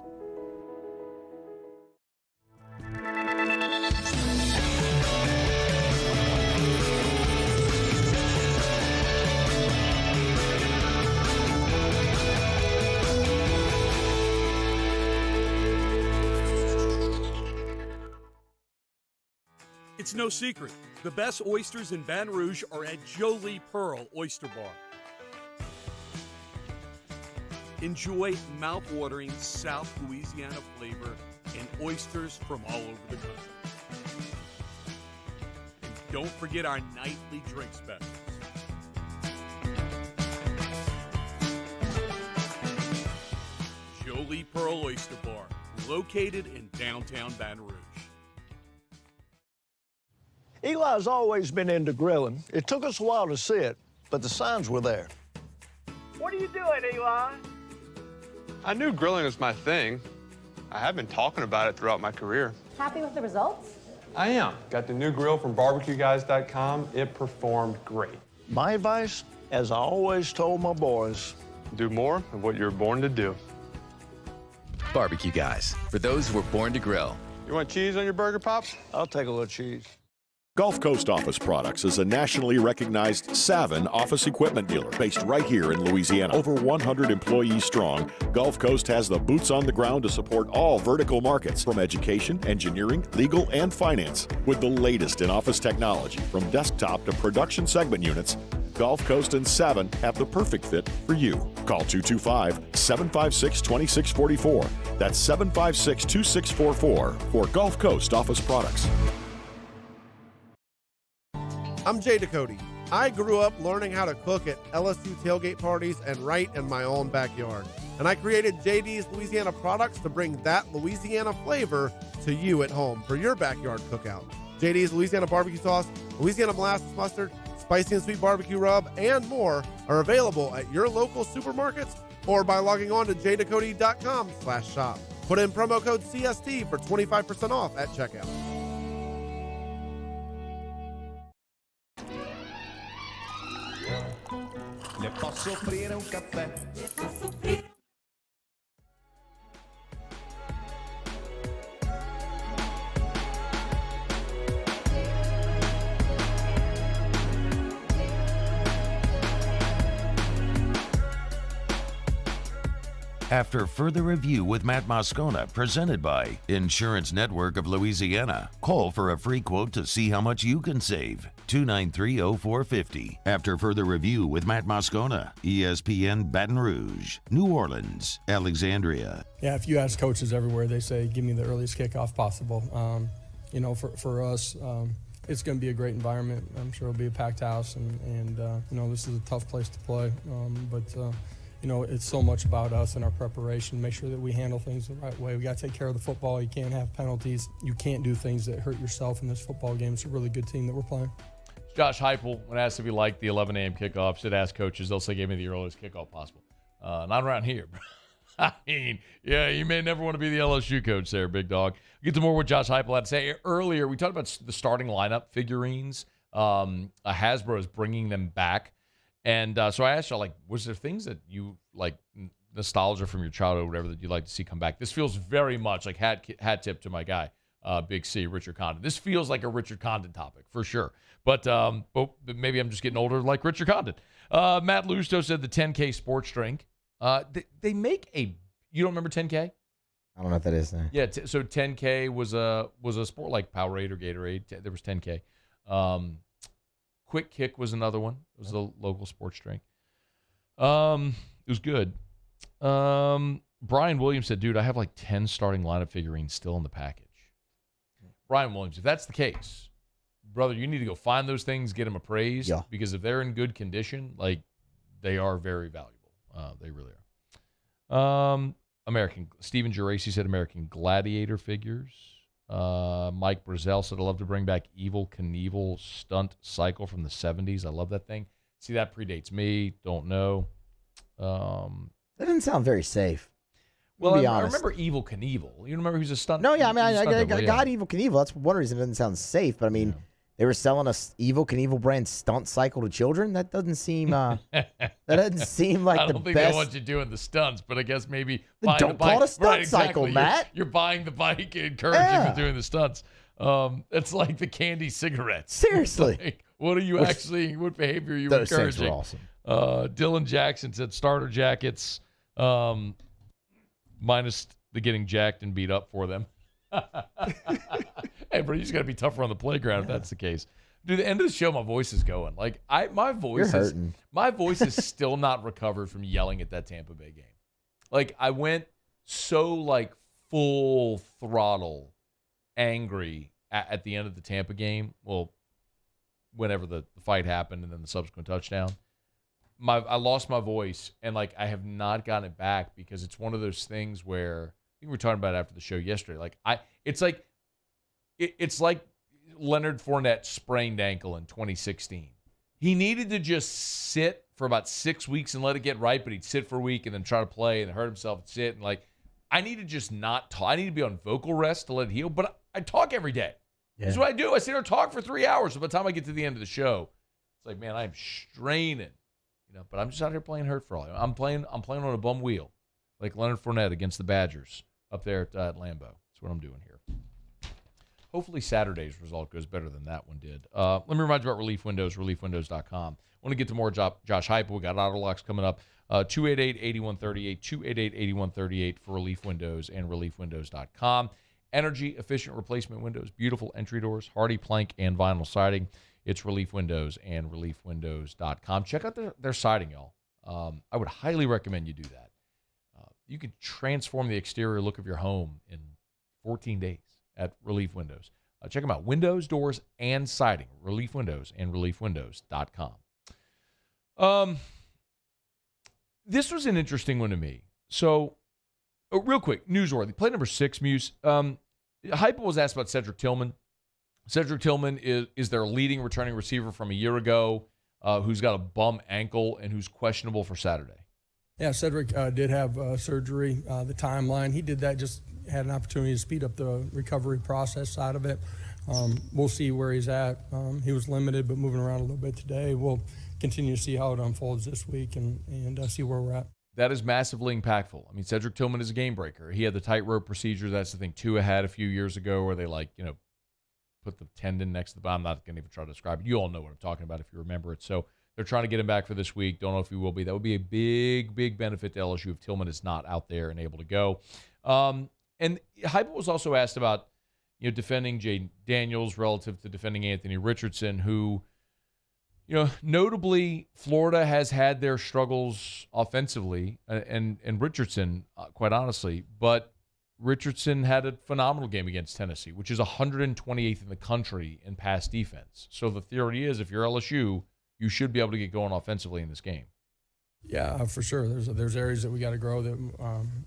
It's no secret. The best oysters in Baton Rouge are at Jolie Pearl Oyster Bar. Enjoy mouth-watering South Louisiana flavor and oysters from all over the country. And don't forget our nightly drink specials. Jolie Pearl Oyster Bar, located in downtown Baton Rouge. Eli's always been into grilling. It took us a while to see it, but the signs were there. What are you doing, Eli? I knew grilling was my thing. I have been talking about it throughout my career. Happy with the results? I am. Got the new grill from barbecueguys.com. It performed great. My advice, as I always told my boys, do more of what you're born to do. Barbecue Guys, for those who were born to grill. You want cheese on your burger, Pops? I'll take a little cheese. Gulf Coast Office Products is a nationally recognized Savin office equipment dealer based right here in Louisiana. Over 100 employees strong, Gulf Coast has the boots on the ground to support all vertical markets from education, engineering, legal, and finance. With the latest in office technology from desktop to production segment units, Gulf Coast and Savin have the perfect fit for you. Call 225-756-2644. That's 756-2644 for Gulf Coast Office Products. I'm Jay Ducote. I grew up learning how to cook at LSU tailgate parties and right in my own backyard. And I created JD's Louisiana Products to bring that Louisiana flavor to you at home for your backyard cookout. JD's Louisiana barbecue sauce, Louisiana molasses mustard, spicy and sweet barbecue rub, and more are available at your local supermarkets or by logging on to jducote.com/shop. Put in promo code CST for 25% off at checkout. Le posso offrire un caffè? After further review with Matt Moscona, presented by Insurance Network of Louisiana. Call for a free quote to see how much you can save. 293-0450. After further review with Matt Moscona, ESPN Baton Rouge, New Orleans, Alexandria. Yeah, if you ask coaches everywhere, they say, give me the earliest kickoff possible. For us, it's going to be a great environment. I'm sure it'll be a packed house, and this is a tough place to play. It's so much about us and our preparation. Make sure that we handle things the right way. We got to take care of the football. You can't have penalties. You can't do things that hurt yourself in this football game. It's a really good team that we're playing. Josh Heupel, when asked if he liked the 11 a.m. kickoff, should ask coaches. They'll say, give me the earliest kickoff possible. Not around here. I mean, yeah, you may never want to be the LSU coach there, big dog. Get to more what Josh Heupel had to say. Earlier, we talked about the starting lineup figurines. Hasbro is bringing them back. And so I asked you, was there things that you, nostalgia from your childhood or whatever that you'd like to see come back? This feels very much like hat tip to my guy, Big C, Richard Condon. This feels like a Richard Condon topic, for sure. But maybe I'm just getting older like Richard Condon. Matt Lusto said the 10K sports drink. They make a – you don't remember 10K? I don't know what that is. No. Yeah, so 10K was a sport like Powerade or Gatorade. There was 10K. Quick Kick was another one. It was a local sports drink. It was good. Brian Williams said, dude, I have 10 starting lineup figurines still in the package. Brian Williams, if that's the case, brother, you need to go find those things, get them appraised, because if they're in good condition, they are very valuable. They really are. Stephen Geraci said American Gladiator figures. Mike Brazel said, I'd love to bring back Evel Knievel stunt cycle from the 70s. I love that thing. See, that predates me. Don't know. That didn't sound very safe. Well, be I honest. remember Evel Knievel. You remember who's a stunt? No, yeah, I mean, I double, got Evel Knievel. That's one reason it doesn't sound safe. But I mean, they were selling a Evel Knievel brand stunt cycle to children. That doesn't seem. That doesn't seem like the best. I don't think they want you doing the stunts, but I guess maybe don't call it a stunt cycle, Matt. You're buying the bike and encouraging them doing the stunts. It's like the candy cigarettes. Seriously, what are you actually? What behavior are you encouraging? Those things were awesome. Dylan Jackson said starter jackets, minus the getting jacked and beat up for them. Hey, bro, you just got to be tougher on the playground if that's the case. Dude, the end of the show, my voice is going. My voice is still not recovered from yelling at that Tampa Bay game. I went so full throttle angry at the end of the Tampa game. Well, whenever the fight happened and then the subsequent touchdown. I lost my voice, and I have not gotten it back because it's one of those things where I think we were talking about it after the show yesterday. It's like Leonard Fournette sprained ankle in 2016. He needed to just sit for about 6 weeks and let it get right, but he'd sit for a week and then try to play and hurt himself and sit. And I need to just not talk. I need to be on vocal rest to let it heal, but I talk every day. Yeah. That's what I do. I sit there and talk for 3 hours. So by the time I get to the end of the show, it's like, man, I'm straining. But I'm just out here playing hurt for all. I'm playing on a bum wheel, like Leonard Fournette against the Badgers up there at Lambeau. That's what I'm doing here. Hopefully Saturday's result goes better than that one did. Let me remind you about Relief Windows, reliefwindows.com. I want to get to more Josh Heupel. We got auto locks coming up. 288-8138, 288-8138 for Relief Windows and reliefwindows.com. Energy efficient replacement windows, beautiful entry doors, hardy plank and vinyl siding. It's Relief Windows and reliefwindows.com. Check out their siding, y'all. I would highly recommend you do that. You can transform the exterior look of your home in 14 days at Relief Windows. Check them out. Windows, doors, and siding. Relief Windows and reliefwindows.com. This was an interesting one to me. So, real quick, newsworthy. Play number 6, Muse. Heupel was asked about Cedric Tillman. Cedric Tillman is their leading returning receiver from a year ago, who's got a bum ankle and who's questionable for Saturday. Yeah, Cedric did have surgery. The timeline, he did that, just had an opportunity to speed up the recovery process side of it. We'll see where he's at. He was limited, but moving around a little bit today. We'll continue to see how it unfolds this week and see where we're at. That is massively impactful. I mean, Cedric Tillman is a game breaker. He had the tightrope procedure. That's the thing Tua had a few years ago where they put the tendon next to the bottom. I'm not going to even try to describe it. You all know what I'm talking about if you remember it. So they're trying to get him back for this week. Don't know if he will be. That would be a big, big benefit to LSU if Tillman is not out there and able to go. And Heupel was also asked about, defending Jay Daniels relative to defending Anthony Richardson, who, notably Florida has had their struggles offensively, and Richardson, quite honestly, but Richardson had a phenomenal game against Tennessee, which is 128th in the country in pass defense. So the theory is, if you're LSU, you should be able to get going offensively in this game. Yeah, for sure. There's areas that we got to grow that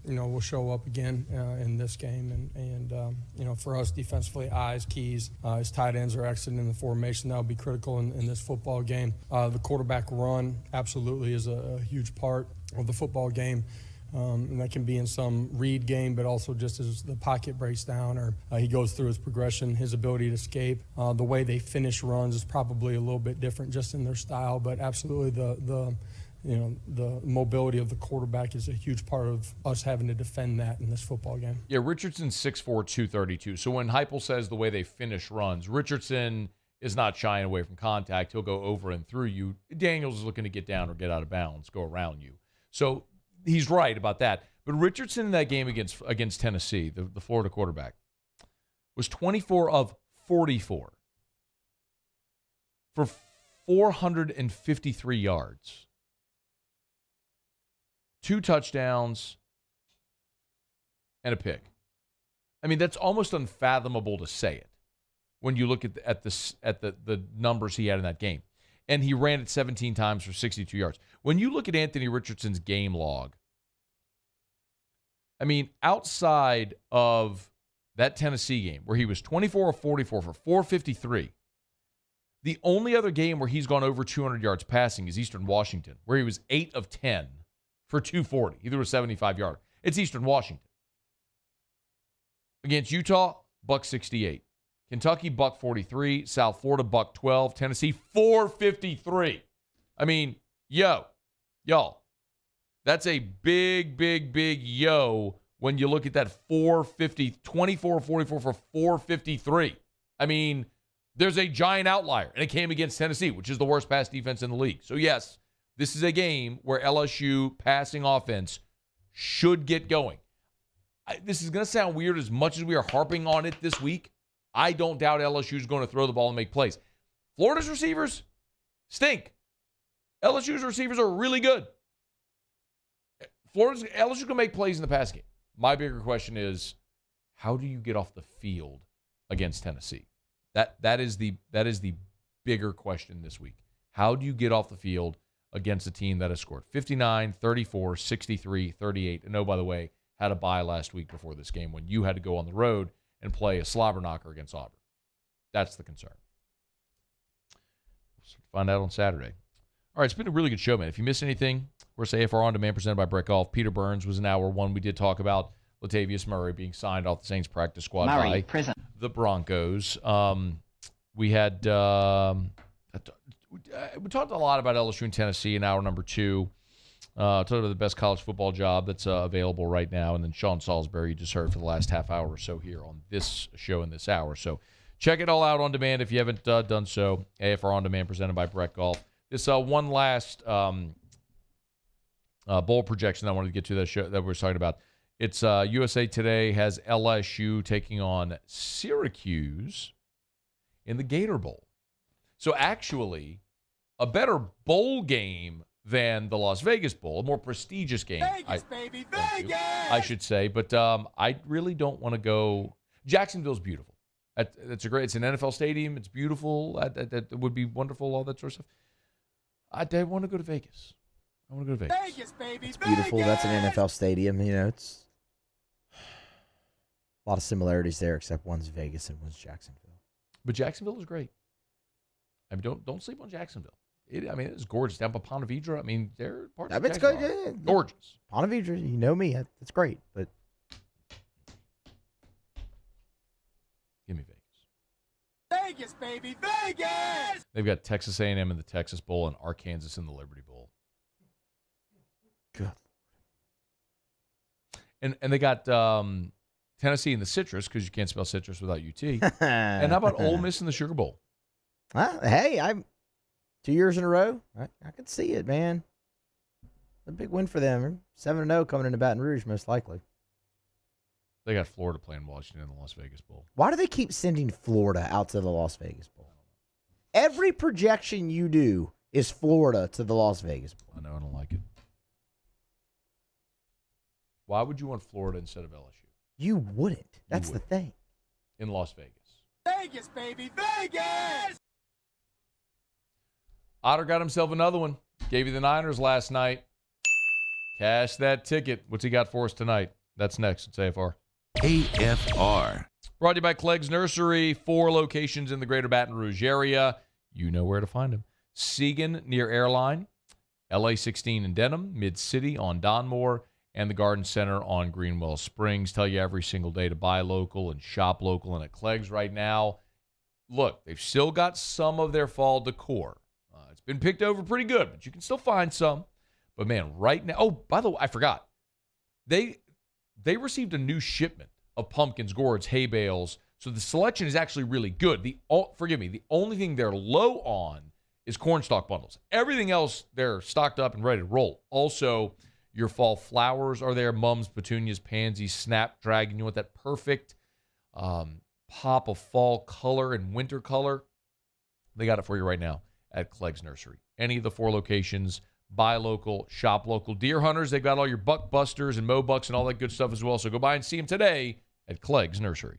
will show up again in this game, and for us defensively, eyes, keys, as tight ends are exiting the formation, that'll be critical in this football game. The quarterback run absolutely is a huge part of the football game. And that can be in some read game, but also just as the pocket breaks down or he goes through his progression, his ability to escape. The way they finish runs is probably a little bit different just in their style, but absolutely the mobility of the quarterback is a huge part of us having to defend that in this football game. Yeah, Richardson's 6'4", 232. So when Heupel says the way they finish runs, Richardson is not shying away from contact. He'll go over and through you. Daniels is looking to get down or get out of bounds, go around you. So he's right about that. But Richardson in that game against Tennessee, the Florida quarterback, was 24 of 44 for 453 yards. 2 touchdowns and a pick. I mean, that's almost unfathomable to say it when you look at the numbers he had in that game. And he ran it 17 times for 62 yards. When you look at Anthony Richardson's game log, I mean, outside of that Tennessee game where he was 24 of 44 for 453, the only other game where he's gone over 200 yards passing is Eastern Washington, where he was 8 of 10 for 240. He threw a 75-yarder. It's Eastern Washington. Against Utah, $168. Kentucky, $143. South Florida, $112. Tennessee, $453. I mean, y'all, that's a big, big, big yo when you look at that 450, 24-44 for 453. I mean, there's a giant outlier, and it came against Tennessee, which is the worst pass defense in the league. So, yes, this is a game where LSU passing offense should get going. This is going to sound weird as much as we are harping on it this week. I don't doubt LSU is going to throw the ball and make plays. Florida's receivers stink. LSU's receivers are really good. LSU can make plays in the pass game. My bigger question is, how do you get off the field against Tennessee? That is the bigger question this week. How do you get off the field against a team that has scored 59, 34, 63, 38, and oh, by the way, had a bye last week before this game when you had to go on the road and play a slobber knocker against Auburn? That's the concern. We'll find out on Saturday. All right, it's been a really good show, man. If you missed anything, of course, AFR On Demand presented by Brett Golf. Peter Burns was in hour one. We did talk about Latavius Murray being signed off the Saints practice squad by the Broncos. We had we talked a lot about LSU and Tennessee in hour number 2. Talked about the best college football job that's available right now, and then Sean Salisbury you just heard for the last half hour or so here on this show in this hour. So check it all out on demand if you haven't done so. AFR On Demand presented by Brett Golf. This one last bowl projection I wanted to get to that we were talking about. It's USA Today has LSU taking on Syracuse in the Gator Bowl. So actually, a better bowl game than the Las Vegas Bowl, a more prestigious game. Vegas, baby, Vegas! I should say, but I really don't want to go. Jacksonville's beautiful. It's an NFL stadium. It's beautiful. That would be wonderful. All that sort of stuff. I want to go to Vegas. I want to go to Vegas. Vegas, baby, It's beautiful. That's an NFL stadium. You know, it's a lot of similarities there, except one's Vegas and one's Jacksonville. But Jacksonville is great. I mean, don't sleep on Jacksonville. It's gorgeous down by Ponte Vedra. I mean, they're parts of Jacksonville. Good. Yeah. Gorgeous. Ponte Vedra, you know me. It's great, but give me Vegas. Vegas, baby, Vegas! They've got Texas A&M in the Texas Bowl and Arkansas in the Liberty Bowl. Good. And they got Tennessee in the Citrus, because you can't spell citrus without UT. And how about Ole Miss in the Sugar Bowl? Hey, I'm 2 years in a row. I could see it, man. A big win for them. 7-0 coming into Baton Rouge, most likely. They got Florida playing Washington in the Las Vegas Bowl. Why do they keep sending Florida out to the Las Vegas Bowl? Every projection you do is Florida to the Las Vegas Bowl. I know, I don't like it. Why would you want Florida instead of LSU? You wouldn't. That's the thing. In Las Vegas. Vegas, baby, Vegas! Otter got himself another one. Gave you the Niners last night. Cash that ticket. What's he got for us tonight? That's next. It's AFR. AFR. Brought to you by Clegg's Nursery. 4 locations in the greater Baton Rouge area. You know where to find them. Segan near Airline. LA 16 in Denham. Mid-City on Donmore. And the Garden Center on Greenwell Springs. Tell you every single day to buy local and shop local. And at Clegg's right now, look, they've still got some of their fall decor. It's been picked over pretty good, but you can still find some. But, man, right now – oh, by the way, I forgot. They received a new shipment of pumpkins, gourds, hay bales. So the selection is actually really good. The only thing they're low on is cornstalk bundles. Everything else, they're stocked up and ready to roll. Also – your fall flowers are there. Mums, petunias, pansies, snapdragon. You want that perfect pop of fall color and winter color? They got it for you right now at Clegg's Nursery. Any of the 4 locations, buy local, shop local. Deer hunters, they've got all your buck busters and mow bucks and all that good stuff as well. So go by and see them today at Clegg's Nursery.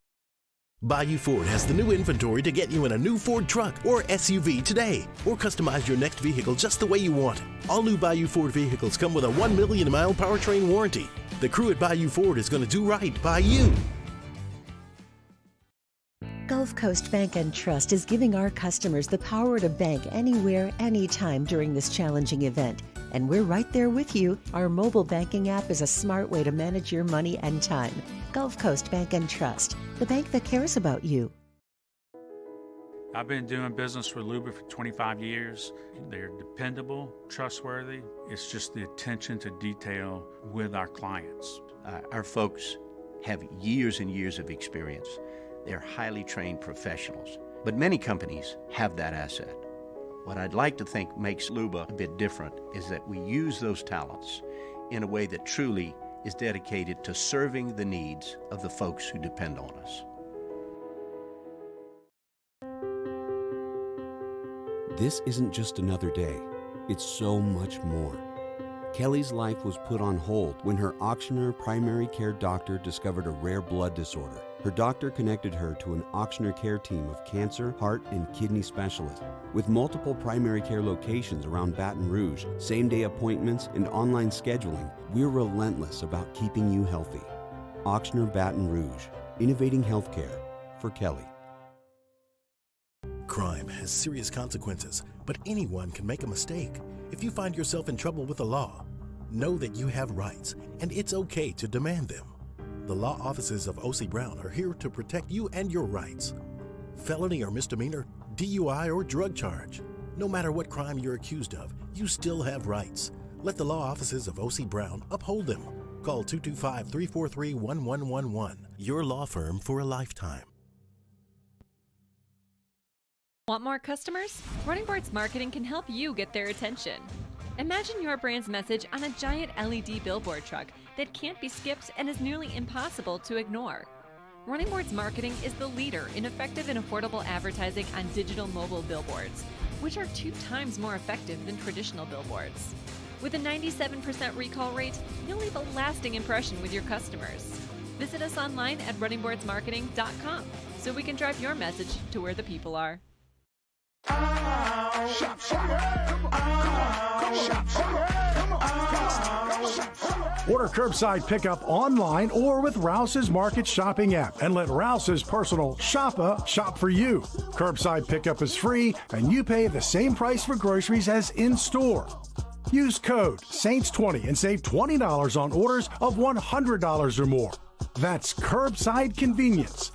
Bayou Ford has the new inventory to get you in a new Ford truck or SUV today, or customize your next vehicle just the way you want it. All new Bayou Ford vehicles come with a 1 million mile powertrain warranty. The crew at Bayou Ford is going to do right by you. Gulf Coast Bank and Trust is giving our customers the power to bank anywhere, anytime during this challenging event. And we're right there with you. Our mobile banking app is a smart way to manage your money and time. Gulf Coast Bank and Trust, the bank that cares about you. I've been doing business with Luba for 25 years. They're dependable, trustworthy. It's just the attention to detail with our clients. Our folks have years and years of experience. They're highly trained professionals. But many companies have that asset. What I'd like to think makes Luba a bit different is that we use those talents in a way that truly is dedicated to serving the needs of the folks who depend on us. This isn't just another day. It's so much more. Kelly's life was put on hold when her auctioneer primary care doctor discovered a rare blood disorder. Her doctor connected her to an auctioneer care team of cancer, heart, and kidney specialists. With multiple primary care locations around Baton Rouge, same-day appointments, and online scheduling, we're relentless about keeping you healthy. Auctioneer Baton Rouge, innovating healthcare for Kelly. crime has serious consequences, but anyone can make a mistake. If you find yourself in trouble with the law, know that you have rights, and it's okay to demand them. The law offices of O.C. Brown are here to protect you and your rights. Felony or misdemeanor, DUI or drug charge. No matter what crime you're accused of, you still have rights. Let the law offices of O.C. Brown uphold them. Call 225-343-1111. Your law firm for a lifetime. Want more customers? Running Boards Marketing can help you get their attention. Imagine your brand's message on a giant LED billboard truck that can't be skipped and is nearly impossible to ignore. Running Boards Marketing is the leader in effective and affordable advertising on digital mobile billboards, which are 2 times more effective than traditional billboards. With a 97% recall rate, you'll leave a lasting impression with your customers. Visit us online at runningboardsmarketing.com so we can drive your message to where the people are. Order curbside pickup online or with Rouse's Market Shopping app and let Rouse's personal shopper shop for you. Curbside pickup is free and you pay the same price for groceries as in-store. Use code SAINTS20 and save $20 on orders of $100 or more. That's curbside convenience.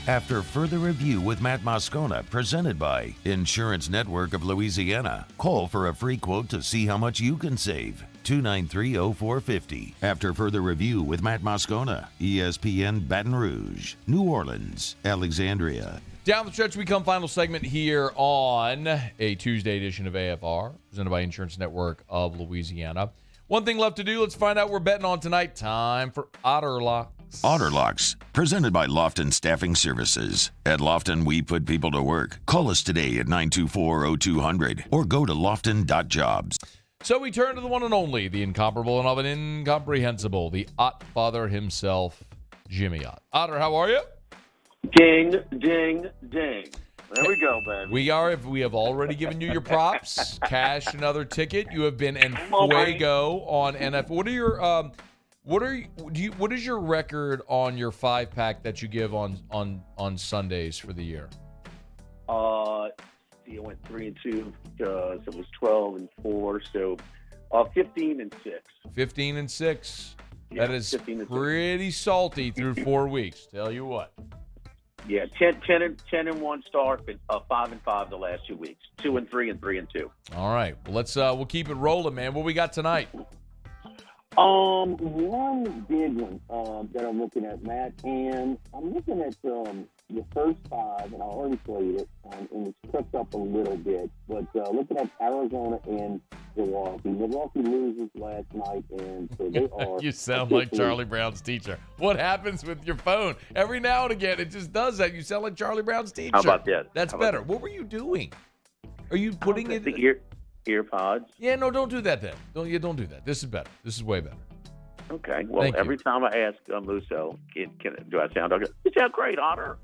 After further review with Matt Moscona, presented by Insurance Network of Louisiana. Call for a free quote to see how much you can save. 293-0450. After further review with Matt Moscona, ESPN Baton Rouge, New Orleans, Alexandria. Down the stretch, we come final segment here on a Tuesday edition of AFR, presented by Insurance Network of Louisiana. One thing left to do. Let's find out what we're betting on tonight. Time for Otter Locks. Otter Locks, presented by Lofton Staffing Services. At Lofton, we put people to work. Call us today at 924-0200 or go to lofton.jobs. So we turn to the one and only, the incomparable and often incomprehensible, the Ott father himself, Jimmy Ott. Otter, how are you? Ding, ding, ding. There we go, baby. We have already given you your props. Cash another ticket. You have been en fuego on NFL. What is your record on your 5-pack that you give on Sundays for the year? I went 3-2, so it was 12-4, so 15-6. 15-6. Yeah, that is pretty salty through 4 weeks. Tell you what. Yeah, 10-1 start, but 5-5 the last 2 weeks. 2-3 and 3-2. All right, well, we'll keep it rolling, man. What we got tonight? One big one that I'm looking at, Matt, and I'm looking at the first 5, and I already played it, and it's crept up a little bit. But looking at Arizona and Milwaukee. Milwaukee loses last night, and so they are. You sound like Charlie Brown's teacher. What happens with your phone? Every now and again, it just does that. You sound like Charlie Brown's teacher. How about that? That's better. What were you doing? Are you putting it? Ear pods. Yeah, no, don't do that then. Don't do that. This is better. This is way better. Okay. Well, every time I ask Musso, do I sound okay? You sound great, Otter.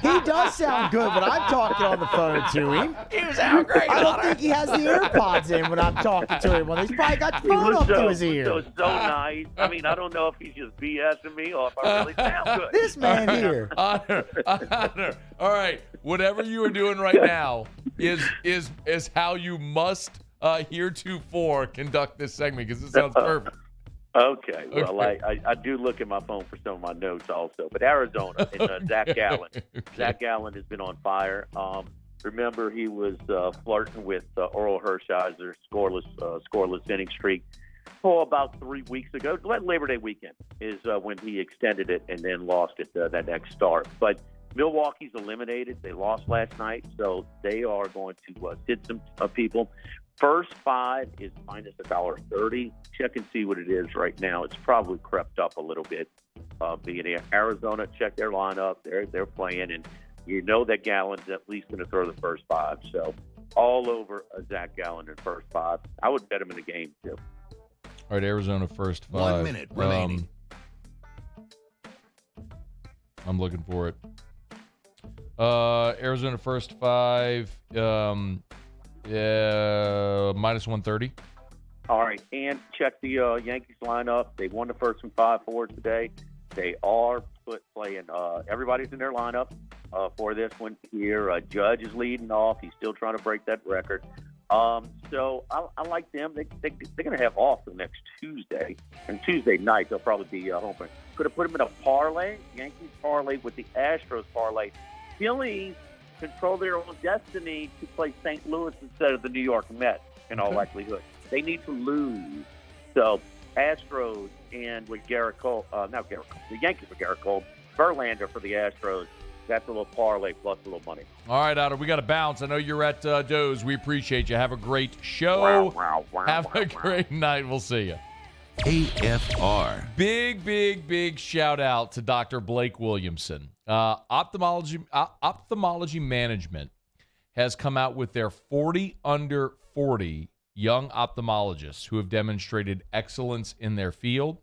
He does sound good when I'm talking on the phone to him. You sound great, I don't Otter. think he has the AirPods in when I'm talking to him. Well, he's probably got the phone up to his ear. So nice. I mean, I don't know if he's just BSing me or if I really sound good. This man here. Honor. All right. Whatever you are doing right now is how you must heretofore conduct this segment, because it sounds perfect. Okay. Well, I do look at my phone for some of my notes also. But Arizona and Zach Gallen. Okay. Zach Gallen has been on fire. Remember, he was flirting with Oral Hershiser's scoreless inning streak. About 3 weeks ago. Labor Day weekend is when he extended it and then lost it that next start. But Milwaukee's eliminated. They lost last night, so they are going to sit some people. First 5 is minus $1.30. Check and see what it is right now. It's probably crept up a little bit. Being Arizona, check their lineup. They're playing, and you know that Gallen's at least going to throw the first 5. So all over Zach Gallen in first 5. I would bet him in the game too. All right, Arizona first 5. 1 minute remaining. I'm looking for it. Arizona first 5. Minus 130. All right, and check the Yankees lineup. They won the first from 5-4 today. They are playing. Everybody's in their lineup for this one here. Judge is leading off. He's still trying to break that record. So I like them. They're going to have off the next Tuesday. And Tuesday night, they'll probably be home. Could have put them in a parlay, Yankees parlay with the Astros parlay. Phillies control their own destiny to play St. Louis instead of the New York Mets in all likelihood. They need to lose. So Astros and with Garrett Cole, not Garrett Cole, the Yankees with Garrett Cole, Verlander for the Astros. That's a little parlay plus a little money. All right, Otter, we got to bounce. I know you're at Doe's. We appreciate you. Have a great show. Have a great night. We'll see you. AFR. Big shout out to Dr. Blake Williamson. Ophthalmology Management has come out with their 40 under 40 young ophthalmologists who have demonstrated excellence in their field.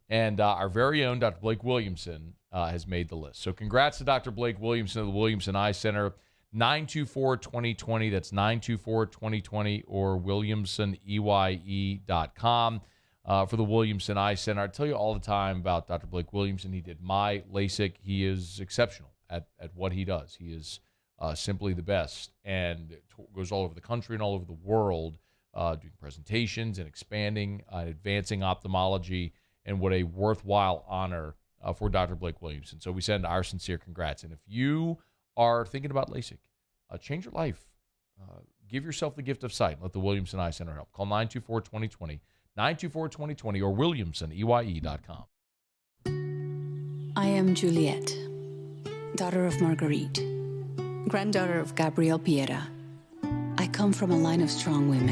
And our very own Dr. Blake Williamson has made the list. So congrats to Dr. Blake Williamson of the Williamson Eye Center. 924-2020. That's 924-2020 or WilliamsonEYE.com for the Williamson Eye Center. I tell you all the time about Dr. Blake Williamson. He did my LASIK. He is exceptional at what he does. He is simply the best and goes all over the country and all over the world doing presentations and expanding, advancing ophthalmology, and what a worthwhile honor for Dr. Blake Williamson. So we send our sincere congrats. And if you are thinking about LASIK, change your life. Give yourself the gift of sight. Let the Williamson Eye Center help. Call 924-2020, 924-2020, or WilliamsonEYE.com. I am Juliet, daughter of Marguerite, granddaughter of Gabriel Piera. I come from a line of strong women.